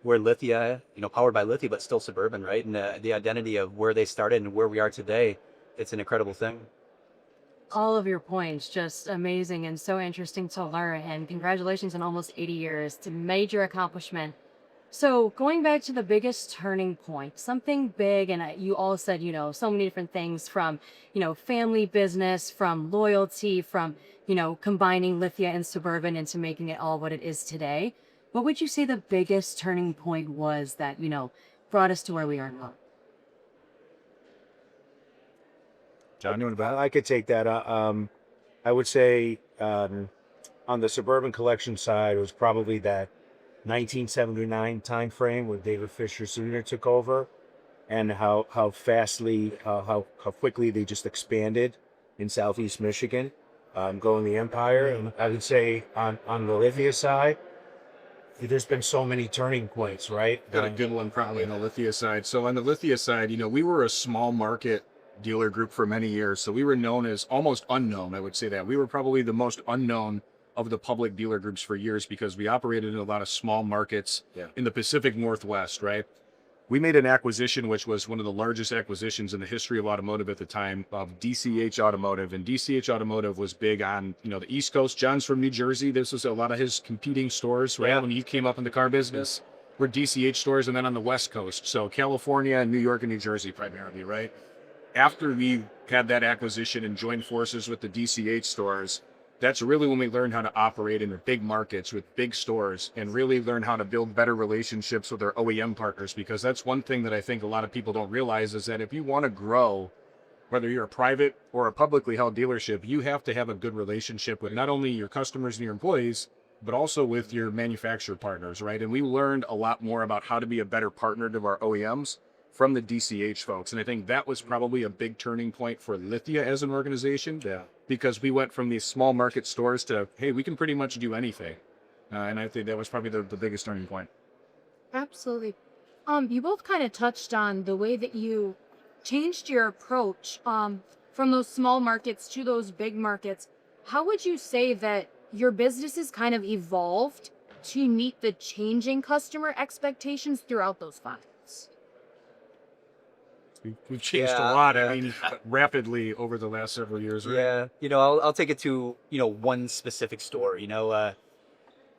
Lithia, powered by Lithia, but still Suburban, right? And the identity of where they started and where we are today, it's an incredible thing. All of your points, just amazing and so interesting to learn. And congratulations on almost 80 years. It's a major accomplishment. So going back to the biggest turning point, something big, and you all said, so many different things from, family business, from loyalty, from, combining Lithia and Suburban into making it all what it is today. What would you say the biggest turning point was that, brought us to where we are now? John, I could take that. I would say on the Suburban collection side, it was probably that 1979 time frame when David Fisher Sr. took over, and how quickly they just expanded in Southeast Michigan, growing the empire. And I would say on the Lithia side, there's been so many turning points, right? Got a good one probably on the Lithia side. So on the Lithia side, we were a small market dealer group for many years. So we were known as almost unknown. I would say that we were probably the most unknown of the public dealer groups for years, because we operated in a lot of small markets in the Pacific Northwest, right? We made an acquisition, which was one of the largest acquisitions in the history of automotive at the time, of DCH Automotive. And DCH Automotive was big on, the East Coast. John's from New Jersey. This was a lot of his competing stores, right? When he came up in the car business, were DCH stores, and then on the West Coast. So California and New York and New Jersey primarily, right? After we had that acquisition and joined forces with the DCH stores, that's really when we learned how to operate in the big markets with big stores, and really learn how to build better relationships with our OEM partners. Because that's one thing that I think a lot of people don't realize, is that if you want to grow, whether you're a private or a publicly held dealership, you have to have a good relationship with not only your customers and your employees, but also with your manufacturer partners, right? And we learned a lot more about how to be a better partner to our OEMs from the DCH folks. And I think that was probably a big turning point for Lithia as an organization, because we went from these small market stores to, hey, we can pretty much do anything. And I think that was probably the biggest turning point. Absolutely. You both kind of touched on the way that you changed your approach from those small markets to those big markets. How would you say that your business has kind of evolved to meet the changing customer expectations throughout those 5 years? We've changed a lot. I mean, rapidly over the last several years, right? Yeah. I'll take it to, one specific store.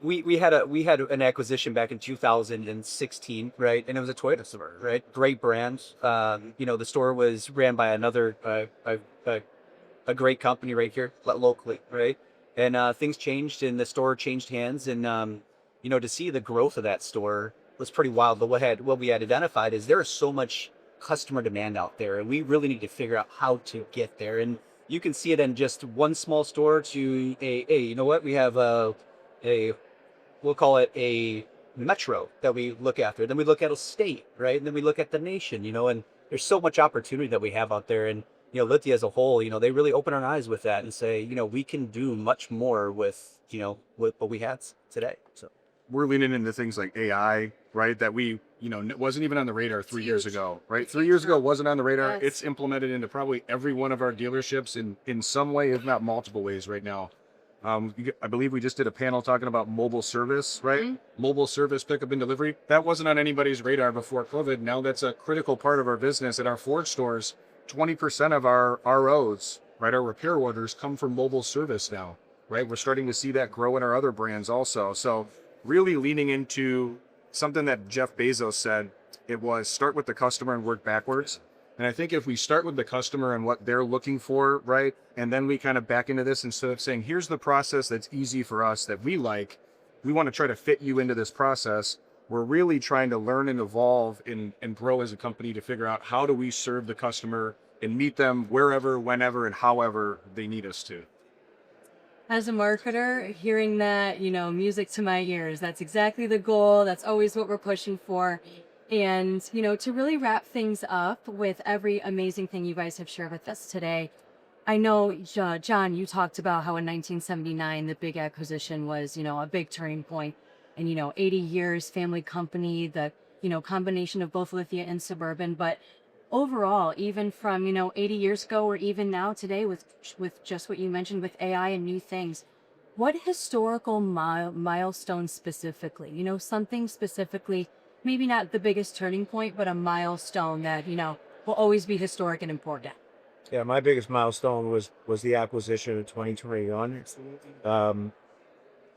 We had an acquisition back in 2016, right? And it was a Toyota store, right? Great brand. The store was ran by another a great company right here locally, right? And things changed and the store changed hands, and you know, to see the growth of that store was pretty wild. But what we had identified is there is so much customer demand out there, and we really need to figure out how to get there. And you can see it in just one small store to a you know what, we have a we'll call it a metro that we look after. Then we look at a state, right? And then we look at the nation, you know, and there's so much opportunity that we have out there. And, you know, Lithia as a whole, you know, they really open our eyes with that and say, you know, we can do much more with, you know, with what we have today. So we're leaning into things like AI, right? That we, you know, wasn't even on the radar 3 years ago, right? 3 years ago, wasn't on the radar. Yes. It's implemented into probably every one of our dealerships in some way, if not multiple ways right now. I believe we just did a panel talking about mobile service, right? Mhm. Mobile service pickup and delivery. That wasn't on anybody's radar before COVID. Now that's a critical part of our business. At our Ford stores, 20% of our ROs, right, our repair orders come from mobile service now, right? We're starting to see that grow in our other brands also. So really leaning into something that Jeff Bezos said, it was start with the customer and work backwards. And I think if we start with the customer and what they're looking for, right, and then we kind of back into this instead of saying, here's the process that's easy for us that we like, we want to try to fit you into this process. We're really trying to learn and evolve and grow as a company to figure out how do we serve the customer and meet them wherever, whenever, and however they need us to. As a marketer, hearing that, you know, music to my ears, that's exactly the goal. That's always what we're pushing for. And, you know, to really wrap things up with every amazing thing you guys have shared with us today, I know, John, you talked about how in 1979, the big acquisition was, you know, a big turning point. And, you know, 80 years, family company, the, you know, combination of both Lithia and Suburban. But overall, even from, you know, 80 years ago or even now today with just what you mentioned with AI and new things, what historical milestone specifically, you know, something specifically, maybe not the biggest turning point, but a milestone that, you know, will always be historic and important? Yeah, my biggest milestone was the acquisition of 2021.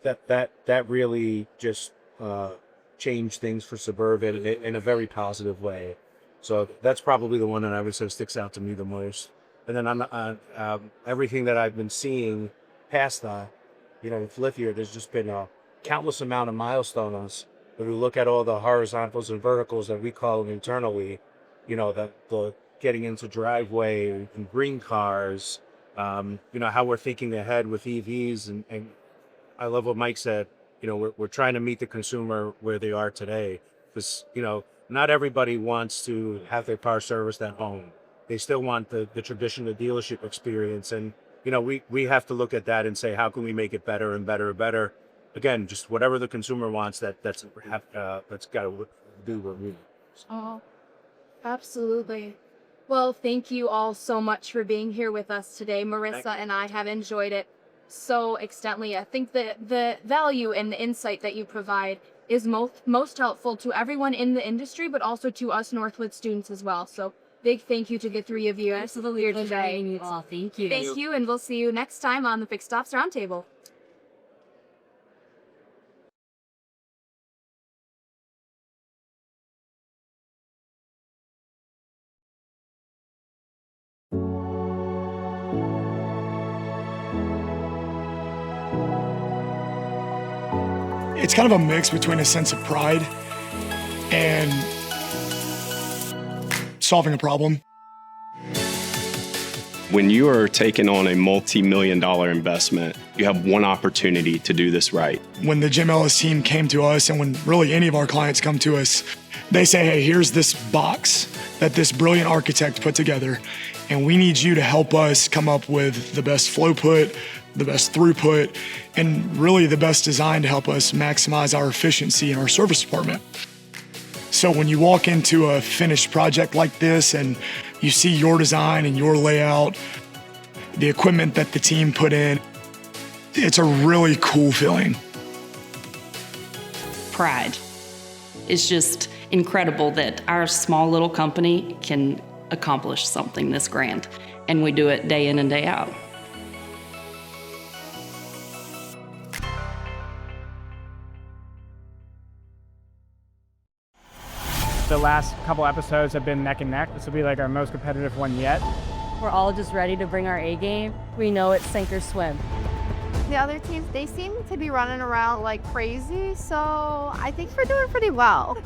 That really just changed things for Suburban in a very positive way. So that's probably the one that I would say sticks out to me the most. And then on everything that I've been seeing past that, you know, with Lithia, there's just been a countless amount of milestones. When we look at all the horizontals and verticals that we call them internally, you know, the getting into driveway and green cars, you know, how we're thinking ahead with EVs. And I love what Mike said, you know, we're trying to meet the consumer where they are today. Because, you know, not everybody wants to have their car serviced at home. They still want the traditional dealership experience. And, you know, we have to look at that and say, how can we make it better and better and better? Again, just whatever the consumer wants, that's got to do what we. Oh, absolutely. Well, thank you all so much for being here with us today. Marissa and I have enjoyed it so extensively. I think that the value and the insight that you provide is most helpful to everyone in the industry, but also to us Northwood students as well. So big thank you to the three of you here today. Oh, thank you. Thank you, and we'll see you next time on the Fixed Ops Roundtable. It's kind of a mix between a sense of pride and solving a problem. When you are taking on a multi-million-dollar investment, you have one opportunity to do this right. When the Jim Ellis team came to us, and when really any of our clients come to us, they say, hey, here's this box that this brilliant architect put together, and we need you to help us come up with the best flow put, the best throughput, and really the best design to help us maximize our efficiency in our service department. So when you walk into a finished project like this and you see your design and your layout, the equipment that the team put in, it's a really cool feeling. Pride. It's just incredible that our small little company can accomplish something this grand, and we do it day in and day out. The last couple episodes have been neck and neck. This will be like our most competitive one yet. we're all just ready to bring our A game. We know it's sink or swim. The other teams, they seem to be running around like crazy, so I think we're doing pretty well.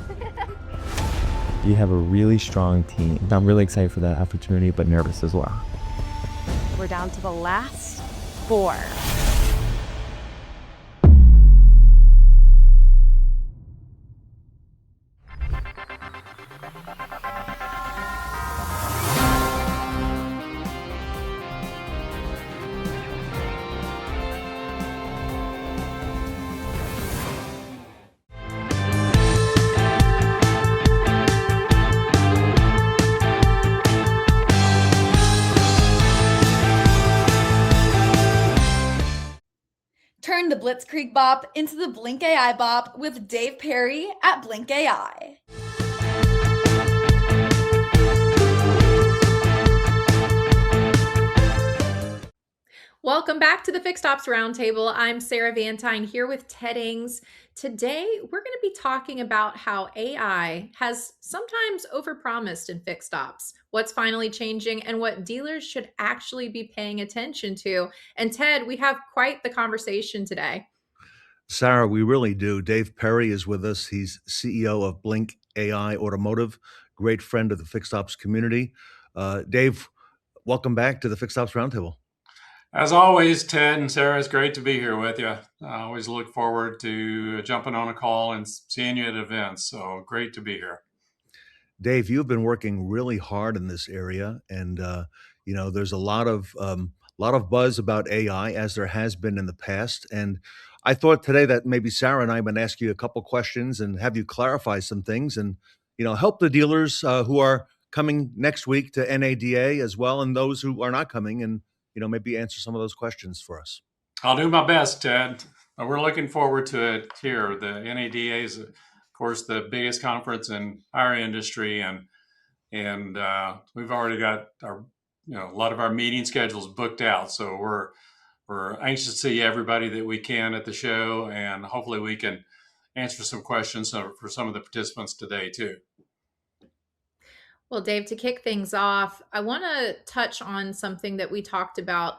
You have a really strong team. I'm really excited for that opportunity, but nervous as well. We're down to the last 4. Turn the Blitzkrieg Bop into the Blink AI Bop with Dave Perry at Blink AI. Welcome back to the Fixed Ops Roundtable. I'm Sarah Vantine here with Ted Ings. Today, we're going to be talking about how AI has sometimes overpromised in fixed ops, what's finally changing, and what dealers should actually be paying attention to. And Ted, we have quite the conversation today. Sarah, we really do. Dave Perry is with us. He's CEO of Blink AI Automotive, great friend of the Fixed Ops community. Dave, welcome back to the Fixed Ops Roundtable. As always, Ted and Sarah, it's great to be here with you. I always look forward to jumping on a call and seeing you at events. So great to be here. Dave, you've been working really hard in this area, and there's a lot of buzz about AI, as there has been in the past. And I thought today that maybe Sarah and I would ask you a couple questions and have you clarify some things, and help the dealers who are coming next week to NADA as well, and those who are not coming, and maybe answer some of those questions for us. I'll do my best, Ted. We're looking forward to it here. The NADA is, of course, the biggest conference in our industry, and we've already got a lot of our meeting schedules booked out. So we're anxious to see everybody that we can at the show, and hopefully we can answer some questions for some of the participants today too. Well, Dave, to kick things off, I want to touch on something that we talked about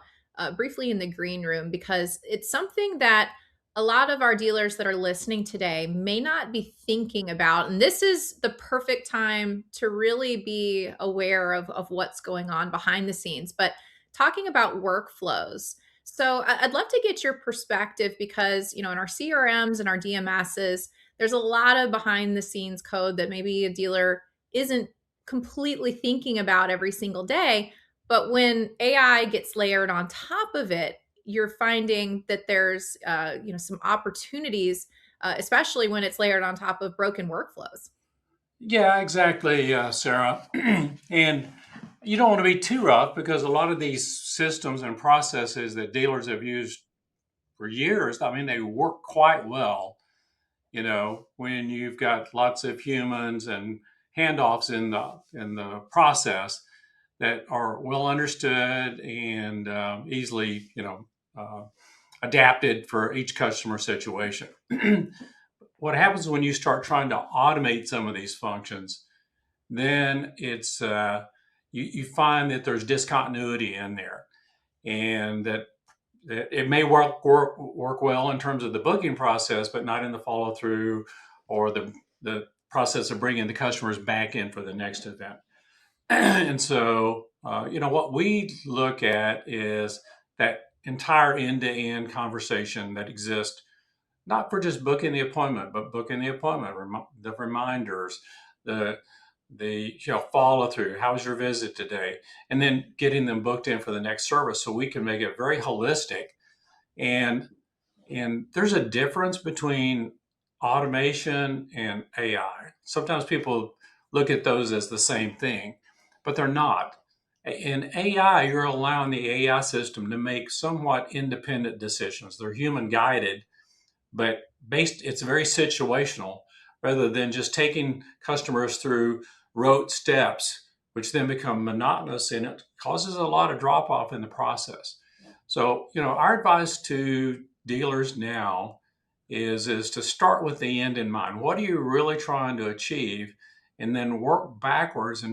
briefly in the green room, because it's something that a lot of our dealers that are listening today may not be thinking about. And this is the perfect time to really be aware of what's going on behind the scenes, but talking about workflows. So I'd love to get your perspective, because, in our CRMs and our DMSs, there's a lot of behind the scenes code that maybe a dealer isn't completely thinking about every single day. But when AI gets layered on top of it, you're finding that there's some opportunities, especially when it's layered on top of broken workflows. Yeah, exactly, Sarah. And you don't want to be too rough, because a lot of these systems and processes that dealers have used for years, they work quite well. When you've got lots of humans and handoffs in the process that are well understood and easily adapted for each customer situation. What happens when you start trying to automate some of these functions, then it's you find that there's discontinuity in there, and that it may work well in terms of the booking process, but not in the follow through or the process of bringing the customers back in for the next event. And so, what we look at is that entire end-to-end conversation that exists, not for just booking the appointment, but booking the appointment, the reminders, the follow through. How was your visit today? And then getting them booked in for the next service, so we can make it very holistic. And there's a difference between automation and AI. Sometimes people look at those as the same thing, but they're not. In AI, you're allowing the AI system to make somewhat independent decisions. They're human guided, but it's very situational, rather than just taking customers through rote steps, which then become monotonous, and it causes a lot of drop off in the process. So, our advice to dealers now is to start with the end in mind. What are you really trying to achieve? And then work backwards,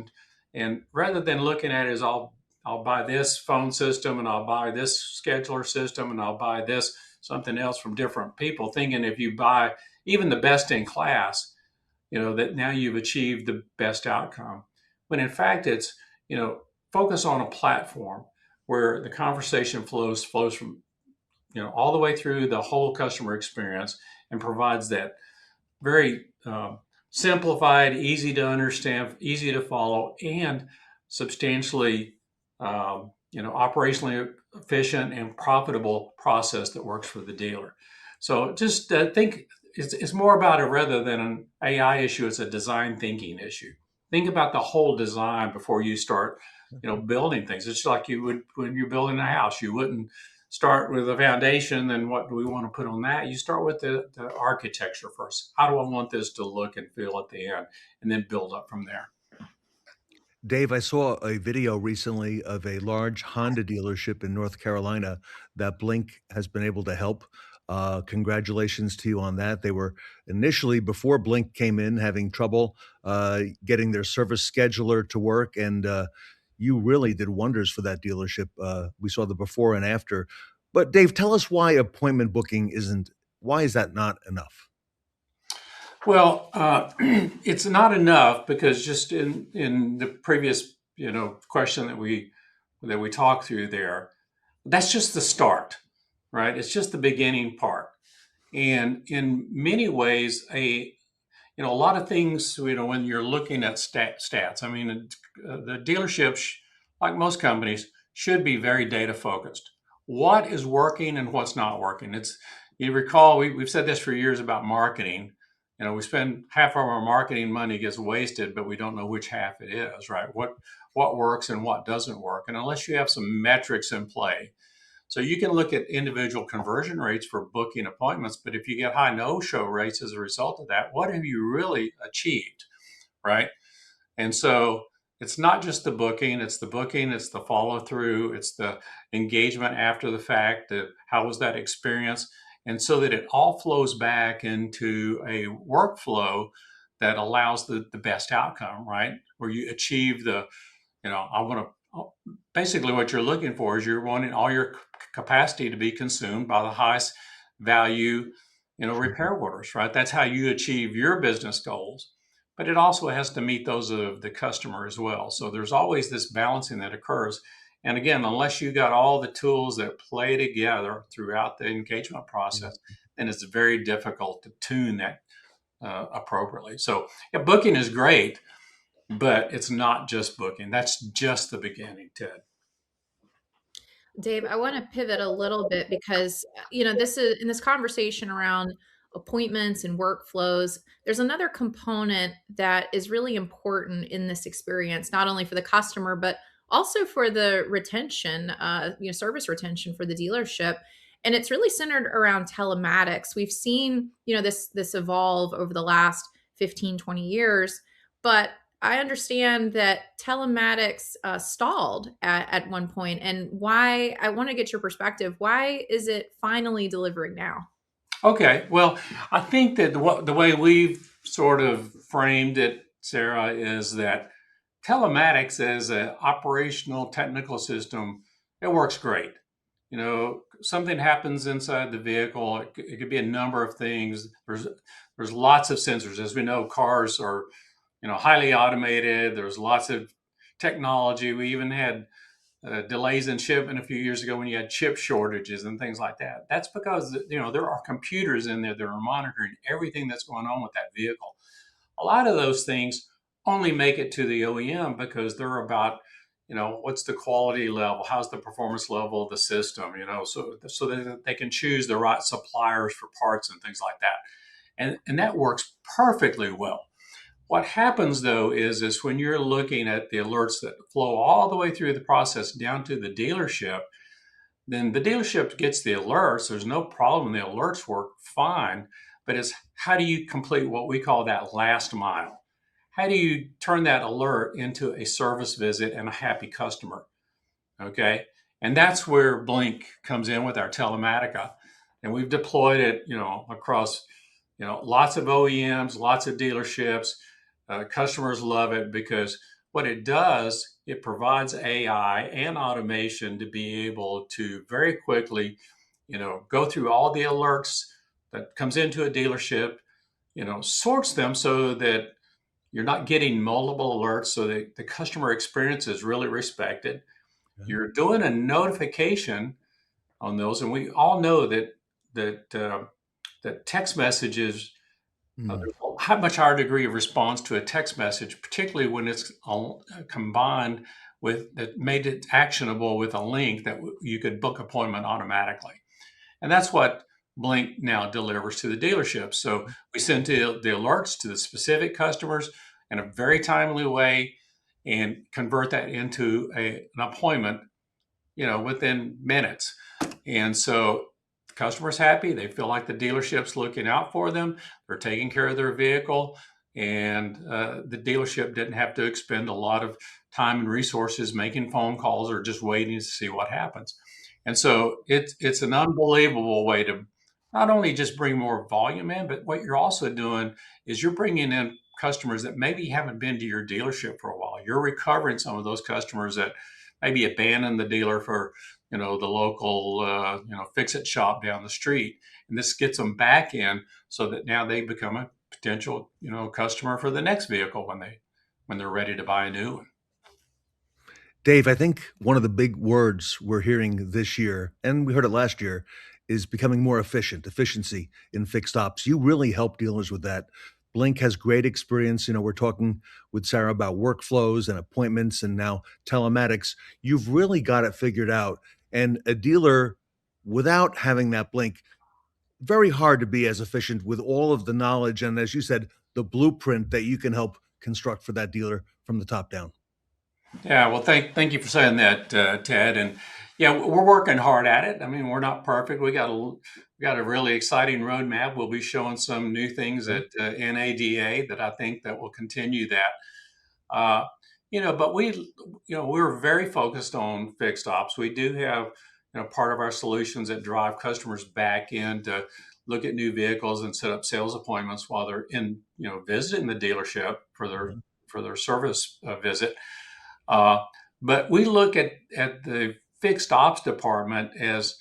and rather than looking at it as I'll I'll buy this phone system and I'll buy this scheduler system and I'll buy this something else from different people, thinking if you buy even the best in class, that now you've achieved the best outcome. When in fact it's, focus on a platform where the conversation flows from, all the way through the whole customer experience and provides that very simplified, easy to understand, easy to follow, and substantially, operationally efficient and profitable process that works for the dealer. So just think it's more about it rather than an AI issue. It's a design thinking issue. Think about the whole design before you start, building things. It's like you would when you're building a house. You wouldn't start with a foundation, then what do we want to put on that? You start with the architecture first. How do I want this to look and feel at the end? And then build up from there. Dave, I saw a video recently of a large Honda dealership in North Carolina that Blink has been able to help. Congratulations to you on that. They were initially, before Blink came in, having trouble getting their service scheduler to work, and you really did wonders for that dealership. We saw the before and after. But Dave, tell us why appointment booking why is that not enough? Well, it's not enough because just in the previous, question that we talked through there, that's just the start, right? It's just the beginning part. And in many ways, a lot of things, when you're looking at stats, I mean, the dealerships, like most companies, should be very data focused. What is working and what's not working? You recall, we've said this for years about marketing. We spend half of our marketing money gets wasted, but we don't know which half it is, right? What works and what doesn't work. And unless you have some metrics in play, so you can look at individual conversion rates for booking appointments, but if you get high no-show rates as a result of that, what have you really achieved, right? And so it's not just the booking, it's the follow-through, it's the engagement after the fact, how was that experience? And so that it all flows back into a workflow that allows the best outcome, right? Where you achieve basically what you're looking for is you're wanting all your capacity to be consumed by the highest value, repair orders, right? That's how you achieve your business goals. But it also has to meet those of the customer as well. So there's always this balancing that occurs. And again, unless you got all the tools that play together throughout the engagement process, then it's very difficult to tune that appropriately. So booking is great, but it's not just booking. That's just the beginning, Ted. Dave, I want to pivot a little bit because, this is in this conversation around appointments and workflows, there's another component that is really important in this experience, not only for the customer, but also for the retention, service retention for the dealership. And it's really centered around telematics. We've seen, this evolve over the last 15, 20 years, but I understand that telematics stalled at one point. And why, I want to get your perspective. Why is it finally delivering now? Okay. Well, I think that the way we've sort of framed it, Sarah, is that telematics as an operational technical system, it works great. Something happens inside the vehicle. It could be a number of things. There's lots of sensors. As we know, cars are, highly automated. There's lots of technology. We even had delays in shipment a few years ago when you had chip shortages and things like that. That's because, there are computers in there that are monitoring everything that's going on with that vehicle. A lot of those things only make it to the OEM because they're about, what's the quality level? How's the performance level of the system? So that they can choose the right suppliers for parts and things like that. And that works perfectly well. What happens though is when you're looking at the alerts that flow all the way through the process down to the dealership, then the dealership gets the alerts. There's no problem. The alerts work fine, but it's how do you complete what we call that last mile? How do you turn that alert into a service visit and a happy customer? Okay. And that's where Blink comes in with our Telematica. And we've deployed it, across, lots of OEMs, lots of dealerships. Customers love it because what it does, it provides AI and automation to be able to very quickly, go through all the alerts that comes into a dealership, sorts them so that you're not getting multiple alerts, so that the customer experience is really respected. You're doing a notification on those, and we all know that text messages, there's a much higher degree of response to a text message, particularly when it's combined with that made it actionable with a link that you could book appointment automatically. And that's what Blink now delivers to the dealership. So we send the alerts to the specific customers in a very timely way and convert that into an appointment, within minutes. And so the customer's happy. They feel like the dealership's looking out for them. They're taking care of their vehicle. And the dealership didn't have to expend a lot of time and resources making phone calls or just waiting to see what happens. And so it's an unbelievable way to not only just bring more volume in, but what you're also doing is you're bringing in customers that maybe haven't been to your dealership for a while. You're recovering some of those customers that maybe abandoned the dealer for, the local, fix-it shop down the street. And this gets them back in so that now they become a potential, customer for the next vehicle when they're ready to buy a new one. Dave, I think one of the big words we're hearing this year, and we heard it last year, is becoming more efficient, efficiency in fixed ops. You really help dealers with that. Blink has great experience. We're talking with Sarah about workflows and appointments and now telematics. You've really got it figured out. And a dealer, without having that Blink, very hard to be as efficient with all of the knowledge and, as you said, the blueprint that you can help construct for that dealer from the top down. Yeah, well, thank you for saying that, Ted. And yeah, we're working hard at it. I mean, we're not perfect. We got a really exciting roadmap. We'll be showing some new things at NADA that I think that will continue that. But we're very focused on fixed ops. We do have part of our solutions that drive customers back in to look at new vehicles and set up sales appointments while they're in visiting the dealership for their service visit. But we look at the fixed ops department as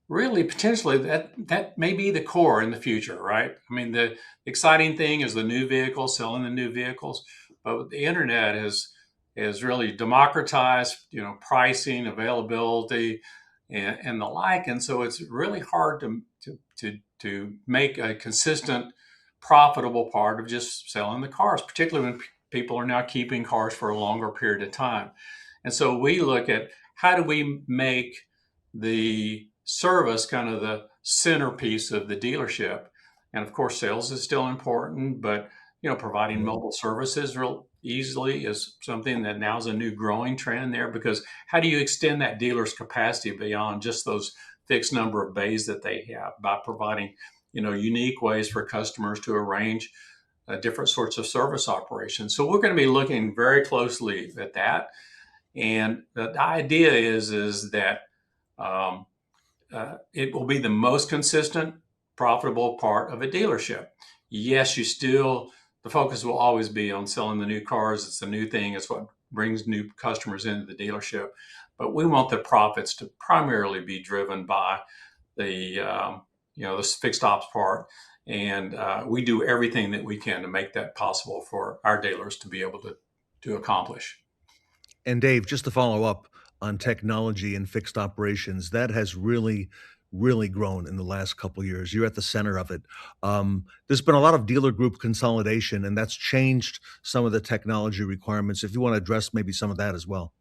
really potentially that may be the core in the future, right? I mean, the exciting thing is the new vehicles, selling the new vehicles, but the internet has really democratized, pricing, availability, and the like. And so it's really hard to make a consistent, profitable part of just selling the cars, particularly when people are now keeping cars for a longer period of time. And so we look at how do we make the service kind of the centerpiece of the dealership. And of course, sales is still important, but providing mobile services real easily is something that now is a new growing trend there, because how do you extend that dealer's capacity beyond just those fixed number of bays that they have by providing, unique ways for customers to arrange different sorts of service operations. So we're going to be looking very closely at that. And the idea is that it will be the most consistent, profitable part of a dealership. Yes, the focus will always be on selling the new cars. It's the new thing. It's what brings new customers into the dealership. But we want the profits to primarily be driven by the fixed ops part. And we do everything that we can to make that possible for our dealers to be able to accomplish. And Dave, just to follow up on technology and fixed operations, that has really, really grown in the last couple of years. You're at the center of it. There's been a lot of dealer group consolidation, and that's changed some of the technology requirements. If you want to address maybe some of that as well.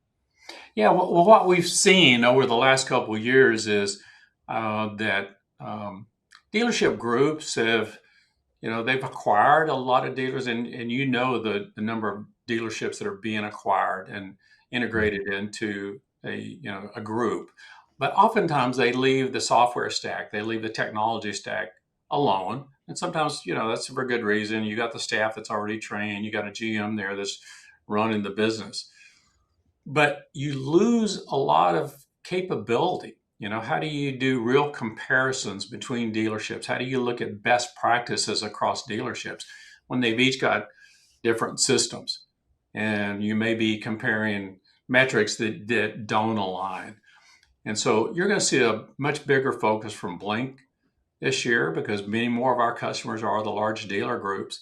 Yeah, well, what we've seen over the last couple of years is that dealership groups have, they've acquired a lot of dealers, and the number of dealerships that are being acquired and integrated into a group. But oftentimes they leave the software stack, they leave the technology stack alone. And sometimes, that's for good reason. You got the staff that's already trained, you got a GM there that's running the business. But you lose a lot of capability. How do you do real comparisons between dealerships? How do you look at best practices across dealerships when they've each got different systems? and you may be comparing metrics that don't align. And so you're going to see a much bigger focus from Blink this year, because many more of our customers are the large dealer groups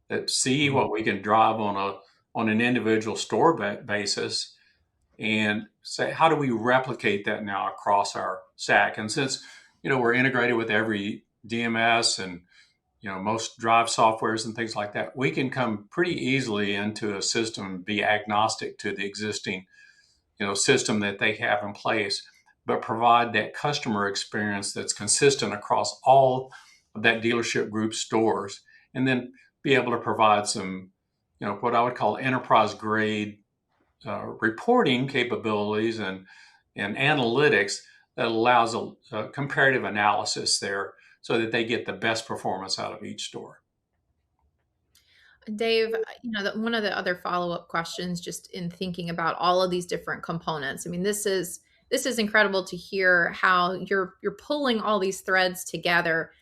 that see what we can drive on an individual store basis, and say, how do we replicate that now across our stack? And since, we're integrated with every DMS and, most drive softwares and things like that, we can come pretty easily into a system and be agnostic to the existing, system that they have in place, but provide that customer experience that's consistent across all of that dealership group stores, and then be able to provide some, what I would call enterprise grade reporting capabilities and analytics that allows a comparative analysis there, so that they get the best performance out of each store. Dave, one of the other follow-up questions, just in thinking about all of these different components. I mean, this is incredible to hear how you're pulling all these threads together,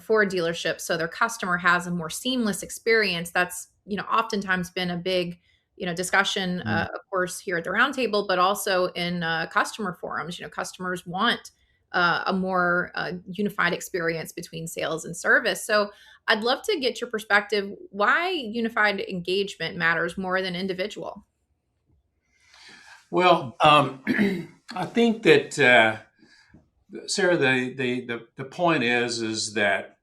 for a dealership, so their customer has a more seamless experience. That's, oftentimes been a big, discussion, of course, here at the Roundtable, but also in customer forums. Customers want a more unified experience between sales and service. So I'd love to get your perspective why unified engagement matters more than individual. Well, I think that, Sarah, the point is that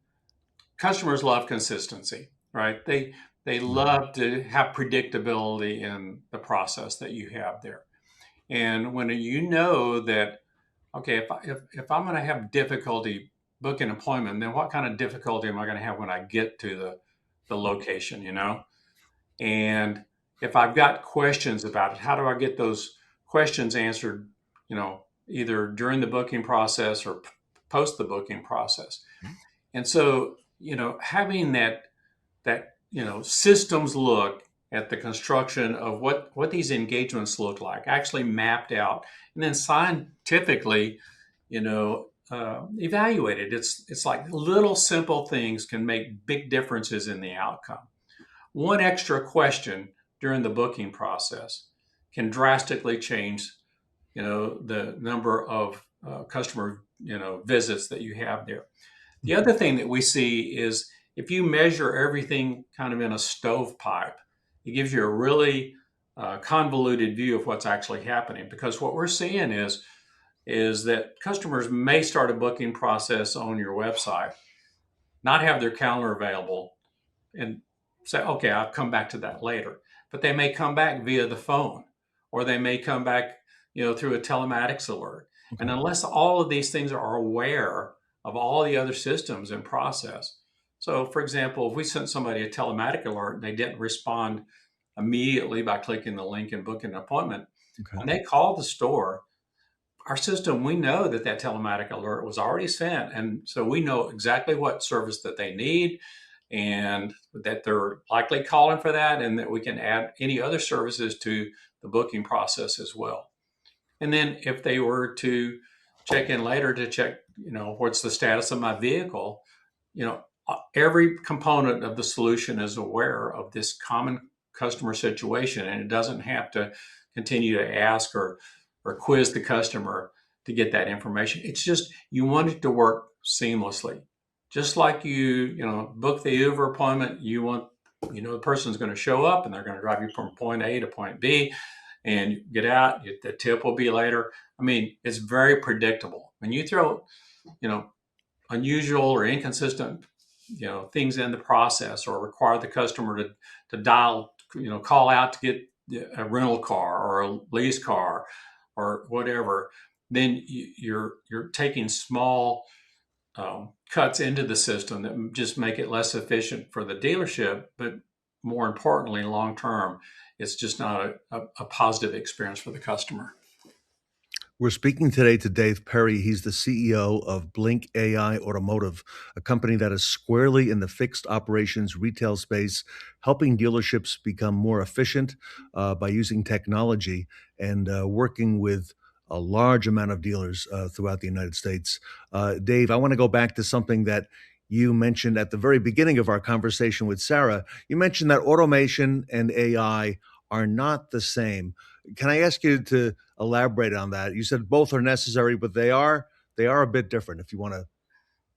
customers love consistency, right? They love to have predictability in the process that you have there. And when that, okay, if I'm going to have difficulty booking an appointment, then what kind of difficulty am I going to have when I get to the location, And if I've got questions about it, how do I get those questions answered, either during the booking process or post the booking process? And so, having that systems look at the construction of what these engagements look like, actually mapped out, and then scientifically, evaluated. It's like little simple things can make big differences in the outcome. One extra question during the booking process can drastically change, the number of customer, visits that you have there. The other thing that we see is, if you measure everything kind of in a stovepipe, it gives you a really convoluted view of what's actually happening. Because what we're seeing is that customers may start a booking process on your website, not have their calendar available, and say, okay, I'll come back to that later. But they may come back via the phone, or they may come back, through a telematics alert. And unless all of these things are aware of all the other systems in process. So, for example, if we sent somebody a telematic alert and they didn't respond immediately by clicking the link and booking an appointment, when they call the store, our system, we know that telematic alert was already sent. And so we know exactly what service that they need, and that they're likely calling for that, and that we can add any other services to the booking process as well. And then if they were to check in later to check, what's the status of my vehicle, every component of the solution is aware of this common customer situation, and it doesn't have to continue to ask or quiz the customer to get that information. It's just, you want it to work seamlessly. Just like you book the Uber appointment, you want, the person's going to show up and they're going to drive you from point A to point B, and you get out, the tip will be later. I mean, it's very predictable. When you throw, unusual or inconsistent, things in the process, or require the customer to dial, call out to get a rental car or a lease car or whatever, then you're taking small cuts into the system that just make it less efficient for the dealership, but more importantly, long term, it's just not a positive experience for the customer. We're speaking today to Dave Perry. He's the CEO of Blink AI Automotive, a company that is squarely in the fixed operations retail space, helping dealerships become more efficient by using technology, and working with a large amount of dealers throughout the United States. Dave, I want to go back to something that you mentioned at the very beginning of our conversation with Sarah. You mentioned that automation and AI are not the same. Can I ask you to elaborate on that? You said both are necessary, but they are a bit different. If you want to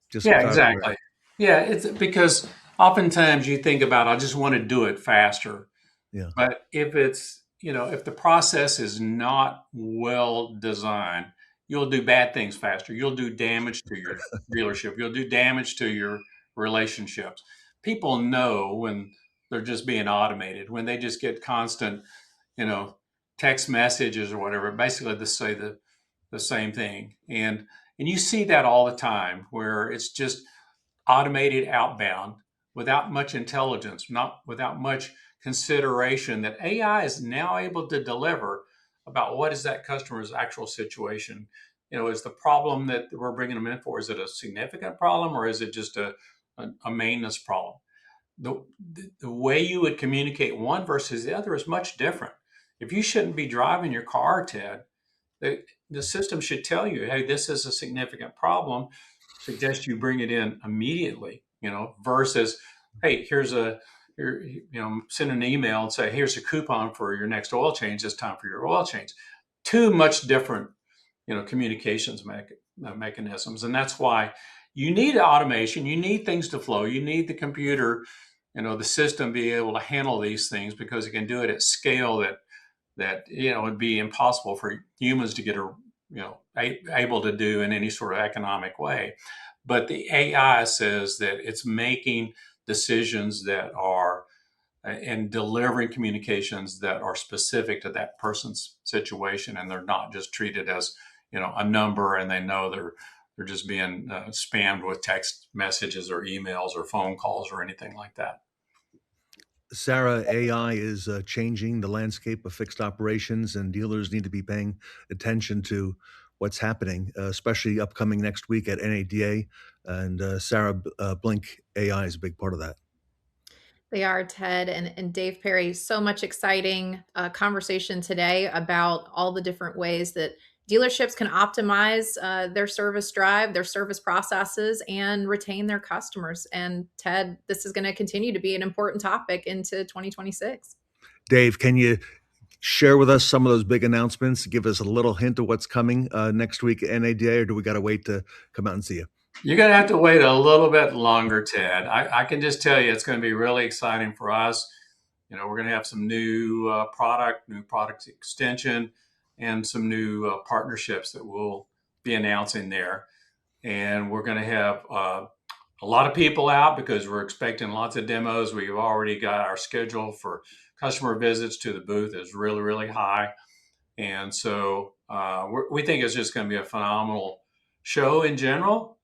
just Yeah, clarify. exactly. Yeah, it's because oftentimes you think about, I just want to do it faster. Yeah. But if it's, if the process is not well designed, you'll do bad things faster. You'll do damage to your dealership. You'll do damage to your relationships. People know when they're just being automated, when they just get constant, text messages or whatever, basically they say the same thing. And you see that all the time where it's just automated outbound without much intelligence, not without much consideration that AI is now able to deliver about what is that customer's actual situation. Is the problem that we're bringing them in for, is it a significant problem or is it just a maintenance problem? The way you would communicate one versus the other is much different. If you shouldn't be driving your car, Ted, the system should tell you, hey, this is a significant problem, suggest you bring it in immediately, versus, hey, send an email and say, here's a coupon for your next oil change. It's time for your oil change. Two much different, communications mechanisms. And that's why you need automation. You need things to flow. You need the computer, the system be able to handle these things because it can do it at scale that would be impossible for humans to get able to do in any sort of economic way. But the AI says that it's making decisions that are and delivering communications that are specific to that person's situation, and they're not just treated as a number, and they know they're just being spammed with text messages or emails or phone calls or anything like that. Sarah, AI is changing the landscape of fixed operations, and dealers need to be paying attention to what's happening, especially upcoming next week at NADA. And Sarah, Blink AI is a big part of that. They are, Ted and Dave Perry. So much exciting conversation today about all the different ways that dealerships can optimize their service drive, their service processes, and retain their customers. And Ted, this is going to continue to be an important topic into 2026. Dave, can you share with us some of those big announcements? Give us a little hint of what's coming next week at NADA, or do we got to wait to come out and see you? You're going to have to wait a little bit longer, Ted. I can just tell you it's going to be really exciting for us. We're going to have some new product extension, and some new partnerships that we'll be announcing there. And we're going to have a lot of people out because we're expecting lots of demos. We've already got our schedule for customer visits to the booth is really, really high. And so we think it's just going to be a phenomenal show in general,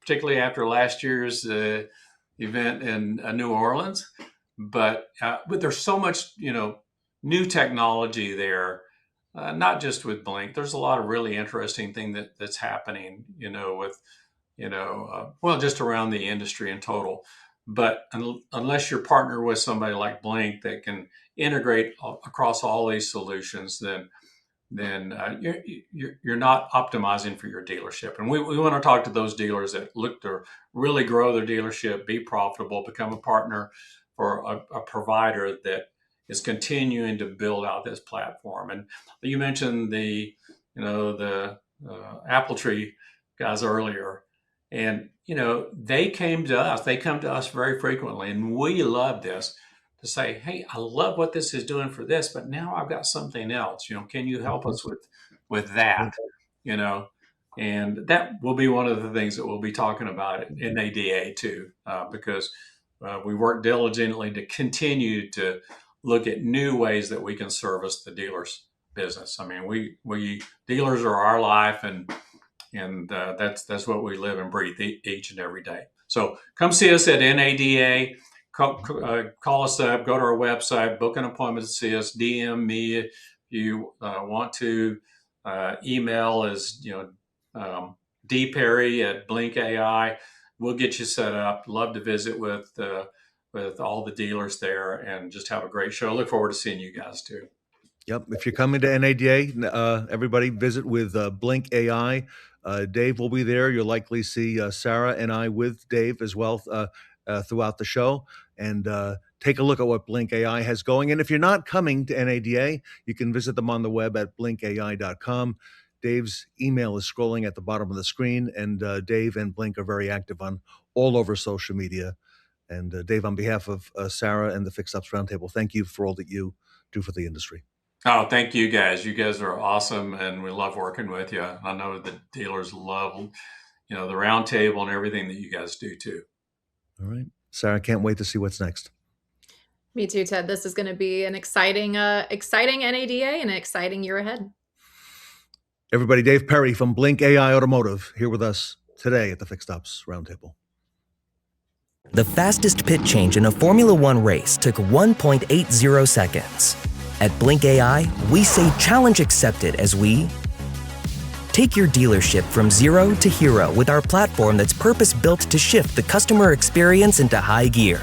particularly after last year's event in New Orleans. But there's so much, new technology there, not just with Blink. There's a lot of really interesting thing that's happening, just around the industry in total. But unless you're partnered with somebody like Blink that can integrate across all these solutions, then you're not optimizing for your dealership. And we want to talk to those dealers that look to really grow their dealership, be profitable, become a partner for a provider that is continuing to build out this platform. And you mentioned the Apple Tree guys earlier, and they came to us. They come to us very frequently, and we love this. To say, hey, I love what this is doing for this, but now I've got something else. Can you help us with that? And that will be one of the things that we'll be talking about in NADA too, because we work diligently to continue to look at new ways that we can service the dealers' business. I mean, we dealers are our life, and that's what we live and breathe each and every day. So come see us at NADA. Call us up, go to our website, book an appointment to see us, DM me if you want to. Email is, dperry@blink.ai. We'll get you set up. Love to visit with all the dealers there and just have a great show. Look forward to seeing you guys too. Yep. If you're coming to NADA, everybody visit with Blink AI. Dave will be there. You'll likely see Sarah and I with Dave as well. throughout the show, and take a look at what Blink AI has going. And if you're not coming to NADA, you can visit them on the web at blinkai.com. Dave's email is scrolling at the bottom of the screen, and Dave and Blink are very active on all over social media. And Dave, on behalf of Sarah and the Fixed Ops Roundtable, thank you for all that you do for the industry. Oh, thank you guys. You guys are awesome, and we love working with you. I know the dealers love, the roundtable and everything that you guys do too. All right, Sarah, can't wait to see what's next. Me too, Ted. This is going to be an exciting NADA and an exciting year ahead. Everybody, Dave Perry from Blink AI Automotive here with us today at the Fixed Ops Roundtable. The fastest pit change in a Formula One race took 1.80 seconds. At Blink AI, we say challenge accepted as we take your dealership from zero to hero with our platform that's purpose-built to shift the customer experience into high gear.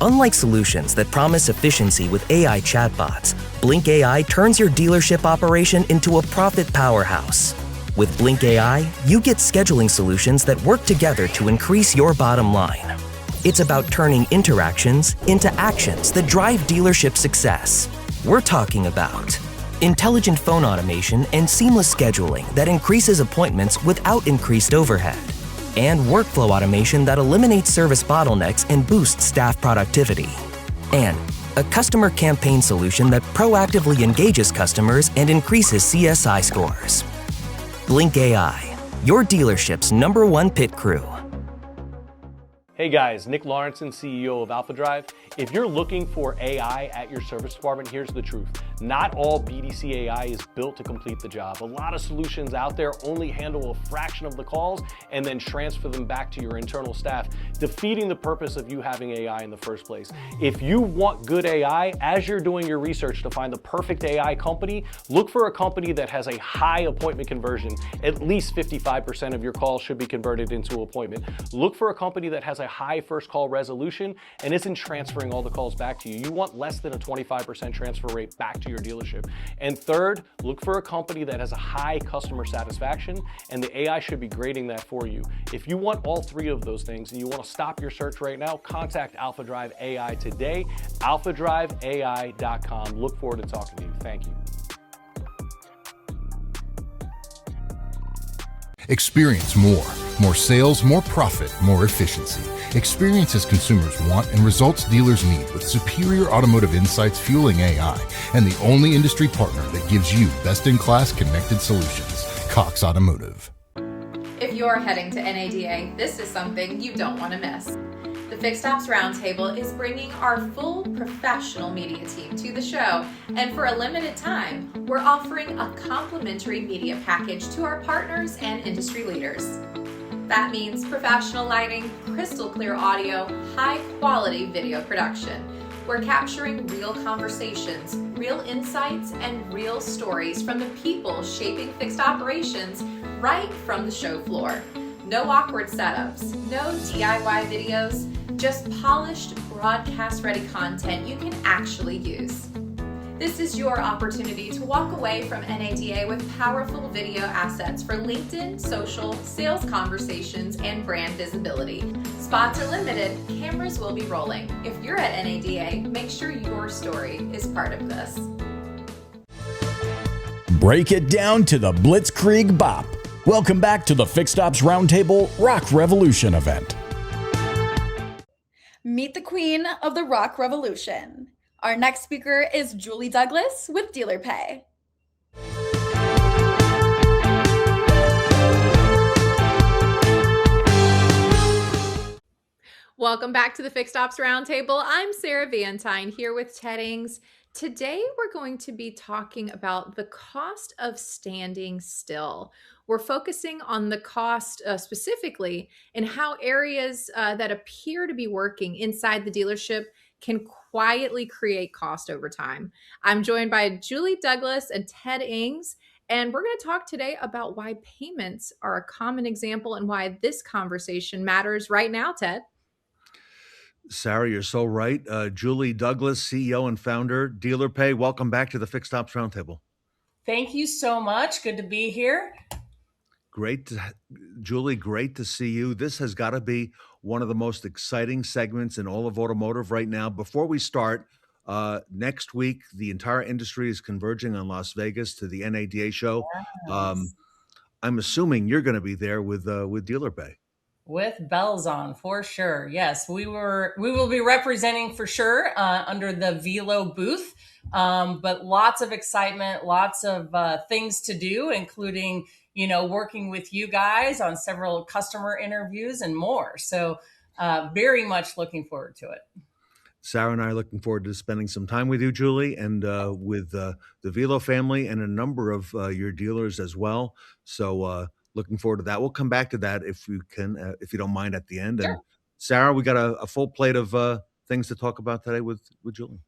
Unlike solutions that promise efficiency with AI chatbots, Blink AI turns your dealership operation into a profit powerhouse. With Blink AI, you get scheduling solutions that work together to increase your bottom line. It's about turning interactions into actions that drive dealership success. We're talking about intelligent phone automation and seamless scheduling that increases appointments without increased overhead, and workflow automation that eliminates service bottlenecks and boosts staff productivity, and a customer campaign solution that proactively engages customers and increases CSI scores. Blink AI, your dealership's #1 pit crew. Hey guys, Nick Lawrenson, CEO of Alpha Drive. If you're looking for AI at your service department, here's the truth. Not all BDC AI is built to complete the job. A lot of solutions out there only handle a fraction of the calls and then transfer them back to your internal staff, defeating the purpose of you having AI in the first place. If you want good AI, as you're doing your research to find the perfect AI company, look for a company that has a high appointment conversion. At least 55% of your calls should be converted into an appointment. Look for a company that has a high first call resolution and isn't transferring all the calls back to you. You want less than a 25% transfer rate back to your dealership. And third, look for a company that has a high customer satisfaction, and the AI should be grading that for you. If you want all three of those things and you want to stop your search right now, contact Alpha Drive AI today, alphadriveai.com. Look forward to talking to you. Thank you. Experience more sales, more profit, more efficiency. Experiences consumers want and results dealers need with superior automotive insights fueling AI and the only industry partner that gives you best-in-class connected solutions, Cox Automotive. If you're heading to NADA, this is something you don't want to miss. The Fixed Ops Roundtable is bringing our full professional media team to the show, and for a limited time, we're offering a complimentary media package to our partners and industry leaders. That means professional lighting, crystal clear audio, high quality video production. We're capturing real conversations, real insights, and real stories from the people shaping fixed operations right from the show floor. No awkward setups, no DIY videos, just polished, broadcast-ready content you can actually use. This is your opportunity to walk away from NADA with powerful video assets for LinkedIn, social, sales conversations, and brand visibility. Spots are limited, cameras will be rolling. If you're at NADA, make sure your story is part of this. Break it down to the Blitzkrieg Bop. Welcome back to the Fixed Ops Roundtable Rock Revolution event. Meet the queen of the rock revolution. Our next speaker is Julie Douglas with Dealer Pay. Welcome back to the Fixed Ops Roundtable. I'm Sarah Vantine here with Ted Ings. Today we're going to be talking about the cost of standing still. We're focusing on the cost specifically and how areas that appear to be working inside the dealership can quietly create cost over time. I'm joined by Julie Douglas and Ted Ings, and we're going to talk today about why payments are a common example and why this conversation matters right now, Ted. Sarah, you're so right. Julie Douglas, CEO and founder, Dealer Pay. Welcome back to the Fixed Ops Roundtable. Thank you so much. Good to be here. Julie, great to see you. This has got to be one of the most exciting segments in all of automotive right now. Before we start, next week, the entire industry is converging on Las Vegas to the NADA show. I'm assuming you're going to be there with Dealer Bay. With bells on, for sure. Yes, we will be representing for sure under the Velo booth. But lots of excitement, lots of things to do, including, working with you guys on several customer interviews and more. So very much looking forward to it. Sarah and I are looking forward to spending some time with you, Julie, and with the Velo family and a number of your dealers as well. So looking forward to that. We'll come back to that if you can, if you don't mind at the end. Sure. And Sarah, we got a full plate of things to talk about today with Julie.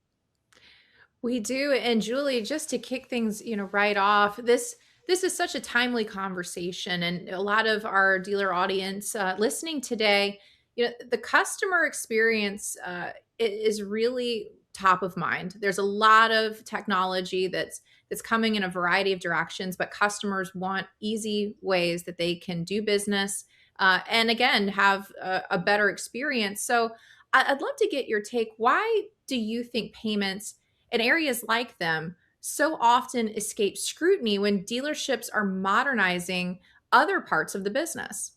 We do. And Julie, just to kick things, right off, this is such a timely conversation, and a lot of our dealer audience listening today, the customer experience is really top of mind. There's a lot of technology that's coming in a variety of directions, but customers want easy ways that they can do business and again, have a better experience. So I'd love to get your take. Why do you think payments and areas like them so often escape scrutiny when dealerships are modernizing other parts of the business?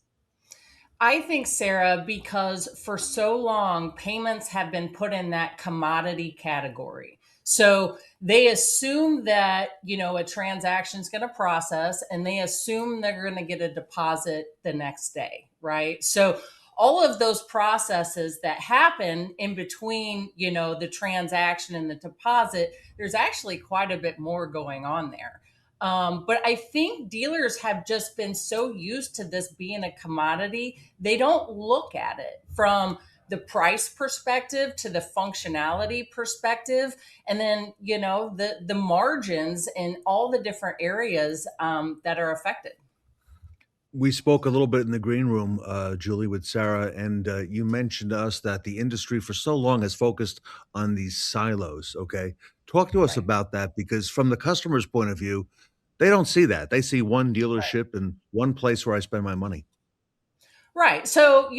I think, Sarah, because for so long, payments have been put in that commodity category. So they assume that, a transaction is going to process, and they assume they're going to get a deposit the next day, right? So all of those processes that happen in between, the transaction and the deposit, there's actually quite a bit more going on there. But I think dealers have just been so used to this being a commodity, they don't look at it from the price perspective to the functionality perspective, and then, the margins in all the different areas that are affected. We spoke a little bit in the green room, Julie, with Sarah, and you mentioned to us that the industry for so long has focused on these silos, okay? Talk to us about that, because from the customer's point of view, they don't see that. They see one dealership and one place where I spend my money. Right. So,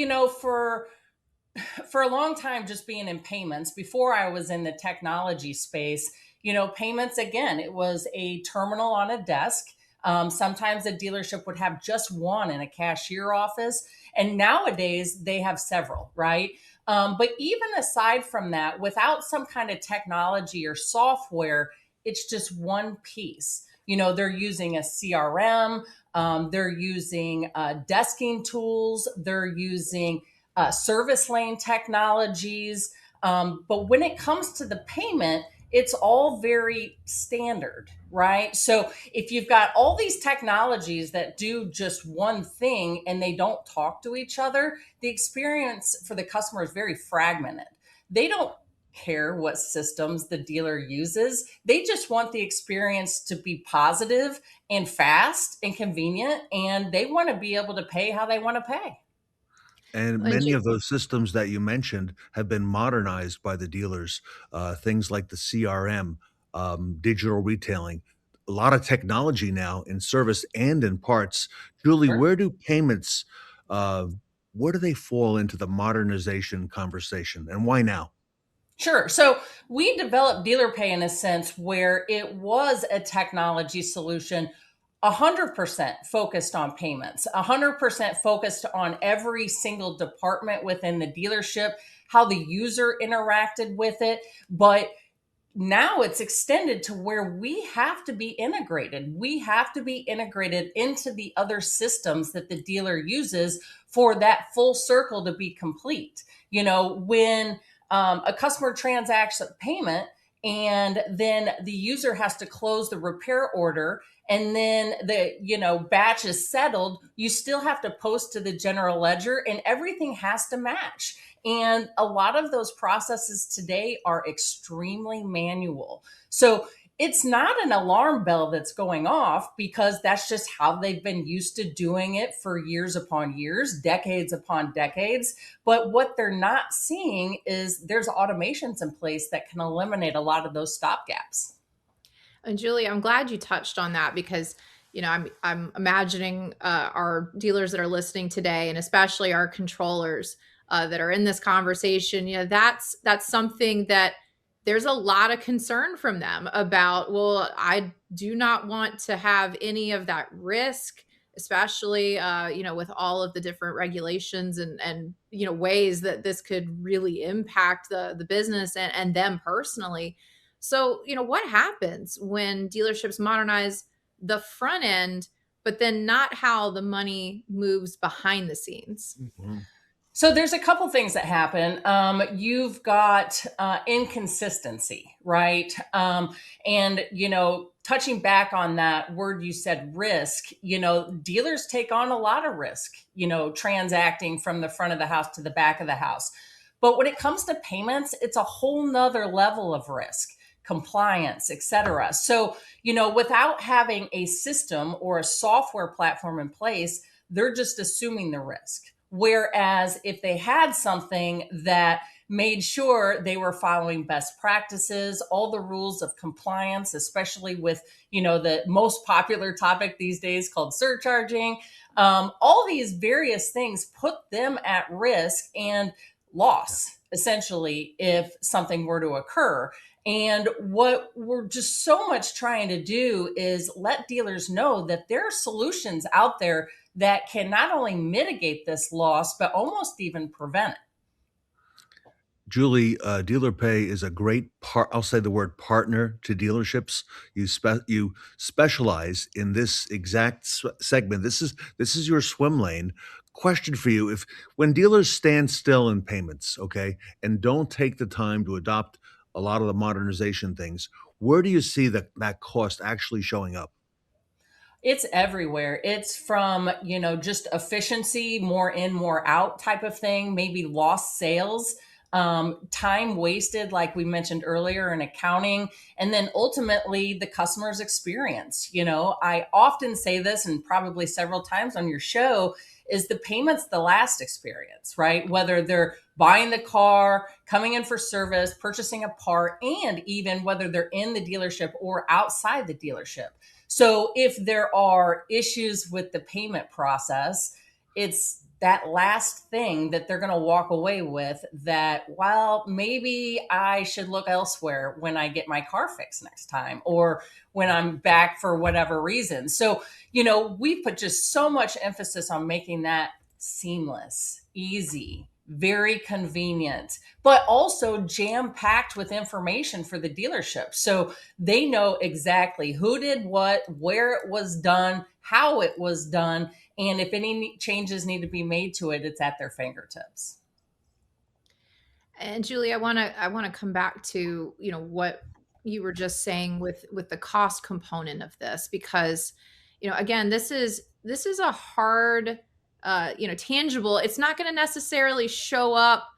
for a long time, just being in payments, before I was in the technology space, payments, again, it was a terminal on a desk. Sometimes a dealership would have just one in a cashier office. And nowadays they have several, right? But even aside from that, without some kind of technology or software, it's just one piece. They're using a CRM, they're using desking tools, they're using service lane technologies. But when it comes to the payment, it's all very standard, right? So if you've got all these technologies that do just one thing and they don't talk to each other, the experience for the customer is very fragmented. They don't care what systems the dealer uses. They just want the experience to be positive and fast and convenient, and they want to be able to pay how they want to pay. And many of those systems that you mentioned have been modernized by the dealers, things like the CRM, digital retailing, a lot of technology now in service and in parts. Julie, where do payments, where do they fall into the modernization conversation, and why now? Sure. So we developed Dealer Pay in a sense where it was a technology solution 100% focused on payments, 100% focused on every single department within the dealership, how the user interacted with it. But now it's extended to where we have to be integrated. We have to be integrated into the other systems that the dealer uses for that full circle to be complete. When a customer transacts a payment and then the user has to close the repair order, and then the batch is settled, you still have to post to the general ledger, and everything has to match. And a lot of those processes today are extremely manual. So it's not an alarm bell that's going off, because that's just how they've been used to doing it for years upon years, decades upon decades. But what they're not seeing is there's automations in place that can eliminate a lot of those stopgaps. And Julie, I'm glad you touched on that, because I'm imagining our dealers that are listening today, and especially our controllers, that are in this conversation, that's something that there's a lot of concern from them about. Well, I do not want to have any of that risk, especially with all of the different regulations and ways that this could really impact the business and them personally. So what happens when dealerships modernize the front end, but then not how the money moves behind the scenes? So there's a couple things that happen. You've got inconsistency, right? And touching back on that word you said, risk, dealers take on a lot of risk, transacting from the front of the house to the back of the house. But when it comes to payments, it's a whole nother level of risk, compliance, et cetera. So, without having a system or a software platform in place, they're just assuming the risk. Whereas if they had something that made sure they were following best practices, all the rules of compliance, especially with, the most popular topic these days called surcharging, all these various things put them at risk and loss, essentially, if something were to occur. And what we're just so much trying to do is let dealers know that there are solutions out there that can not only mitigate this loss, but almost even prevent it. Julie, Dealer Pay is a great I'll say the word partner to dealerships. You specialize in this exact segment. This is your swim lane. Question for you: when dealers stand still in payments, okay, and don't take the time to adopt a lot of the modernization things, where do you see that cost actually showing up? It's everywhere. It's from, just efficiency, more in, more out type of thing, maybe lost sales, time wasted, like we mentioned earlier in accounting, and then ultimately the customer's experience. I often say this, and probably several times on your show, is the payment's the last experience, right? Whether they're buying the car, coming in for service, purchasing a part, and even whether they're in the dealership or outside the dealership. So if there are issues with the payment process, it's that last thing that they're going to walk away with that, well, maybe I should look elsewhere when I get my car fixed next time, or when I'm back for whatever reason. So, we put just so much emphasis on making that seamless, easy, very convenient, but also jam-packed with information for the dealership. So they know exactly who did what, where it was done, how it was done, and if any changes need to be made to it, it's at their fingertips. And Julie, I want to come back to, what you were just saying with the cost component of this, because, again, this is a hard, tangible. It's not going to necessarily show up,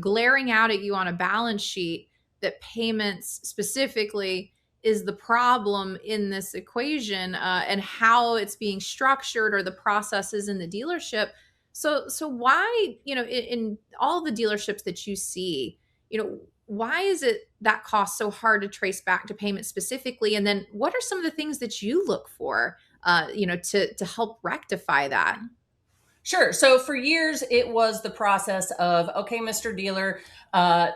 glaring out at you on a balance sheet that payments specifically is the problem in this equation, and how it's being structured or the processes in the dealership. So why, in all the dealerships that you see, why is it that cost so hard to trace back to payment specifically? And then what are some of the things that you look for, to help rectify that? Sure. So for years, it was the process of, okay, Mr. Dealer,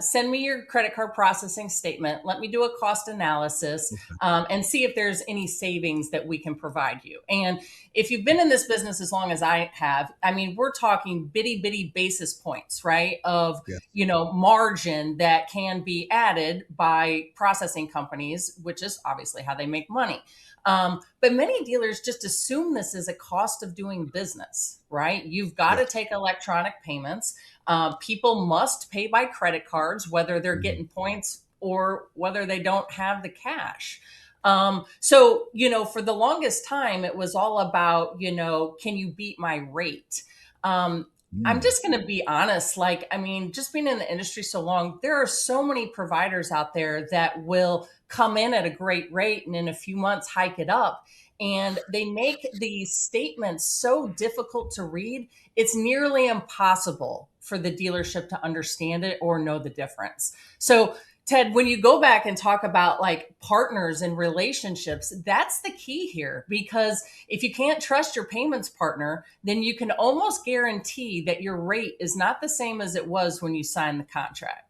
send me your credit card processing statement. Let me do a cost analysis, and see if there's any savings that we can provide you. And if you've been in this business as long as I have, we're talking bitty basis points, right? Of, margin that can be added by processing companies, which is obviously how they make money. But many dealers just assume this is a cost of doing business, right? You've got to take electronic payments. People must pay by credit cards, whether they're getting points or whether they don't have the cash. So, for the longest time, it was all about, can you beat my rate? I'm just going to be honest. Just being in the industry so long, there are so many providers out there that will come in at a great rate and in a few months hike it up. And they make these statements so difficult to read, it's nearly impossible for the dealership to understand it or know the difference. So, Ted, when you go back and talk about like partners and relationships, that's the key here, because if you can't trust your payments partner, then you can almost guarantee that your rate is not the same as it was when you signed the contract.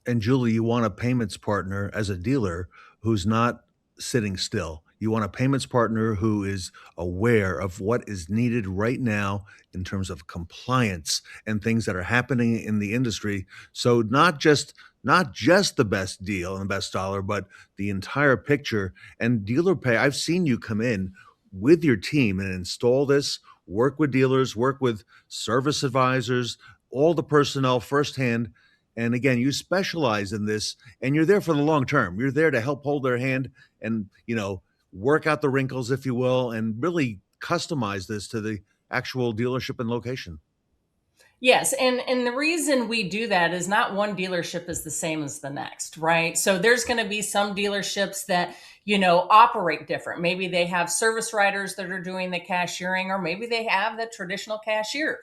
And Julie, you want a payments partner as a dealer who's not sitting still. You want a payments partner who is aware of what is needed right now in terms of compliance and things that are happening in the industry. So not just the best deal and the best dollar, but the entire picture. And Dealer Pay, I've seen you come in with your team and install this, work with dealers, work with service advisors, all the personnel firsthand. And again, you specialize in this and you're there for the long term. You're there to help hold their hand and, work out the wrinkles, if you will, and really customize this to the actual dealership and location. Yes, and the reason we do that is not one dealership is the same as the next, right? So there's going to be some dealerships that, operate different. Maybe they have service writers that are doing the cashiering, or maybe they have the traditional cashier.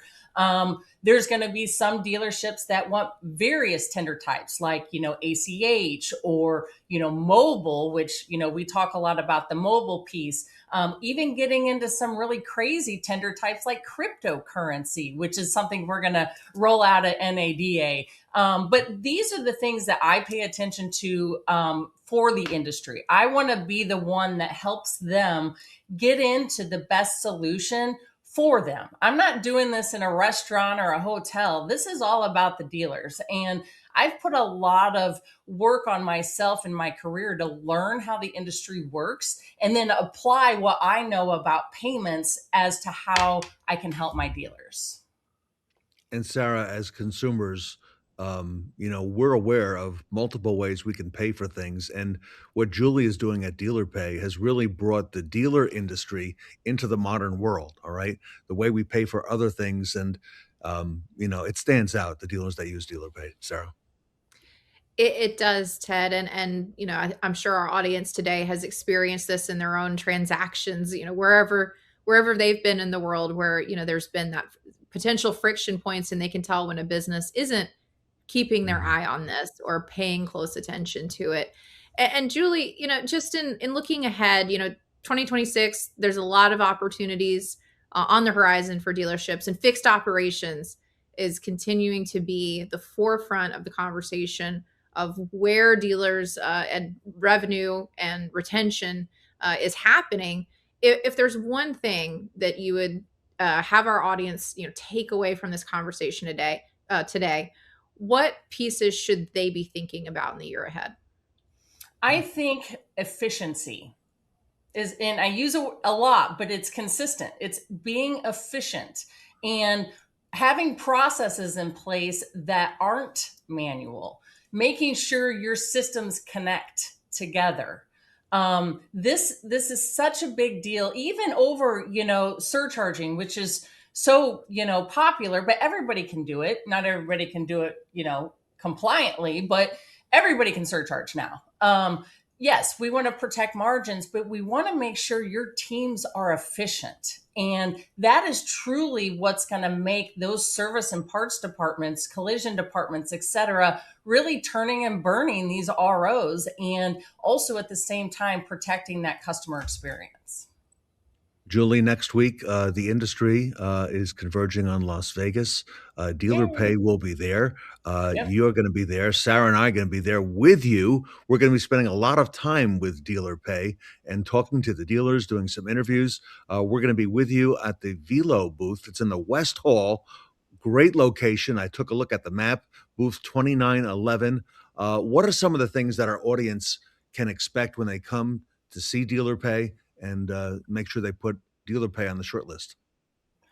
There's going to be some dealerships that want various tender types like, ACH or, mobile, which, we talk a lot about the mobile piece. Even getting into some really crazy tender types like cryptocurrency, which is something we're going to roll out at NADA. But these are the things that I pay attention to for the industry. I want to be the one that helps them get into the best solution for them. I'm not doing this in a restaurant or a hotel. This is all about the dealers. And I've put a lot of work on myself in my career to learn how the industry works and then apply what I know about payments as to how I can help my dealers. And Sarah, as consumers, we're aware of multiple ways we can pay for things. And what Julie is doing at Dealer Pay has really brought the dealer industry into the modern world. All right. The way we pay for other things. And, it stands out, the dealers that use Dealer Pay. Sarah. It does, Ted, and I'm sure our audience today has experienced this in their own transactions. Wherever they've been in the world, where there's been that potential friction points, and they can tell when a business isn't keeping their eye on this or paying close attention to it. And Julie, just in looking ahead, 2026, there's a lot of opportunities on the horizon for dealerships, and fixed operations is continuing to be the forefront of the conversation of where dealers and revenue and retention is happening. If there's one thing that you would have our audience, take away from this conversation today, what pieces should they be thinking about in the year ahead? I think efficiency is, and I use it a lot, but it's consistent. It's being efficient and having processes in place that aren't manual, making sure your systems connect together. This is such a big deal, even over, surcharging, which is so, popular, but everybody can do it. Not everybody can do it, compliantly, but everybody can surcharge now. Yes, we want to protect margins, but we want to make sure your teams are efficient. And that is truly what's going to make those service and parts departments, collision departments, et cetera, really turning and burning these ROs, and also at the same time protecting that customer experience. Julie, next week, the industry is converging on Las Vegas. Dealer Pay will be there. You're going to be there. Sarah and I are going to be there with you. We're going to be spending a lot of time with Dealer Pay and talking to the dealers, doing some interviews. We're going to be with you at the Velo booth. It's in the West Hall. Great location. I took a look at the map, booth 2911. What are some of the things that our audience can expect when they come to see Dealer Pay and make sure they put Dealer Pay on the short list?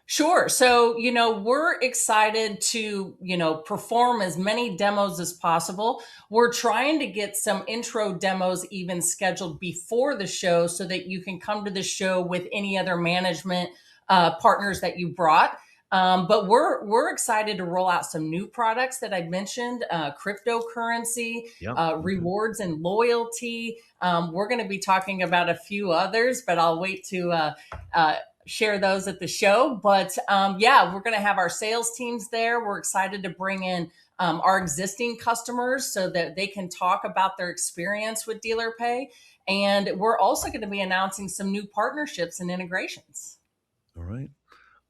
Sure. So, we're excited to, perform as many demos as possible. We're trying to get some intro demos even scheduled before the show so that you can come to the show with any other management partners that you brought. But we're excited to roll out some new products that I mentioned, cryptocurrency, rewards and loyalty. We're going to be talking about a few others, but I'll wait to share those at the show. But yeah, we're going to have our sales teams there. We're excited to bring in our existing customers so that they can talk about their experience with Dealer Pay. And we're also going to be announcing some new partnerships and integrations. All right.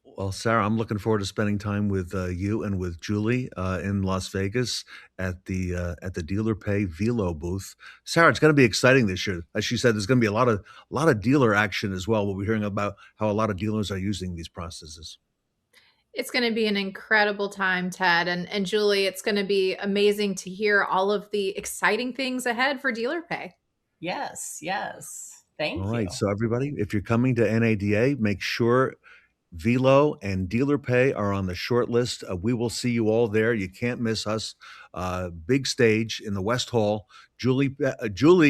Well, Sarah, I'm looking forward to spending time with you and with Julie in Las Vegas at the Dealer Pay Velo booth. Sarah, it's going to be exciting this year. As she said, there's going to be a lot of dealer action as well. We'll be hearing about how a lot of dealers are using these processes. It's going to be an incredible time, Ted. And Julie, it's going to be amazing to hear all of the exciting things ahead for Dealer Pay. Yes, yes. Thank you. All right. So everybody, if you're coming to NADA, make sure Velo and Dealer Pay are on the short list. We will see you all there. You can't miss us. Big stage in the West Hall. Julie,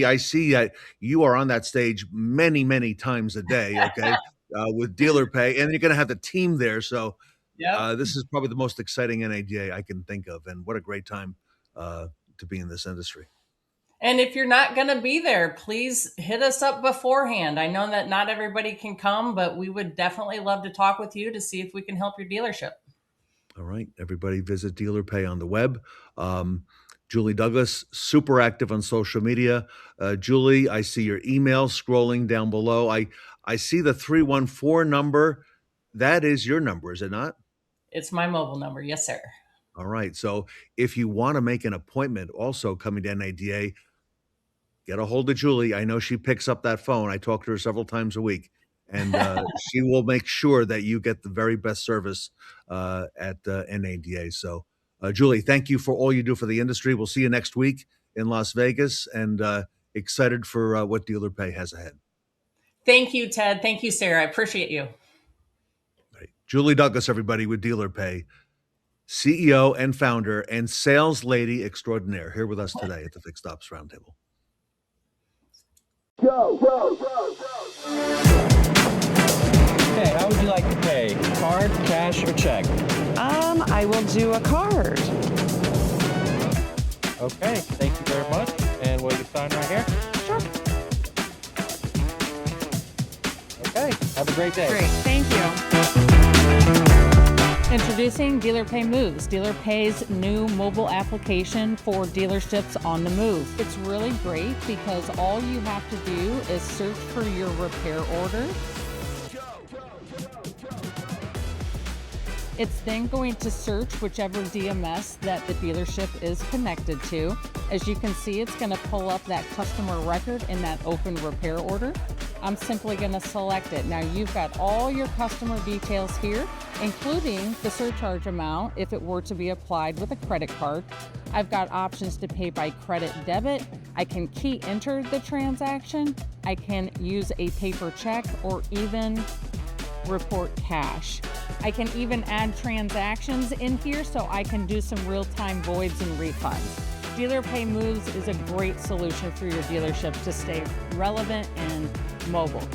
I see that you are on that stage many, many times a day, okay, with Dealer Pay. And you're going to have the team there. So this is probably the most exciting NADA I can think of. And what a great time to be in this industry. And if you're not going to be there, please hit us up beforehand. I know that not everybody can come, but we would definitely love to talk with you to see if we can help your dealership. All right. Everybody visit Dealer Pay on the web. Julie Douglas, super active on social media. Julie, I see your email scrolling down below. I see the 314 number. That is your number, is it not? It's my mobile number. Yes, sir. All right. So if you want to make an appointment also coming to NADA, get a hold of Julie. I know she picks up that phone. I talk to her several times a week, and she will make sure that you get the very best service at NADA. So, Julie, thank you for all you do for the industry. We'll see you next week in Las Vegas, and excited for what Dealer Pay has ahead. Thank you, Ted. Thank you, Sarah. I appreciate you. Right. Julie Douglas, everybody, with Dealer Pay, CEO and founder and sales lady extraordinaire, here with us today at the Fixed Ops Roundtable. Go. Hey, how would you like to pay? Card, cash, or check? I will do a card. Okay, thank you very much. And will you sign right here? Sure. Okay, have a great day. Great, thank you. Introducing Dealer Pay Moves, Dealer Pay's new mobile application for dealerships on the move. It's really great because all you have to do is search for your repair order. It's then going to search whichever DMS that the dealership is connected to. As you can see, it's going to pull up that customer record in that open repair order. I'm simply going to select it. Now you've got all your customer details here, including the surcharge amount if it were to be applied with a credit card. I've got options to pay by credit debit. I can key enter the transaction. I can use a paper check or even report cash. I can even add transactions in here so I can do some real-time voids and refunds. Dealer Pay Moves is a great solution for your dealership to stay relevant and mobile.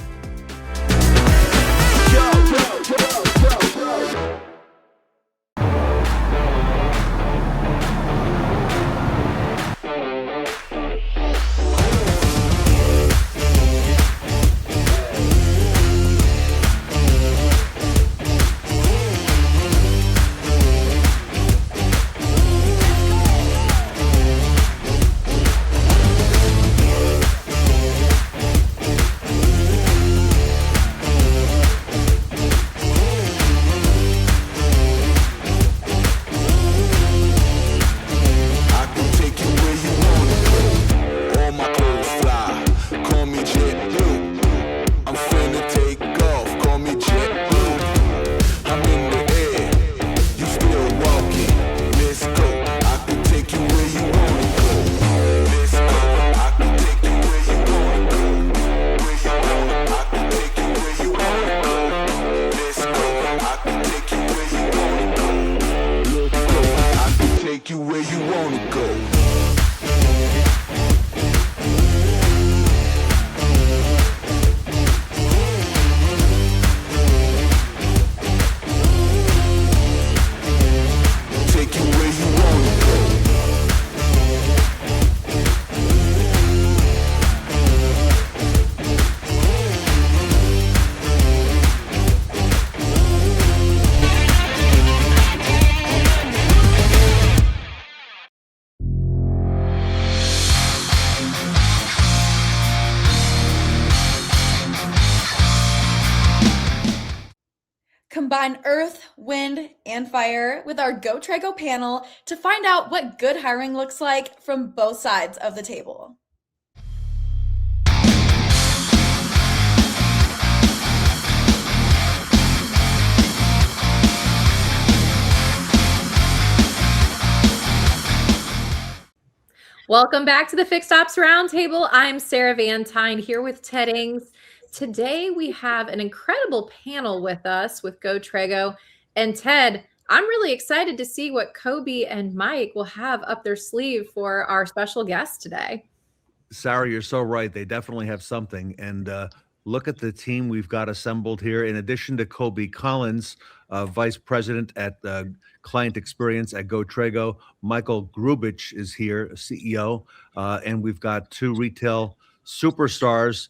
combine earth, wind, and fire with our Go TREGO panel to find out what good hiring looks like from both sides of the table. Welcome back to the Fixed Ops Roundtable. I'm Sarah Van Tyne here with Ted Ings. Today we have an incredible panel with us with Go TREGO. And Ted, I'm really excited to see what Cobi and Mike will have up their sleeve for our special guest today. Sarah, you're so right. They definitely have something. And look at the team we've got assembled here. In addition to Cobi Collins, Vice President at Client Experience at Go TREGO, Michael Grubich is here, CEO. And we've got two retail superstars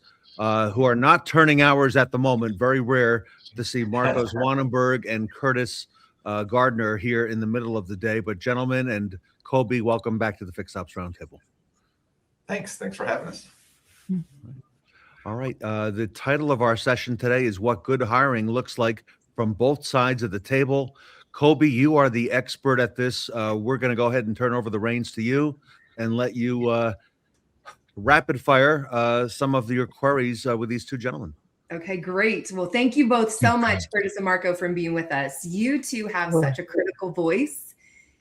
who are not turning hours at the moment. Very rare to see Marco Zwanenburg and Curtis Gardner here in the middle of the day. But gentlemen and Cobi, welcome back to the Fixed Ops Roundtable. Thanks for having us. All right. The title of our session today is What Good Hiring Looks Like from Both Sides of the Table. Cobi, you are the expert at this. We're going to go ahead and turn over the reins to you and let you rapid fire some of your queries with these two gentlemen. Okay, great. Well, thank you both so much, Curtis and Marco, for being with us. You two have such a critical voice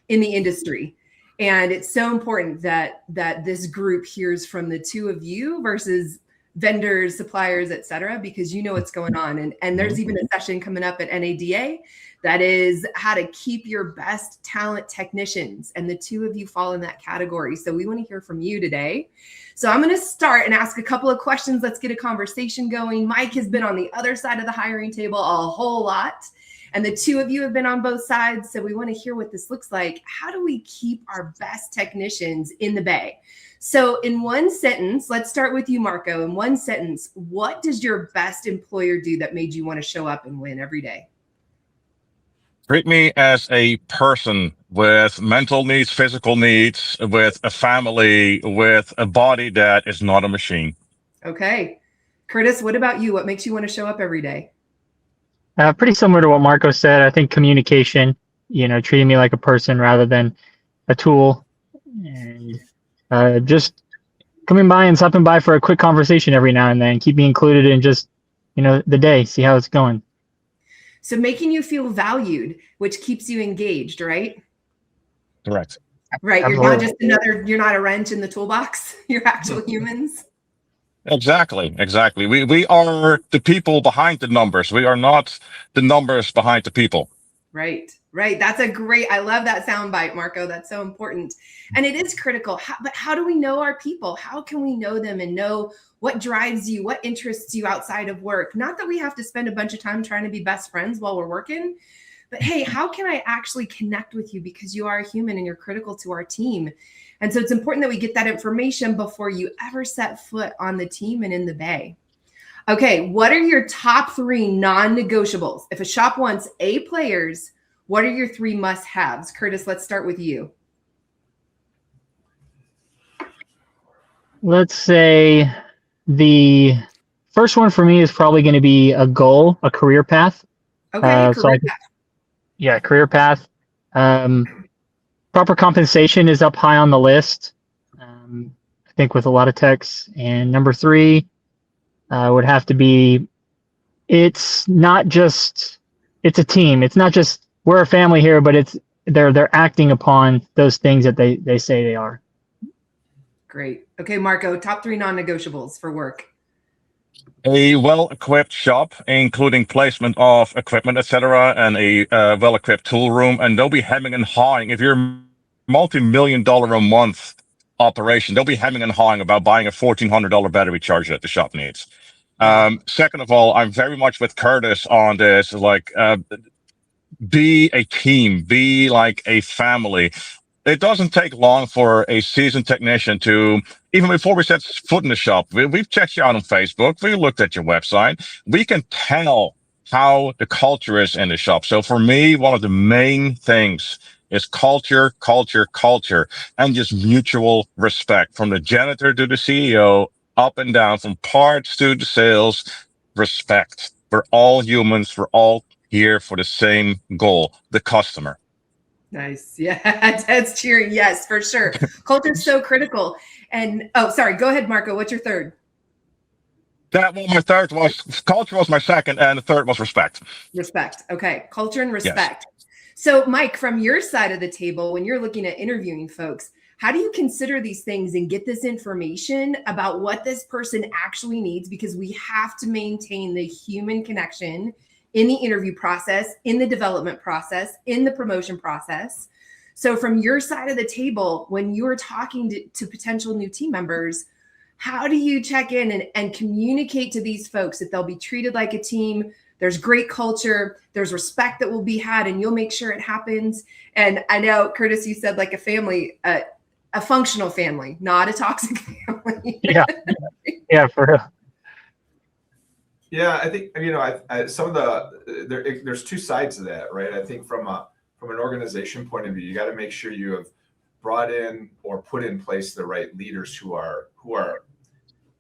in the industry. And it's so important that this group hears from the two of you versus vendors, suppliers, et cetera, because you know what's going on. And there's even a session coming up at NADA that is how to keep your best talent technicians. And the two of you fall in that category. So we want to hear from you today. So I'm going to start and ask a couple of questions. Let's get a conversation going. Mike has been on the other side of the hiring table a whole lot. And the two of you have been on both sides. So we want to hear what this looks like. How do we keep our best technicians in the Bay? So in one sentence, let's start with you, Marco. In one sentence, what does your best employer do that made you want to show up and win every day? Treat me as a person with mental needs, physical needs, with a family, with a body that is not a machine. Okay. Curtis, what about you? What makes you want to show up every day? Pretty similar to what Marco said. I think communication, treating me like a person rather than a tool, and just coming by and stopping by for a quick conversation every now and then. Keep me included in just, the day, see how it's going. So making you feel valued, which keeps you engaged, right? Correct. Right. Absolutely. You're not a wrench in the toolbox. You're actual humans. Exactly. We are the people behind the numbers. We are not the numbers behind the people. Right. That's I love that soundbite, Marco. That's so important. And it is critical. But how do we know our people? How can we know them and know what drives you, what interests you outside of work? Not that we have to spend a bunch of time trying to be best friends while we're working, but hey, how can I actually connect with you because you are a human and you're critical to our team? And so it's important that we get that information before you ever set foot on the team and in the Bay. Okay, what are your top 3 non-negotiables? If a shop wants A players, what are your 3 must-haves? Curtis, let's start with you. Let's say the first one for me is probably going to be a goal, a career path. Okay, career path. Proper compensation is up high on the list, I think, with a lot of techs. And number 3 would have to be, it's a team. It's not just we're a family here, but they're acting upon those things that they say they are. Great. Okay, Marco, top 3 non-negotiables for work. A well-equipped shop, including placement of equipment, etc., and a well-equipped tool room. And they'll be hemming and hawing. If you're a multi-million-dollar a month operation, they'll be hemming and hawing about buying a $1,400 battery charger that the shop needs. Second of all, I'm very much with Curtis on this. Be a team, be like a family. It doesn't take long for a seasoned technician to, even before we set foot in the shop, we've checked you out on Facebook, we looked at your website, we can tell how the culture is in the shop. So for me, one of the main things is culture, and just mutual respect from the janitor to the CEO, up and down, from parts to the sales, respect. We're all humans, we're all here for the same goal, the customer. Nice. Yeah, Ted's cheering. Yes, for sure. Culture's so critical. And sorry, go ahead, Marco. What's your third? My third was culture was my second, and the third was respect. Respect. Okay, culture and respect. Yes. So, Mike, from your side of the table, when you're looking at interviewing folks, how do you consider these things and get this information about what this person actually needs? Because we have to maintain the human connection in the interview process, in the development process, in the promotion process. So from your side of the table, when you're talking to potential new team members, how do you check in and communicate to these folks that they'll be treated like a team? There's great culture, there's respect that will be had, and you'll make sure it happens. And I know, Curtis, you said like a family, a functional family, not a toxic family. Yeah, for real. Yeah, I think, you know, some of there's two sides to that, right? I think from an organization point of view, you got to make sure you have brought in or put in place the right leaders who are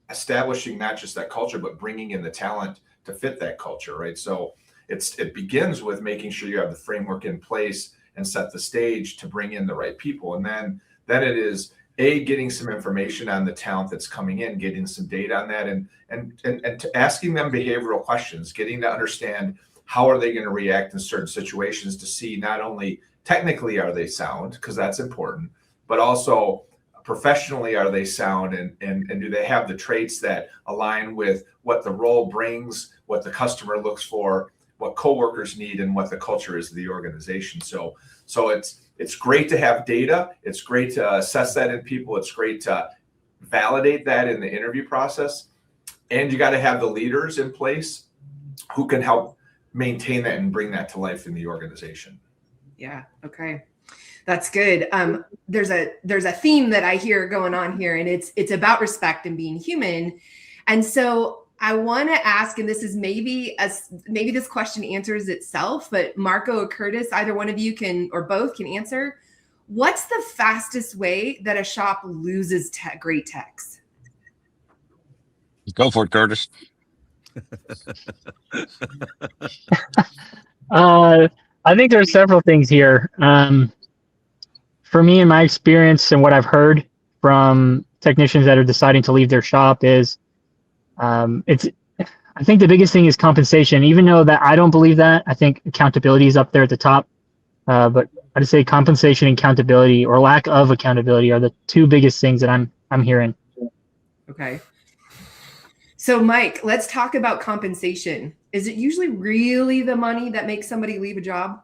establishing not just that culture, but bringing in the talent to fit that culture, right? So it begins with making sure you have the framework in place and set the stage to bring in the right people, and then it is getting some information on the talent that's coming in, getting some data on that, and asking them behavioral questions, getting to understand how are they going to react in certain situations to see not only technically are they sound, because that's important, but also professionally are they sound, and do they have the traits that align with what the role brings, what the customer looks for, what coworkers need, and what the culture is of the organization. So it's great to have data. It's great to assess that in people. It's great to validate that in the interview process. And you got to have the leaders in place who can help maintain that and bring that to life in the organization. Yeah. Okay. That's good. There's a theme that I hear going on here, and it's about respect and being human. And so I want to ask, and this is maybe this question answers itself, but Marco or Curtis, either one of you can, or both can answer. What's the fastest way that a shop loses great techs? Go for it, Curtis. I think there's several things here. For me, in my experience and what I've heard from technicians that are deciding to leave their shop is, I think the biggest thing is compensation. Even though that I don't believe that, I think accountability is up there at the top. But I'd say compensation and accountability, or lack of accountability, are the two biggest things that I'm hearing. Okay. So Mike, let's talk about compensation. Is it usually really the money that makes somebody leave a job?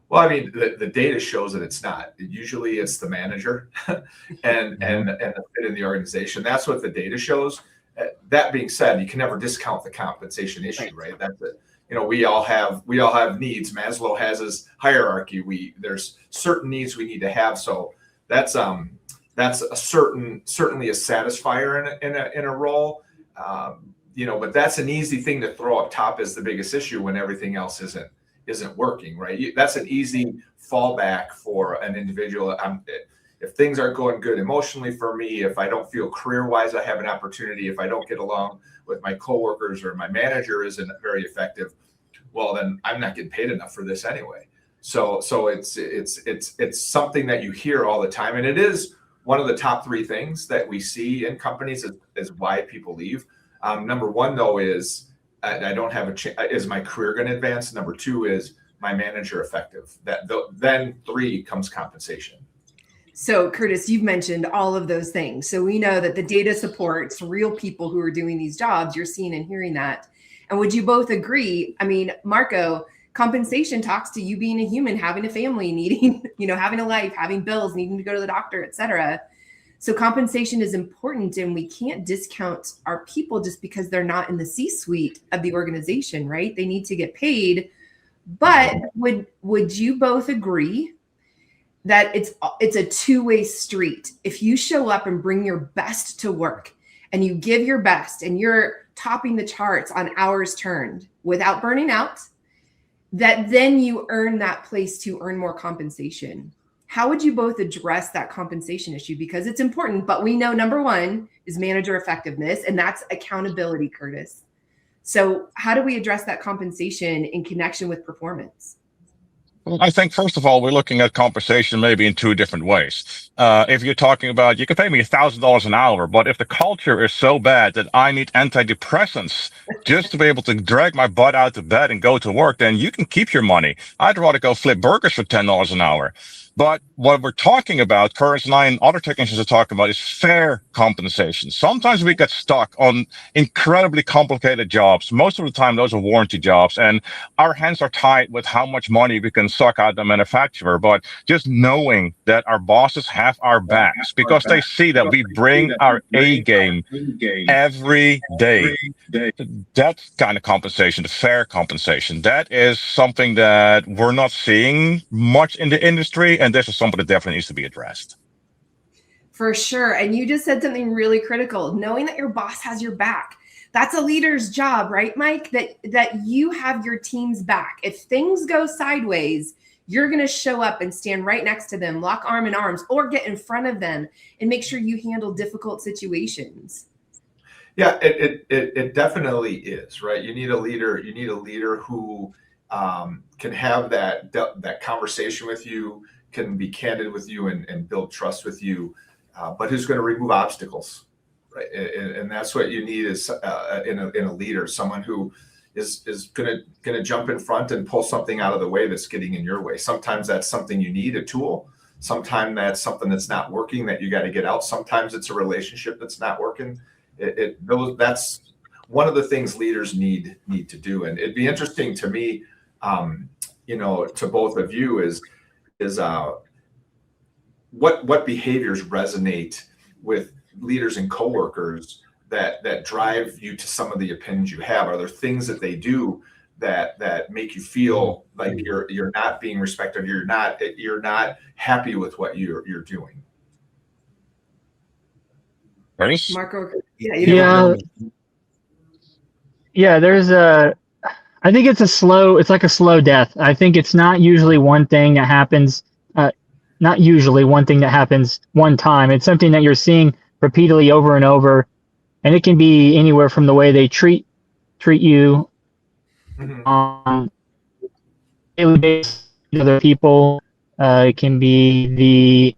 Well, I mean, the data shows that it's not. Usually it's the manager and the fit in the organization. That's what the data shows. That being said, you can never discount the compensation issue, right? That's it. You know, we all have needs. Maslow has his hierarchy. There's certain needs we need to have. So that's certainly a satisfier in a role. You know, but that's an easy thing to throw up top as the biggest issue when everything else isn't working, right? That's an easy fallback for an individual. If things aren't going good emotionally for me, if I don't feel career-wise I have an opportunity, if I don't get along with my coworkers or my manager isn't very effective, well, then I'm not getting paid enough for this anyway. So it's something that you hear all the time, and it is one of the top three things that we see in companies is why people leave. Number one, though, is I don't have is my career going to advance? Number two is my manager effective? Then three comes compensation. So Curtis, you've mentioned all of those things. So we know that the data supports real people who are doing these jobs. You're seeing and hearing that. And would you both agree? I mean, Marco, compensation talks to you being a human, having a family, needing, having a life, having bills, needing to go to the doctor, et cetera. So compensation is important, and we can't discount our people just because they're not in the C-suite of the organization, right? They need to get paid. But would you both agree that it's a two-way street? If you show up and bring your best to work and you give your best and you're topping the charts on hours turned without burning out, that then you earn that place to earn more compensation. How would you both address that compensation issue? Because it's important, but we know number one is manager effectiveness, and that's accountability, Curtis. So how do we address that compensation in connection with performance? I think, first of all, we're looking at compensation maybe in two different ways. If you're talking about, you can pay me $1,000 an hour, but if the culture is so bad that I need antidepressants just to be able to drag my butt out of bed and go to work, then you can keep your money. I'd rather go flip burgers for $10 an hour. But what we're talking about, Curtis and I and other technicians are talking about, is fair compensation. Sometimes we get stuck on incredibly complicated jobs. Most of the time, those are warranty jobs, and our hands are tied with how much money we can suck out the manufacturer. But just knowing that our bosses have our backs because they see that we bring our A game every day. That kind of compensation, the fair compensation, that is something that we're not seeing much in the industry. And this is something that definitely needs to be addressed. For sure. And you just said something really critical, knowing that your boss has your back. That's a leader's job, right, Mike? That you have your team's back. If things go sideways, you're going to show up and stand right next to them, lock arm in arms, or get in front of them and make sure you handle difficult situations. Yeah, it definitely is, right? You need a leader. You need a leader who can have that conversation with you, can be candid with you and build trust with you, but who's going to remove obstacles, right? And that's what you need is in a leader, someone who is going to jump in front and pull something out of the way that's getting in your way. Sometimes that's something you need, a tool. Sometimes that's something that's not working that you got to get out. Sometimes it's a relationship that's not working. That's one of the things leaders need to do. And it'd be interesting to me, to both of you is what behaviors resonate with leaders and coworkers that drive you to some of the opinions you have? Are there things that they do that make you feel like you're not being respected, you're not happy with what you're doing? Marco, there's I think it's like a slow death. I think it's not usually one thing that happens, one time. It's something that you're seeing repeatedly over and over. And it can be anywhere from the way they treat you on daily basis to other people. It can be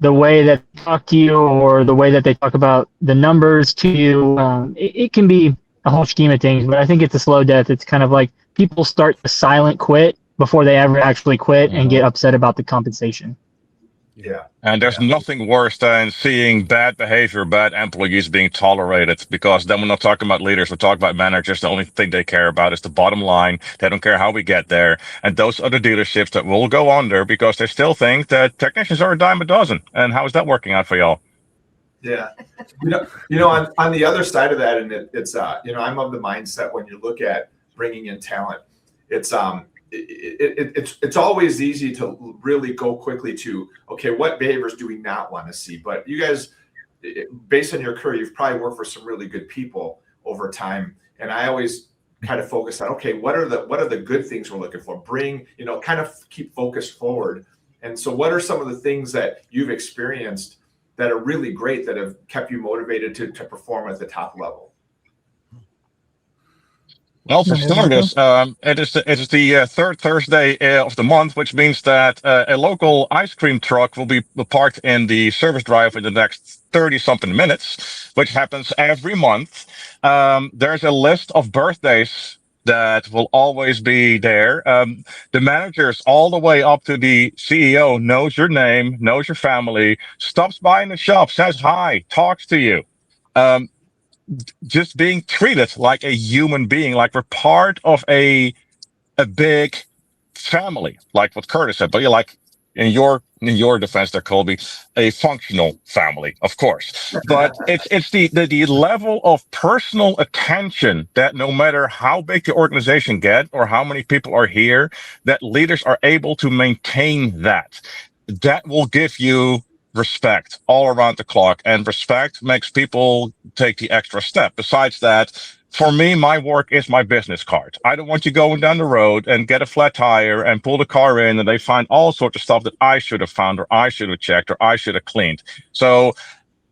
the way that they talk to you or the way that they talk about the numbers to you. It can be a whole scheme of things, but I think it's a slow death. It's kind of like people start to silent quit before they ever actually quit and get upset about the compensation. Yeah. And there's nothing worse than seeing bad behavior, bad employees being tolerated, because then we're not talking about leaders, we're talking about managers. The only thing they care about is the bottom line. They don't care how we get there. And those are the dealerships that will go under because they still think that technicians are a dime a dozen. And how is that working out for y'all? Yeah. On the other side of that, and it's I'm of the mindset when you look at bringing in talent, it's always easy to really go quickly to, okay, what behaviors do we not want to see? But you guys, based on your career, you've probably worked for some really good people over time. And I always kind of focus on, okay, what are the good things we're looking for? Kind of keep focused forward. And so what are some of the things that you've experienced that are really great that have kept you motivated to perform at the top level? Well, for starters, it is the third Thursday of the month, which means that a local ice cream truck will be parked in the service drive in the next 30-something minutes, which happens every month. There's a list of birthdays that will always be there. The managers all the way up to the CEO knows your name, knows your family, stops by in the shop, says hi, talks to you. Just being treated like a human being, like we're part of a big family, like what Curtis said. But you're like, in your defense there, Cobi, a functional family, of course. But it's the level of personal attention that no matter how big the organization get or how many people are here, that leaders are able to maintain that. That will give you respect all around the clock, and respect makes people take the extra step. Besides that, for me, my work is my business card. I don't want you going down the road and get a flat tire and pull the car in and they find all sorts of stuff that I should have found or I should have checked or I should have cleaned. So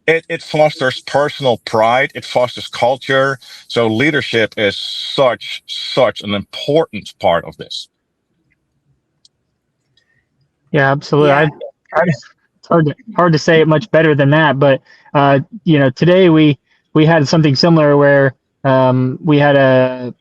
it fosters personal pride. It fosters culture. So leadership is such an important part of this. Yeah, absolutely. Yeah. It's hard to say it much better than that. But today we had something similar where we had a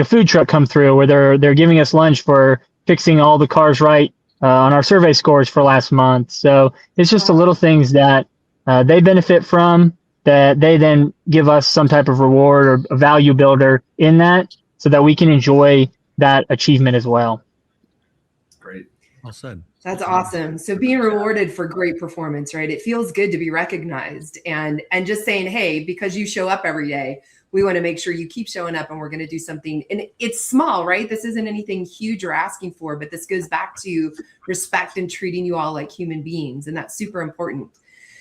food truck come through where they're giving us lunch for fixing all the cars right on our survey scores for last month. So it's just the little things that they benefit from, that they then give us some type of reward or a value builder in that, so that we can enjoy that achievement as well. Great. Well said. That's awesome. So being rewarded for great performance, right? It feels good to be recognized, and just saying, hey, because you show up every day, we want to make sure you keep showing up, and we're going to do something. And it's small, right? This isn't anything huge you're asking for, but this goes back to respect and treating you all like human beings. And that's super important.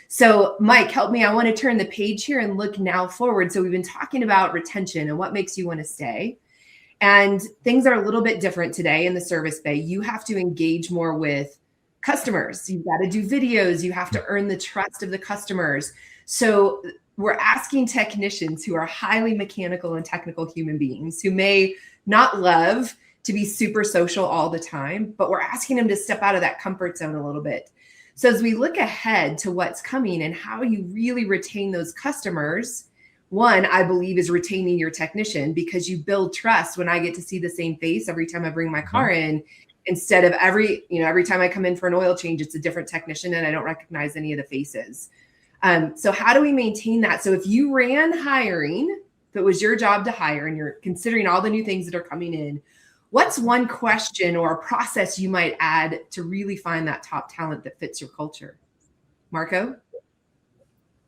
So Mike, help me. I want to turn the page here and look now forward. So we've been talking about retention and what makes you want to stay. And things are a little bit different today in the service bay. You have to engage more with customers. You've got to do videos. You have to earn the trust of the customers. So we're asking technicians who are highly mechanical and technical human beings who may not love to be super social all the time, but we're asking them to step out of that comfort zone a little bit. So as we look ahead to what's coming and how you really retain those customers, one, I believe, is retaining your technician, because you build trust when I get to see the same face every time I bring my car in, instead of every time I come in for an oil change, it's a different technician and I don't recognize any of the faces. So how do we maintain that? So if you ran hiring, if it was your job to hire and you're considering all the new things that are coming in, what's one question or a process you might add to really find that top talent that fits your culture? Marco?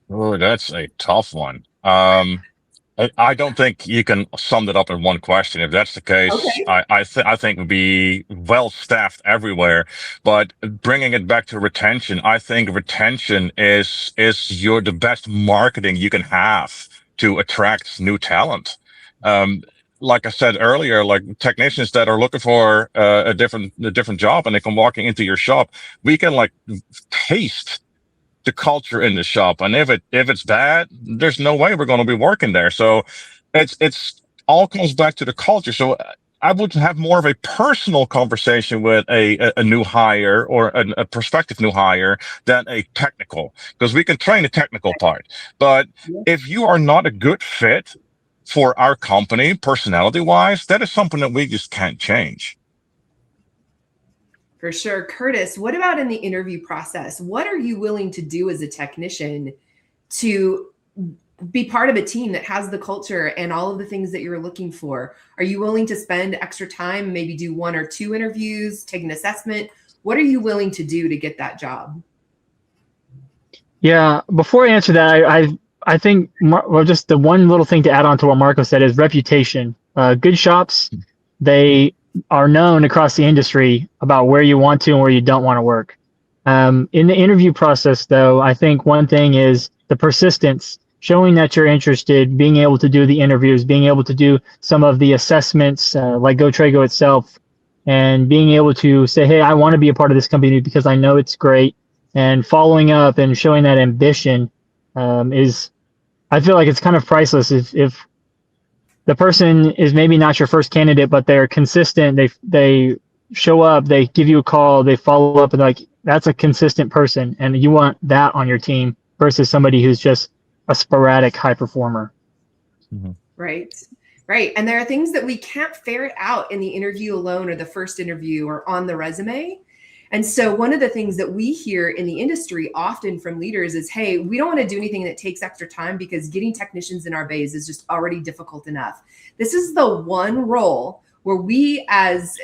Oh, that's a tough one. I don't think you can sum it up in one question. If that's the case, okay. I think we'd be well staffed everywhere. But bringing it back to retention, I think retention is the best marketing you can have to attract new talent. Like I said earlier, like technicians that are looking for a different job and they come walking into your shop, we can like taste the culture in the shop, and if it's bad, there's no way we're going to be working there. So it's all comes back to the culture. So I would have more of a personal conversation with a new hire or a prospective new hire than a technical, because we can train the technical part. But if you are not a good fit for our company, personality wise, that is something that we just can't change. For sure. Curtis, what about in the interview process? What are you willing to do as a technician to be part of a team that has the culture and all of the things that you're looking for? Are you willing to spend extra time, maybe do 1 or 2 interviews, take an assessment? What are you willing to do to get that job? Yeah, before I answer that, I think, well, just the one little thing to add on to what Marco said is reputation. Good shops, they are known across the industry about where you want to and where you don't want to work. In the interview process, though, I think one thing is the persistence, showing that you're interested, being able to do the interviews, being able to do some of the assessments like TREGO itself, and being able to say, hey, I want to be a part of this company because I know it's great, and following up and showing that ambition I feel like it's kind of priceless. If the person is maybe not your first candidate, but they're consistent, they show up, they give you a call, they follow up, and like, that's a consistent person, and you want that on your team versus somebody who's just a sporadic high performer. Mm-hmm. Right. And there are things that we can't ferret out in the interview alone or the first interview or on the resume. And so one of the things that we hear in the industry often from leaders is, hey, we don't want to do anything that takes extra time because getting technicians in our bays is just already difficult enough. This is the one role where we, as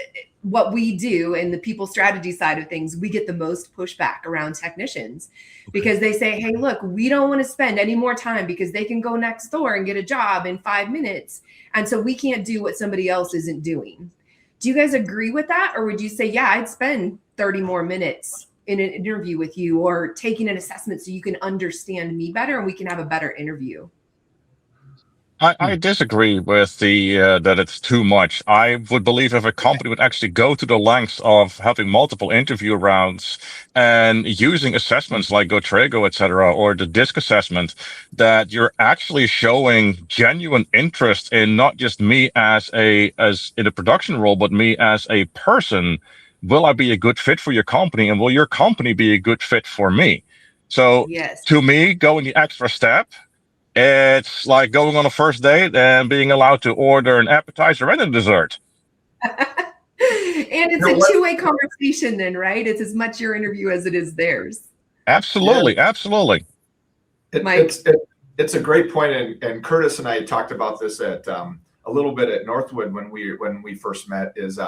what we do in the people strategy side of things, we get the most pushback around technicians because they say, hey, look, we don't want to spend any more time because they can go next door and get a job in 5 minutes. And so we can't do what somebody else isn't doing. Do you guys agree with that? Or would you say, yeah, I'd spend 30 more minutes in an interview with you or taking an assessment so you can understand me better and we can have a better interview? I disagree with the that it's too much. I would believe if a company would actually go to the lengths of having multiple interview rounds and using assessments like GoTrego, et cetera, or the DISC assessment, that you're actually showing genuine interest in not just me as in a production role, but me as a person. Will I be a good fit for your company, and will your company be a good fit for me? So Yes. to me, going the extra step, it's like going on a first date and being allowed to order an appetizer and a dessert. And it's a two-way conversation then, right? It's as much your interview as it is theirs. Absolutely. Absolutely. It's a great point. And Curtis and I talked about this at a little bit at Northwood when we first met is,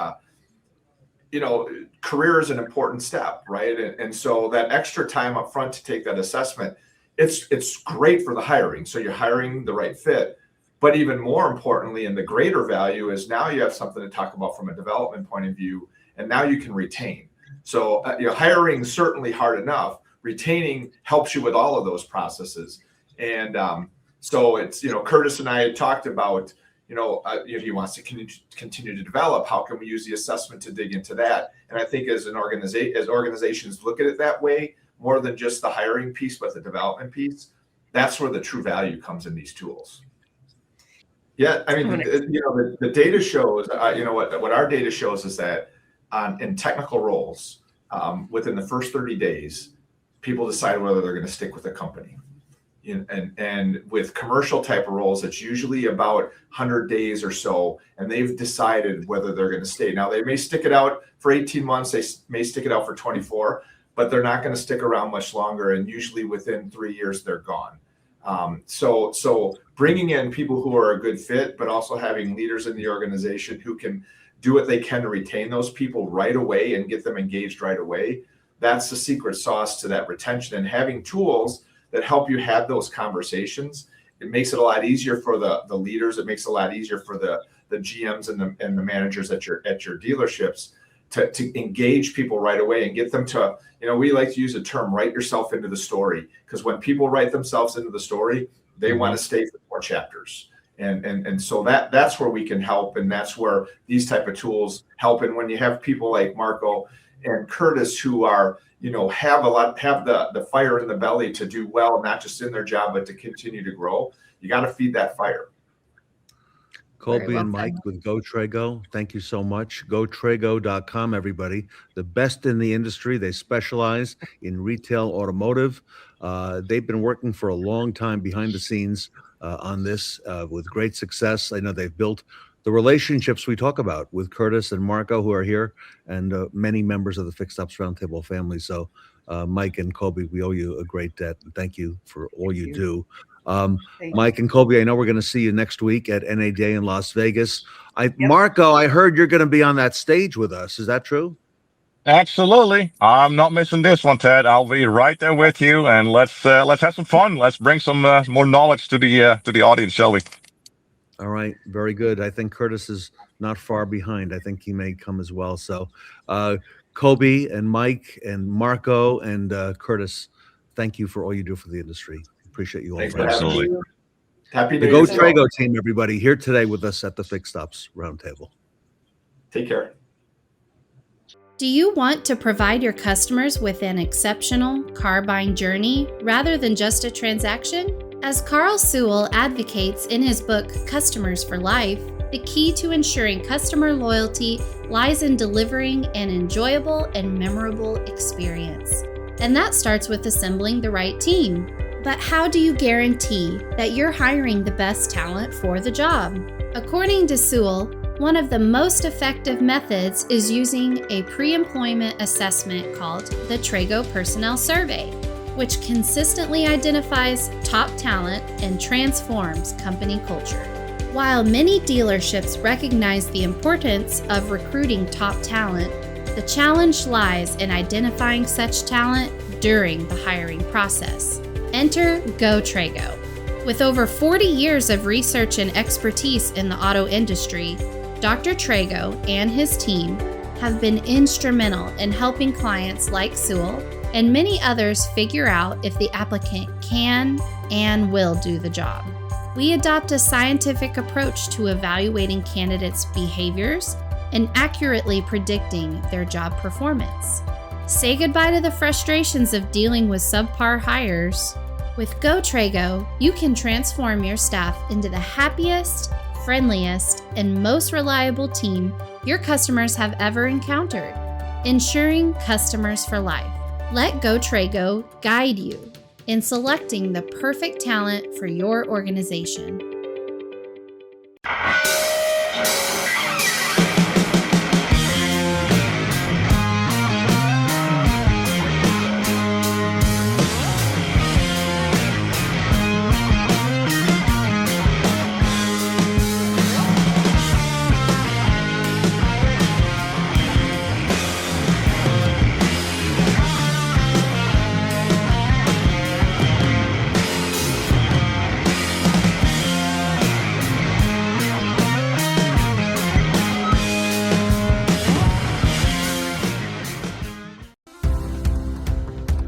career is an important step, right? And so that extra time up front to take that assessment, it's great for the hiring. So you're hiring the right fit, but even more importantly, and the greater value is now you have something to talk about from a development point of view, and now you can retain. So hiring is certainly hard enough. Retaining helps you with all of those processes. And so it's, Curtis and I had talked about, he wants to continue to develop. How can we use the assessment to dig into that? And I think as organizations look at it that way, more than just the hiring piece, but the development piece, that's where the true value comes in these tools. Yeah, I mean, the data shows, what our data shows is that in technical roles, within the first 30 days, people decide whether they're going to stick with the company. And with commercial type of roles, it's usually about 100 days or so, and they've decided whether they're going to stay. Now, they may stick it out for 18 months, they may stick it out for 24, but they're not going to stick around much longer, and usually within 3 years, they're gone. So bringing in people who are a good fit, but also having leaders in the organization who can do what they can to retain those people right away and get them engaged right away, that's the secret sauce to that retention. And having tools that help you have those conversations, it makes it a lot easier for the leaders. It makes it a lot easier for the GMs and the managers at your dealerships to engage people right away and get them to, we like to use the term, write yourself into the story, because when people write themselves into the story, they want to stay for more chapters. And so that's where we can help. And that's where these type of tools help. And when you have people like Marco and Curtis who are, have the fire in the belly to do well, not just in their job, but to continue to grow, you got to feed that fire. Cobi and Mike with GoTrego, thank you so much. GoTrego.com, everybody. The best in the industry. They specialize in retail automotive. They've been working for a long time behind the scenes on this with great success. I know they've built the relationships we talk about with Curtis and Marco, who are here, and many members of the Fixed Ops Roundtable family. So Mike and Cobi, we owe you a great debt. Thank you for all you do. Mike and Cobi, I know we're going to see you next week at NA Day in Las Vegas. Marco, I heard you're going to be on that stage with us. Is that true? Absolutely. I'm not missing this one, Ted. I'll be right there with you, and let's have some fun. Let's bring some more knowledge to the audience, shall we? All right, very good. I think Curtis is not far behind. I think he may come as well. So, Cobi and Mike and Marco and Curtis, thank you for all you do for the industry. Appreciate you all. Absolutely. Happy the New Year. GoTrego team, everybody, here today with us at the Fixed Ops Roundtable. Take care. Do you want to provide your customers with an exceptional car buying journey rather than just a transaction? As Carl Sewell advocates in his book, Customers for Life, the key to ensuring customer loyalty lies in delivering an enjoyable and memorable experience. And that starts with assembling the right team. But how do you guarantee that you're hiring the best talent for the job? According to Sewell, one of the most effective methods is using a pre-employment assessment called the TREGO Personnel Survey, which consistently identifies top talent and transforms company culture. While many dealerships recognize the importance of recruiting top talent, the challenge lies in identifying such talent during the hiring process. Enter GoTrego. With over 40 years of research and expertise in the auto industry, Dr. TREGO and his team have been instrumental in helping clients like Sewell and many others figure out if the applicant can and will do the job. We adopt a scientific approach to evaluating candidates' behaviors and accurately predicting their job performance. Say goodbye to the frustrations of dealing with subpar hires. With TREGO, you can transform your staff into the happiest, friendliest, and most reliable team your customers have ever encountered, ensuring customers for life. Let TREGO guide you in selecting the perfect talent for your organization.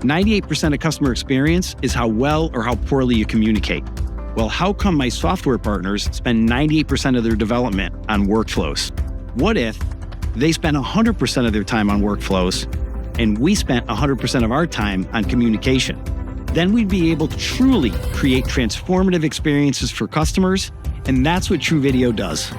"98% of customer experience is how well or how poorly you communicate." Well, how come my software partners spend 98% of their development on workflows? What if they spent 100% of their time on workflows and we spent 100% of our time on communication? Then we'd be able to truly create transformative experiences for customers, and that's what True Video does.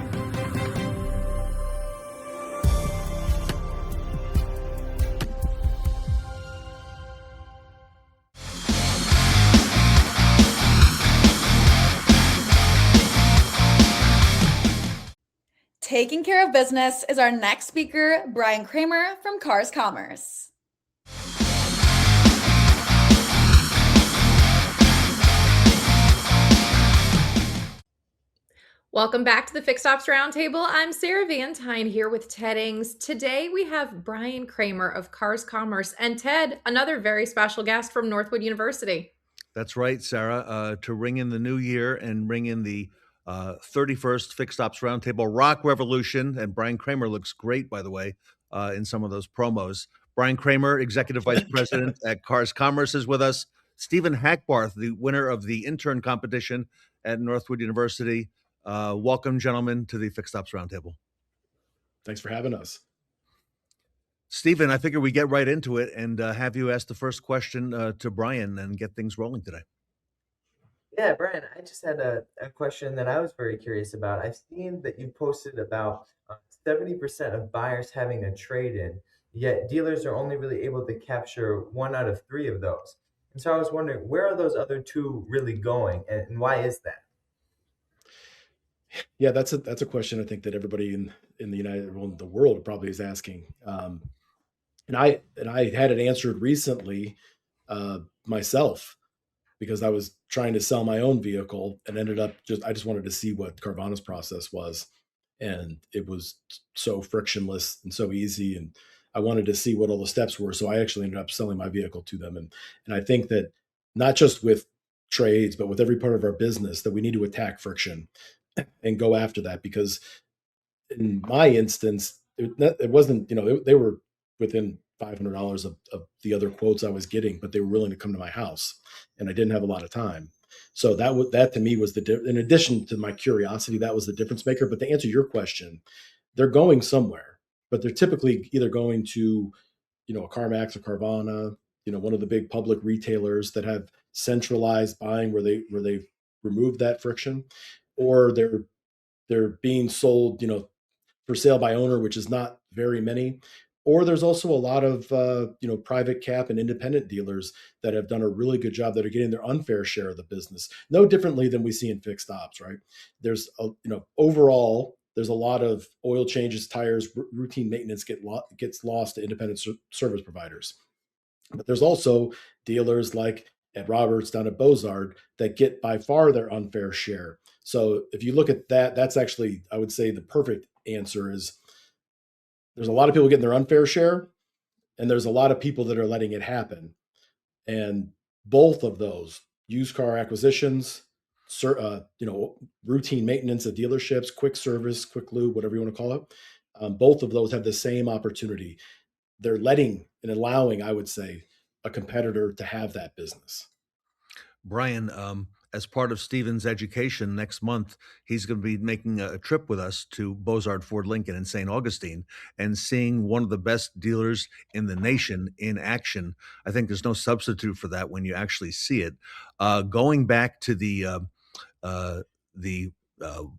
Taking care of business is our next speaker, Brian Kramer from Cars Commerce. Welcome back to the Fixed Ops Roundtable. I'm Sarah Van Tyne here with Ted Ings. Today we have Brian Kramer of Cars Commerce, and Ted, another very special guest from Northwood University. That's right, Sarah. To ring in the new year and ring in the 31st Fixed Ops Roundtable Rock Revolution. And Brian Kramer looks great, by the way, in some of those promos. Brian Kramer, Executive Vice President at Cars Commerce, is with us. Stephen Hackbarth, the winner of the intern competition at Northwood University. Welcome, gentlemen, to the Fixed Ops Roundtable. Thanks for having us. Stephen, I figure we get right into it and have you ask the first question to Brian and get things rolling today. Yeah, Brian, I just had a question that I was very curious about. I've seen that you posted about 70% of buyers having a trade-in, yet dealers are only really able to capture 1 out of 3 of those. And so I was wondering, where are those other 2 really going, and why is that? Yeah, that's a question I think that everybody in the world probably is asking. And I had it answered recently myself, because I was trying to sell my own vehicle and ended up I just wanted to see what Carvana's process was. And it was so frictionless and so easy. And I wanted to see what all the steps were. So I actually ended up selling my vehicle to them. And I think that not just with trades, but with every part of our business, that we need to attack friction and go after that. Because in my instance, it wasn't, they were within $500 of the other quotes I was getting, but they were willing to come to my house, and I didn't have a lot of time. So that to me was in addition to my curiosity, that was the difference maker. But to answer your question, they're going somewhere, but they're typically either going to, a CarMax or Carvana, one of the big public retailers that have centralized buying where they've removed that friction, or they're being sold, for sale by owner, which is not very many. Or there's also a lot of private cap and independent dealers that have done a really good job that are getting their unfair share of the business, no differently than we see in fixed ops, right? There's overall there's a lot of oil changes, tires, routine maintenance gets lost to independent service providers. But there's also dealers like Ed Roberts down at Bozard that get by far their unfair share. So if you look at that, that's actually, I would say, the perfect answer is there's a lot of people getting their unfair share, and there's a lot of people that are letting it happen. And both of those, used car acquisitions, routine maintenance of dealerships, quick service, quick lube, whatever you want to call it, both of those have the same opportunity. They're letting and allowing, I would say, a competitor to have that business. Brian, as part of Steven's education next month, he's going to be making a trip with us to Beaux-Arts Ford Lincoln in St. Augustine and seeing one of the best dealers in the nation in action. I think there's no substitute for that when you actually see it. Going back to the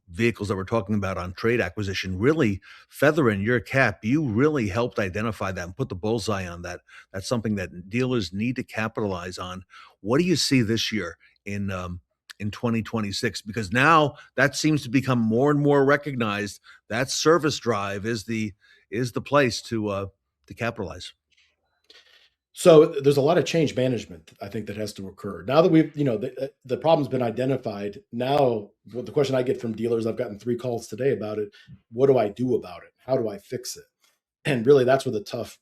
vehicles that we're talking about on trade acquisition, really feather in your cap. You really helped identify that and put the bullseye on that. That's something that dealers need to capitalize on. What do you see this year in 2026? Because now that seems to become more and more recognized. That service drive is the place to capitalize. So there's a lot of change management, I think, that has to occur. Now that we've, the problem's been identified. Now, the question I get from dealers, I've gotten 3 calls today about it. What do I do about it? How do I fix it? And really, that's where the tough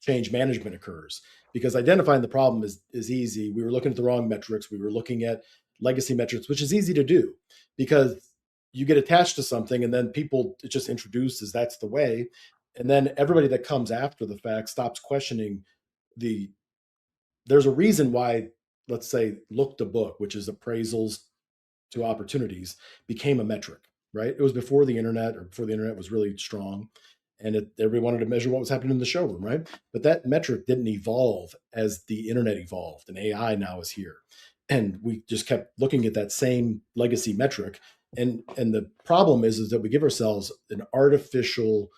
change management occurs, because identifying the problem is easy. We were looking at the wrong metrics. We were looking at legacy metrics, which is easy to do because you get attached to something and then people, it just introduces that's the way. And then everybody that comes after the fact stops questioning there's a reason why, let's say, look to book, which is appraisals to opportunities, became a metric, right? It was before the internet, or before the internet was really strong, and everybody wanted to measure what was happening in the showroom, right? But that metric didn't evolve as the internet evolved, and AI now is here. And we just kept looking at that same legacy metric. And the problem is that we give ourselves an artificial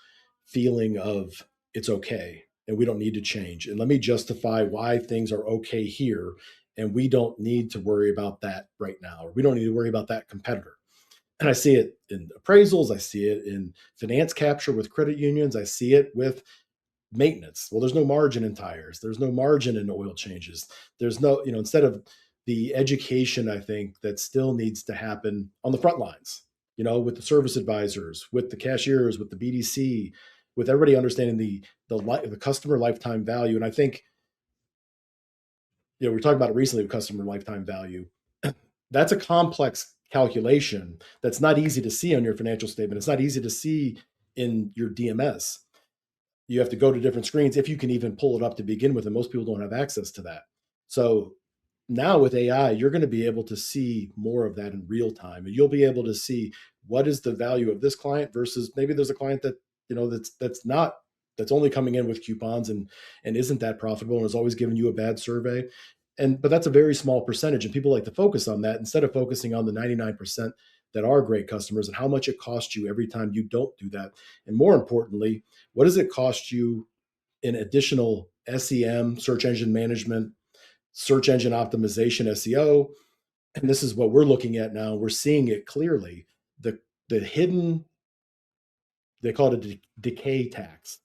feeling of it's okay, and we don't need to change. And let me justify why things are okay here. And we don't need to worry about that right now, or we don't need to worry about that competitor. And I see it in appraisals. I see it in finance capture with credit unions. I see it with maintenance. Well, there's no margin in tires. There's no margin in oil changes. There's no, instead of the education, I think, that still needs to happen on the front lines, with the service advisors, with the cashiers, with the BDC, with everybody understanding the customer lifetime value. And I think, we were talking about it recently with customer lifetime value. That's a complex calculation that's not easy to see on your financial statement. It's not easy to see in your DMS. You have to go to different screens if you can even pull it up to begin with, and most people don't have access to that. So now with AI, you're going to be able to see more of that in real time, and you'll be able to see what is the value of this client versus maybe there's a client that that's only coming in with coupons and isn't that profitable and is always giving you a bad survey. But that's a very small percentage, and people like to focus on that instead of focusing on the 99% that are great customers and how much it costs you every time you don't do that. And more importantly, what does it cost you in additional SEM, search engine management, search engine optimization, SEO? And this is what we're looking at now. We're seeing it clearly. The hidden, they call it a decay tax.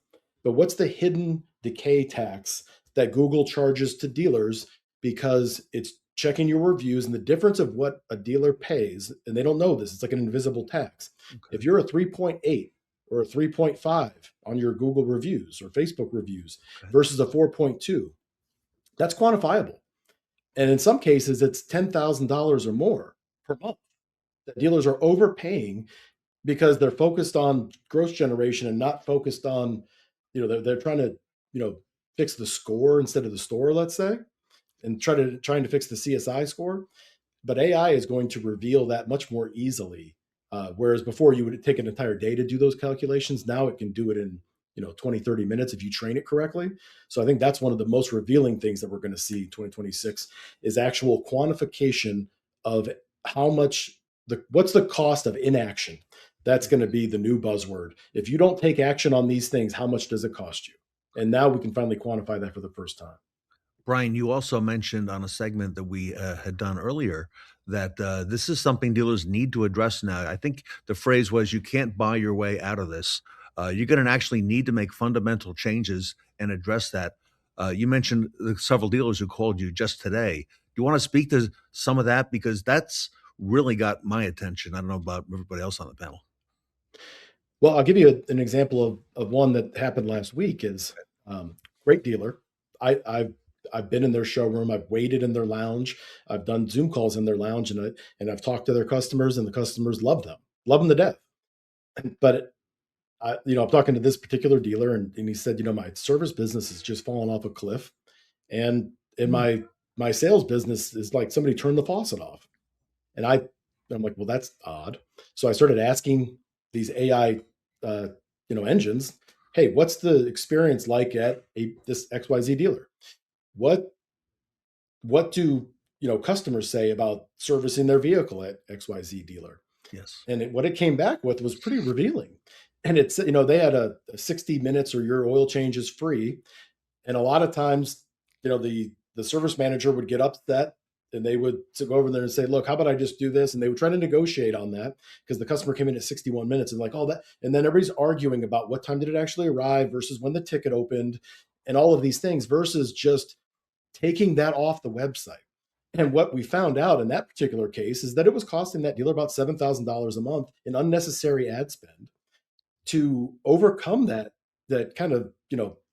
But what's the hidden decay tax that Google charges to dealers because it's checking your reviews, and the difference of what a dealer pays, and they don't know this, it's like an invisible tax. Okay. If you're a 3.8 or a 3.5 on your Google reviews or Facebook reviews versus a 4.2, that's quantifiable. And in some cases, it's $10,000 or more per month that dealers are overpaying because they're focused on gross generation and not focused on, they're trying to, fix the score instead of the store, let's say, and trying to fix the CSI score. But AI is going to reveal that much more easily. Whereas before you would take an entire day to do those calculations. Now it can do it in 20, 30 minutes if you train it correctly. So I think that's one of the most revealing things that we're going to see 2026 is actual quantification of how much what's the cost of inaction. That's going to be the new buzzword. If you don't take action on these things, how much does it cost you? And now we can finally quantify that for the first time. Brian, you also mentioned on a segment that we had done earlier that this is something dealers need to address now. I think the phrase was, you can't buy your way out of this. You're going to actually need to make fundamental changes and address that. You mentioned several dealers who called you just today. Do you want to speak to some of that? Because that's really got my attention. I don't know about everybody else on the panel. Well, I'll give you an example of one that happened last week. Is great dealer. I've been in their showroom. I've waited in their lounge. I've done Zoom calls in their lounge, and I've talked to their customers, and the customers love them to death. But I'm talking to this particular dealer, and he said, my service business is just falling off a cliff, and in my sales business is like somebody turned the faucet off. And I'm like, well, that's odd. So I started asking these AI, engines, hey, what's the experience like at this XYZ dealer? What do customers say about servicing their vehicle at XYZ dealer? Yes. And what it came back with was pretty revealing. And it's, they had a 60 minutes or your oil change is free. And a lot of times, the service manager would get upset and they would go over there and say, look, how about I just do this? And they would try to negotiate on that because the customer came in at 61 minutes and like all that. And then everybody's arguing about what time did it actually arrive versus when the ticket opened and all of these things versus just taking that off the website. And what we found out in that particular case is that it was costing that dealer about $7,000 a month in unnecessary ad spend to overcome that kind of,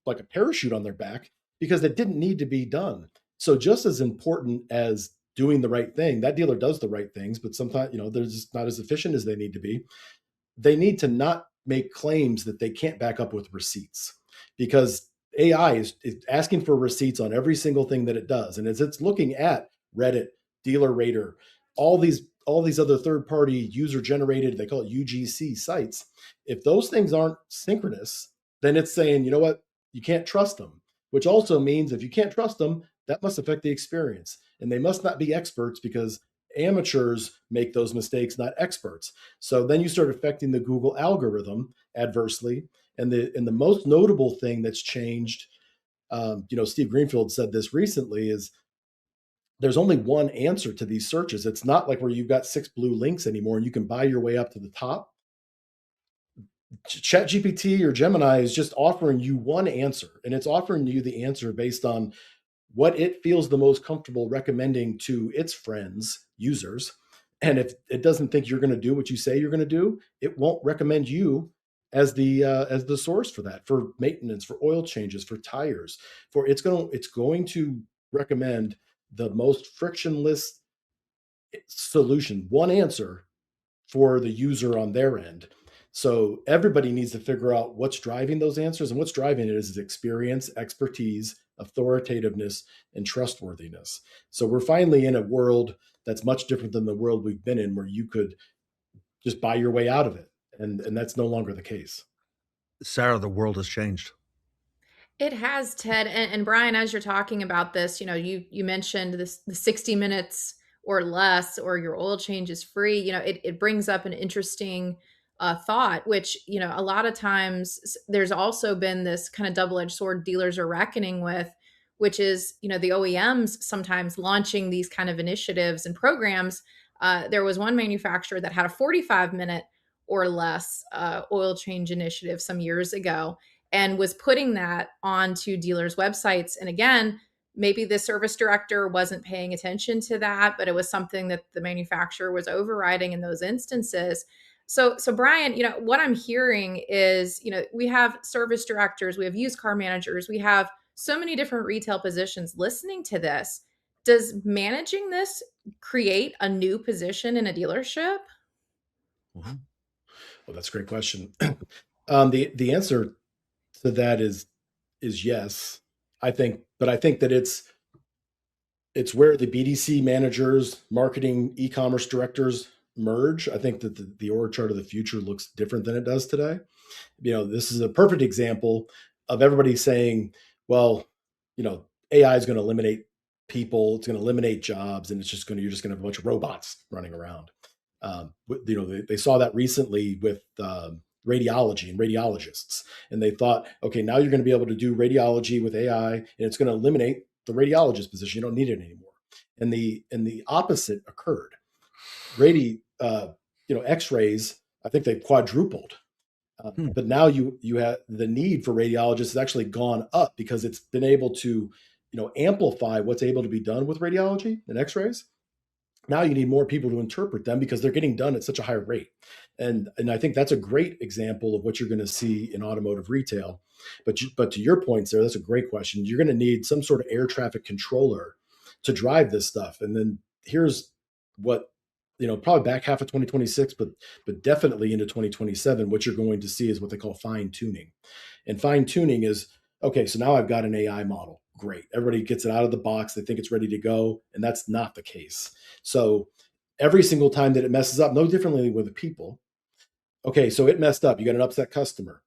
like a parachute on their back because it didn't need to be done. So just as important as doing the right thing, that dealer does the right things, but sometimes, they're just not as efficient as they need to be. They need to not make claims that they can't back up with receipts because AI is asking for receipts on every single thing that it does. And as it's looking at Reddit, Dealer Rater, all these other third-party user-generated, they call it UGC sites, if those things aren't synchronous, then it's saying, you know what, you can't trust them, which also means if you can't trust them, that must affect the experience. And they must not be experts because amateurs make those mistakes, not experts. So then you start affecting the Google algorithm adversely. And the most notable thing that's changed, Steve Greenfield said this recently, is there's only one answer to these searches. It's not like where you've got 6 blue links anymore and you can buy your way up to the top. ChatGPT or Gemini is just offering you one answer, and it's offering you the answer based on what it feels the most comfortable recommending to its friends, users. And if it doesn't think you're going to do what you say you're going to do, it won't recommend you as the source for that, for maintenance, for oil changes, for tires. It's going to recommend the most frictionless solution, one answer for the user on their end. So everybody needs to figure out what's driving those answers, and what's driving it is experience, expertise, authoritativeness, and trustworthiness. So we're finally in a world that's much different than the world we've been in, where you could just buy your way out of it. And that's no longer the case. Sarah, the world has changed. It has, Ted. And Brian, as you're talking about this, you mentioned the 60 minutes or less, or your oil change is free. It brings up an interesting thought, which, a lot of times there's also been this kind of double-edged sword dealers are reckoning with, which is, the OEMs sometimes launching these kind of initiatives and programs. There was one manufacturer that had a 45-minute or less oil change initiative some years ago and was putting that onto dealers' websites. And again, maybe the service director wasn't paying attention to that, but it was something that the manufacturer was overriding in those instances. So Brian, what I'm hearing is, we have service directors, we have used car managers, we have so many different retail positions listening to this. Does managing this create a new position in a dealership? Well, that's a great question. The answer to that is yes, I think that it's where the BDC managers, marketing, e-commerce directors merge. I think that the org chart of the future looks different than it does today. This is a perfect example of everybody saying, well, AI is going to eliminate people, it's going to eliminate jobs, and you're just going to have a bunch of robots running around. They saw that recently with radiology and radiologists, and they thought, okay, now you're going to be able to do radiology with AI, and it's going to eliminate the radiologist position. You don't need it anymore. And the opposite occurred. X-rays, I think they've quadrupled. But now you have the need for radiologists has actually gone up because it's been able to, amplify what's able to be done with radiology and X-rays. Now you need more people to interpret them because they're getting done at such a high rate. And I think that's a great example of what you're going to see in automotive retail. But to your point, Sarah, that's a great question. You're going to need some sort of air traffic controller to drive this stuff. And then here's what, probably back half of 2026, but definitely into 2027, what you're going to see is what they call fine tuning. And fine tuning is, okay, so now I've got an AI model. Great. Everybody gets it out of the box. They think it's ready to go. And that's not the case. So every single time that it messes up, no differently with people. Okay, so it messed up. You got an upset customer.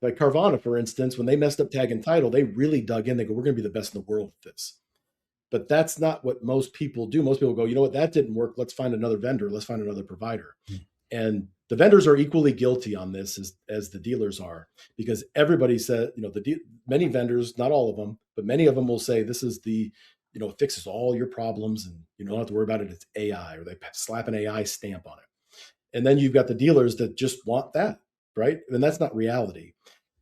Like Carvana, for instance, when they messed up tag and title, they really dug in. They go, we're going to be the best in the world at this. But that's not what most people do. Most people go, you know what, that didn't work. Let's find another vendor. Let's find another provider. And the vendors are equally guilty on this as the dealers are, because everybody said, many vendors, not all of them, but many of them will say this is it fixes all your problems and you don't have to worry about it. It's AI, or they slap an AI stamp on it. And then you've got the dealers that just want that, right? And that's not reality.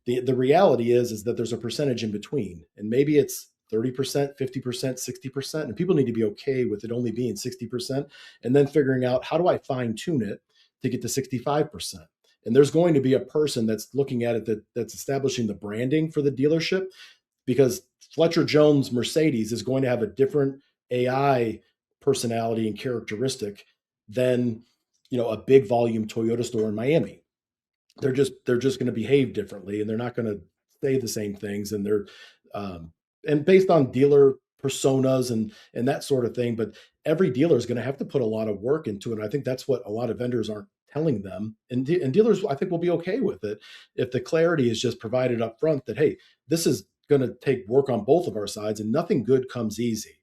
The reality is that there's a percentage in between, and maybe it's 30%, 50%, 60%. And people need to be okay with it only being 60%, and then figuring out, how do I fine tune it to get to 65%? And there's going to be a person that's looking at it that's establishing the branding for the dealership, because Fletcher Jones Mercedes is going to have a different AI personality and characteristic than a big volume Toyota store in Miami. They're just going to behave differently, and they're not going to say the same things, and they're and based on dealer personas and that sort of thing. But every dealer is going to have to put a lot of work into it. And I think that's what a lot of vendors aren't telling them. And dealers, I think, will be okay with it if the clarity is just provided up front that, hey, this is going to take work on both of our sides, and nothing good comes easy.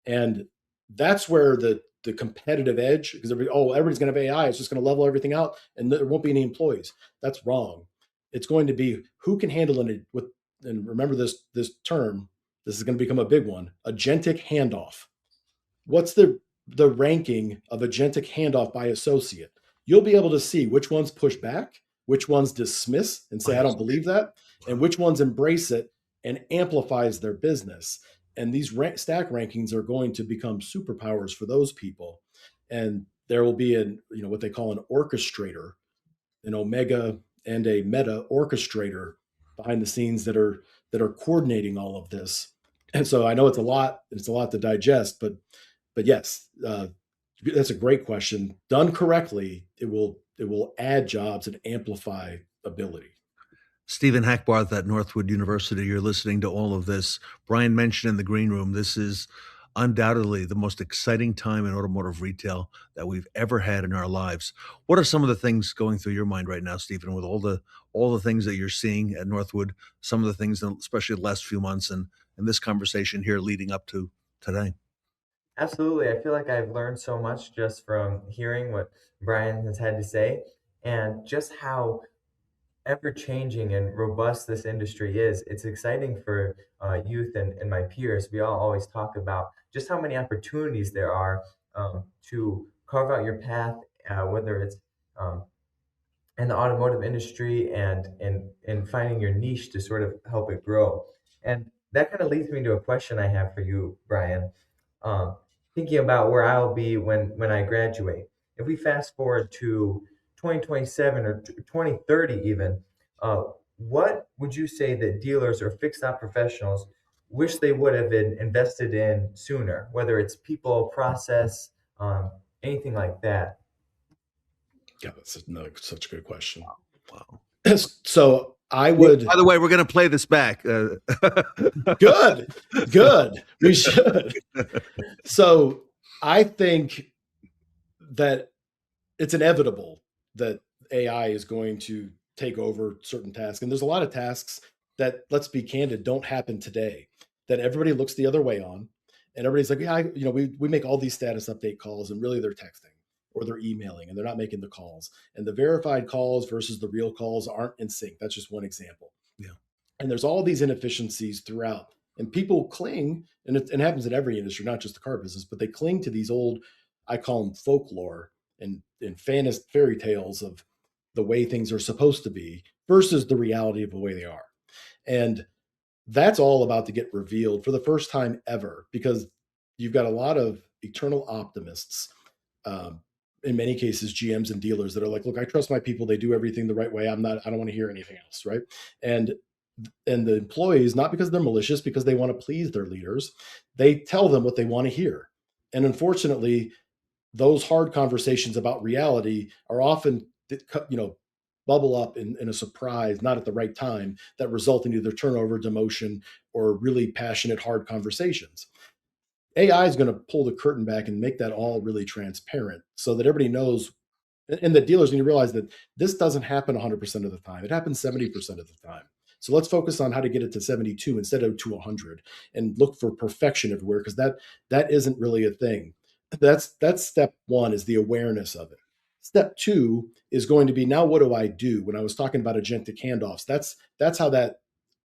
And that's where the competitive edge, because everybody's going to have AI, it's just going to level everything out and there won't be any employees. That's wrong. It's going to be who can handle it with, and remember this term, this is going to become a big one, agentic handoff. What's the ranking of agentic handoff by associate? You'll be able to see which ones push back, which ones dismiss and say, I don't believe that, and which ones embrace it and amplifies their business. And these stack rankings are going to become superpowers for those people. And there will be what they call an orchestrator, an omega and a meta orchestrator behind the scenes that are coordinating all of this. And so I know it's a lot to digest, but yes, that's a great question. Done correctly, it will add jobs and amplify ability. Stephen Hackbarth at Northwood University, you're listening to all of this. Brian mentioned in the green room, this is undoubtedly the most exciting time in automotive retail that we've ever had in our lives. What are some of the things going through your mind right now, Stephen, with all the things that you're seeing at Northwood, some of the things, especially the last few months and this conversation here leading up to today? Absolutely. I feel like I've learned so much just from hearing what Brian has had to say, and just how ever-changing and robust this industry is. It's exciting for youth and my peers. We all always talk about just how many opportunities there are to carve out your path, whether it's in the automotive industry and in finding your niche to sort of help it grow. And that kind of leads me to a question I have for you, Brian. Thinking about where I'll be when I graduate. If we fast forward to 2027 or 2030 even, what would you say that dealers or fixed op professionals wish they would have been invested in sooner, whether it's people, process, anything like that? Yeah, that's such a good question. Wow. So I would. By the way, we're going to play this back. Good. We should. So I think that it's inevitable that AI is going to take over certain tasks. And there's a lot of tasks that, let's be candid, don't happen today, that everybody looks the other way on. And everybody's like, yeah, we make all these status update calls, and really they're texting or they're emailing and they're not making the calls. And the verified calls versus the real calls aren't in sync. That's just one example. Yeah. And there's all these inefficiencies throughout. And people cling, and it happens in every industry, not just the car business, but they cling to these old, I call them folklore and fairy tales of the way things are supposed to be versus the reality of the way they are. And that's all about to get revealed for the first time ever, because you've got a lot of eternal optimists, in many cases, GMs and dealers that are like, look, I trust my people. They do everything the right way. I don't want to hear anything else. Right. And the employees, not because they're malicious, because they want to please their leaders, they tell them what they want to hear. And unfortunately, those hard conversations about reality are often, bubble up in a surprise, not at the right time, that result in either turnover, demotion, or really passionate, hard conversations. AI is going to pull the curtain back and make that all really transparent so that everybody knows. And the dealers need to realize that this doesn't happen 100% of the time. It happens 70% of the time. So let's focus on how to get it to 72 instead of to 100 and look for perfection everywhere, because that isn't really a thing. That's step one, is the awareness of it. Step two is going to be, now what do I do? When I was talking about agentic handoffs, that's how the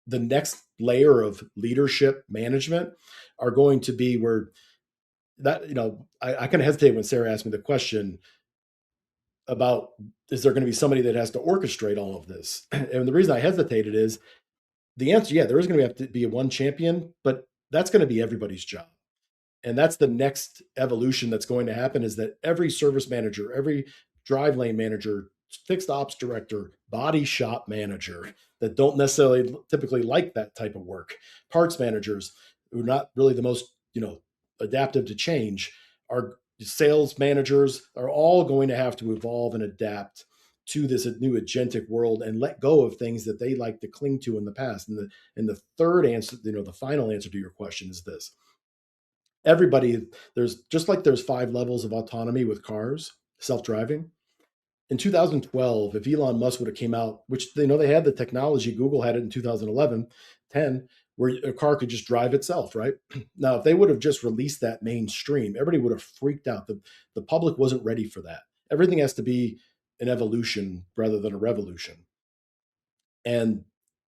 next layer of leadership management are going to be, where that, I kind of hesitate when Sarah asked me the question about, is there going to be somebody that has to orchestrate all of this? And the reason I hesitated is the answer, yeah, there is going to have to be a one champion, but that's going to be everybody's job. And that's the next evolution that's going to happen, is that every service manager, every drive lane manager, fixed ops director, body shop manager that don't necessarily typically like that type of work, parts managers who are not really the most, adaptive to change, are sales managers, are all going to have to evolve and adapt to this new agentic world and let go of things that they like to cling to in the past. And the third answer, the final answer to your question is this. Everybody, there's 5 levels of autonomy with cars, self-driving. In 2012, if Elon Musk would have came out, which they had the technology, Google had it in 2011, 10, where a car could just drive itself, right? Now, if they would have just released that mainstream, everybody would have freaked out. The public wasn't ready for that. Everything has to be an evolution rather than a revolution. And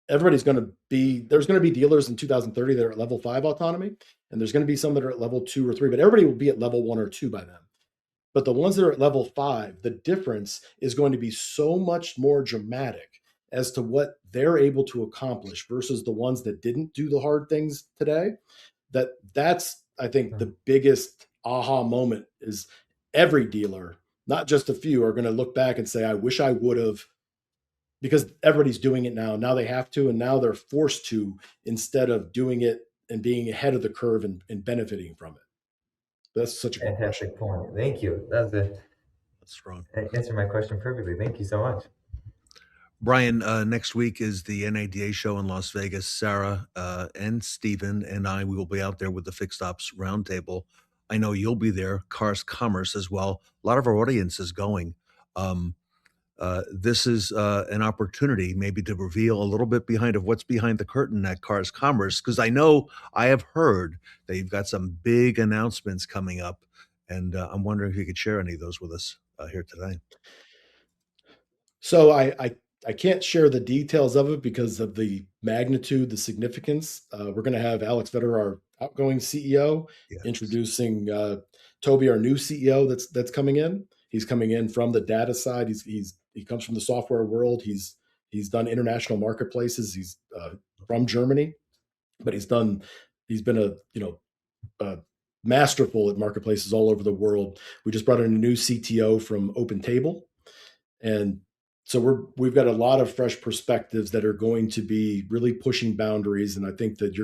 there's going to be dealers in 2030 that are at level 5 autonomy, and there's going to be some that are at level 2 or 3, but everybody will be at level 1 or 2 by then. But the ones that are at level 5, the difference is going to be so much more dramatic as to what they're able to accomplish versus the ones that didn't do the hard things today. That's, I think, the biggest aha moment, is every dealer, not just a few, are going to look back and say, I wish I would have, because everybody's doing it now. Now they have to, and now they're forced to, instead of doing it and being ahead of the curve and benefiting from it. That's such a fantastic point. Thank you. That's strong. Answer my question perfectly. Thank you so much. Brian, next week is the NADA show in Las Vegas. Sarah and Stephen and we will be out there with the Fixed Ops Roundtable. I know you'll be there, Cars Commerce as well. A lot of our audience is going. This is an opportunity maybe to reveal a little bit of what's behind the curtain at Cars Commerce, because I know I have heard that you've got some big announcements coming up, and I'm wondering if you could share any of those with us here today. So I can't share the details of it because of the magnitude, the significance. We're going to have Alex Vetter, our outgoing CEO, introducing Toby, our new CEO that's coming in. He's coming in from the data side. He comes from the software world. He's done international marketplaces. He's from Germany, but he's been masterful at marketplaces all over the world. We just brought in a new CTO from OpenTable, and so we've got a lot of fresh perspectives that are going to be really pushing boundaries. And I think that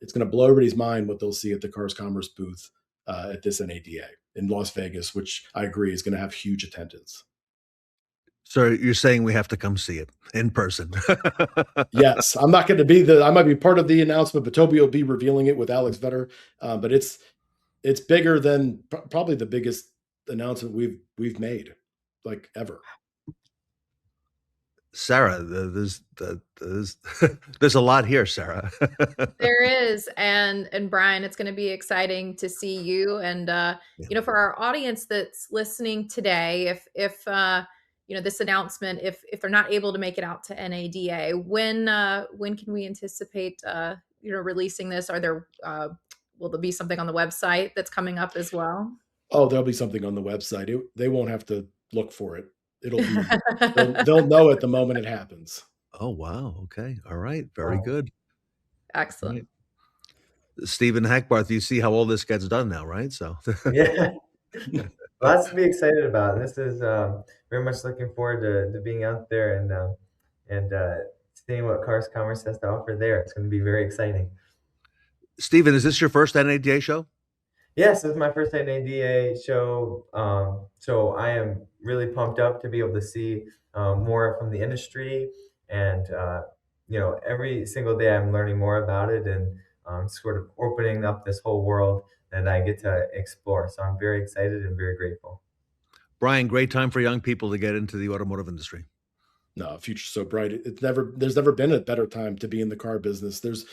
it's going to blow everybody's mind what they'll see at the Cars Commerce booth at this NADA in Las Vegas, which I agree is going to have huge attendance. So you're saying we have to come see it in person? Yes, I'm not going to be I might be part of the announcement, but Toby will be revealing it with Alex Vetter. But it's bigger than probably the biggest announcement we've made, like, ever. Sarah, there's a lot here, Sarah. There is, and Brian, it's going to be exciting to see you, and for our audience that's listening today, if this announcement, if they're not able to make it out to NADA, when can we anticipate releasing this? Will there be something on the website that's coming up as well? Oh, there'll be something on the website. They won't have to look for it. It'll be they'll know it the moment it happens. Oh, wow. Okay. All right. Very good. Excellent. Right. Stephen Hackbarth, you see how all this gets done now, right? So yeah. Lots to be excited about. This is very much looking forward to being out there and seeing what Cars Commerce has to offer there. It's going to be very exciting. Stephen, is this your first NADA show? Yes, this is my first NADA show. So I am really pumped up to be able to see more from the industry. And, every single day I'm learning more about it. And sort of opening up this whole world that I get to explore. So I'm very excited and very grateful. Brian, great time for young people to get into the automotive industry. No, future's so bright. There's never been a better time to be in the car business. There's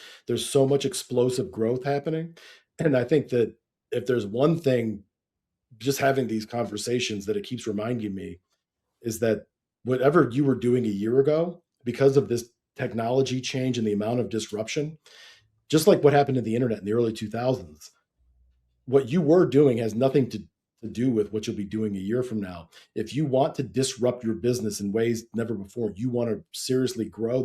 so much explosive growth happening. And I think that if there's one thing, just having these conversations that it keeps reminding me is that whatever you were doing a year ago, because of this technology change and the amount of disruption, just like what happened to the internet in the early 2000s, what you were doing has nothing to do with what you'll be doing a year from now. If you want to disrupt your business in ways never before, you want to seriously grow,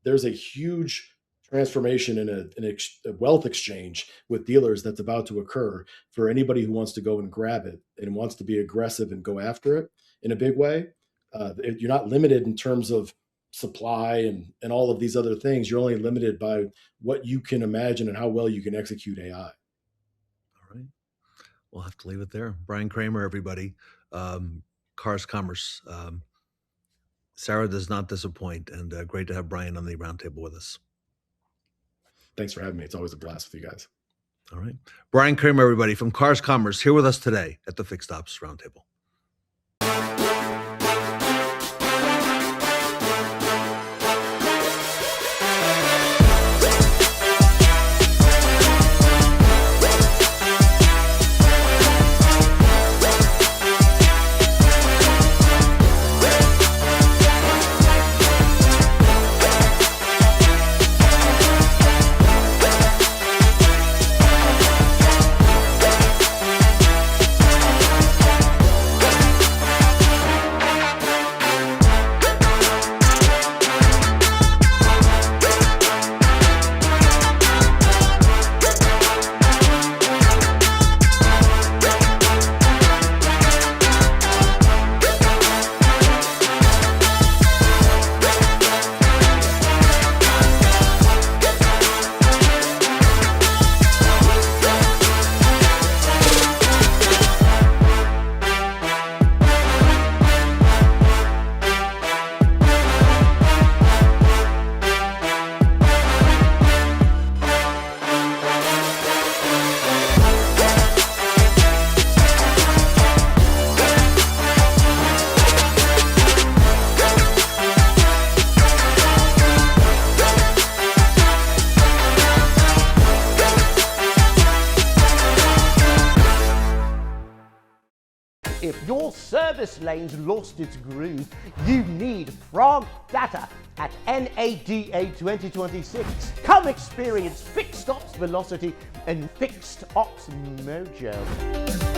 there's a huge transformation in a wealth exchange with dealers that's about to occur for anybody who wants to go and grab it and wants to be aggressive and go after it in a big way. You're not limited in terms of supply and all of these other things. You're only limited by what you can imagine and how well you can execute AI. All right. We'll have to leave it there. Brian Kramer, everybody. Cars Commerce. Sarah does not disappoint, and great to have Brian on the roundtable with us. Thanks for having me. It's always a blast with you guys. All right. Brian Kramer, everybody, from Cars Commerce, here with us today at the Fixed Ops Roundtable. If your service lane's lost its groove, you need Frog Data at NADA 2026. Come experience fixed ops velocity and fixed ops mojo.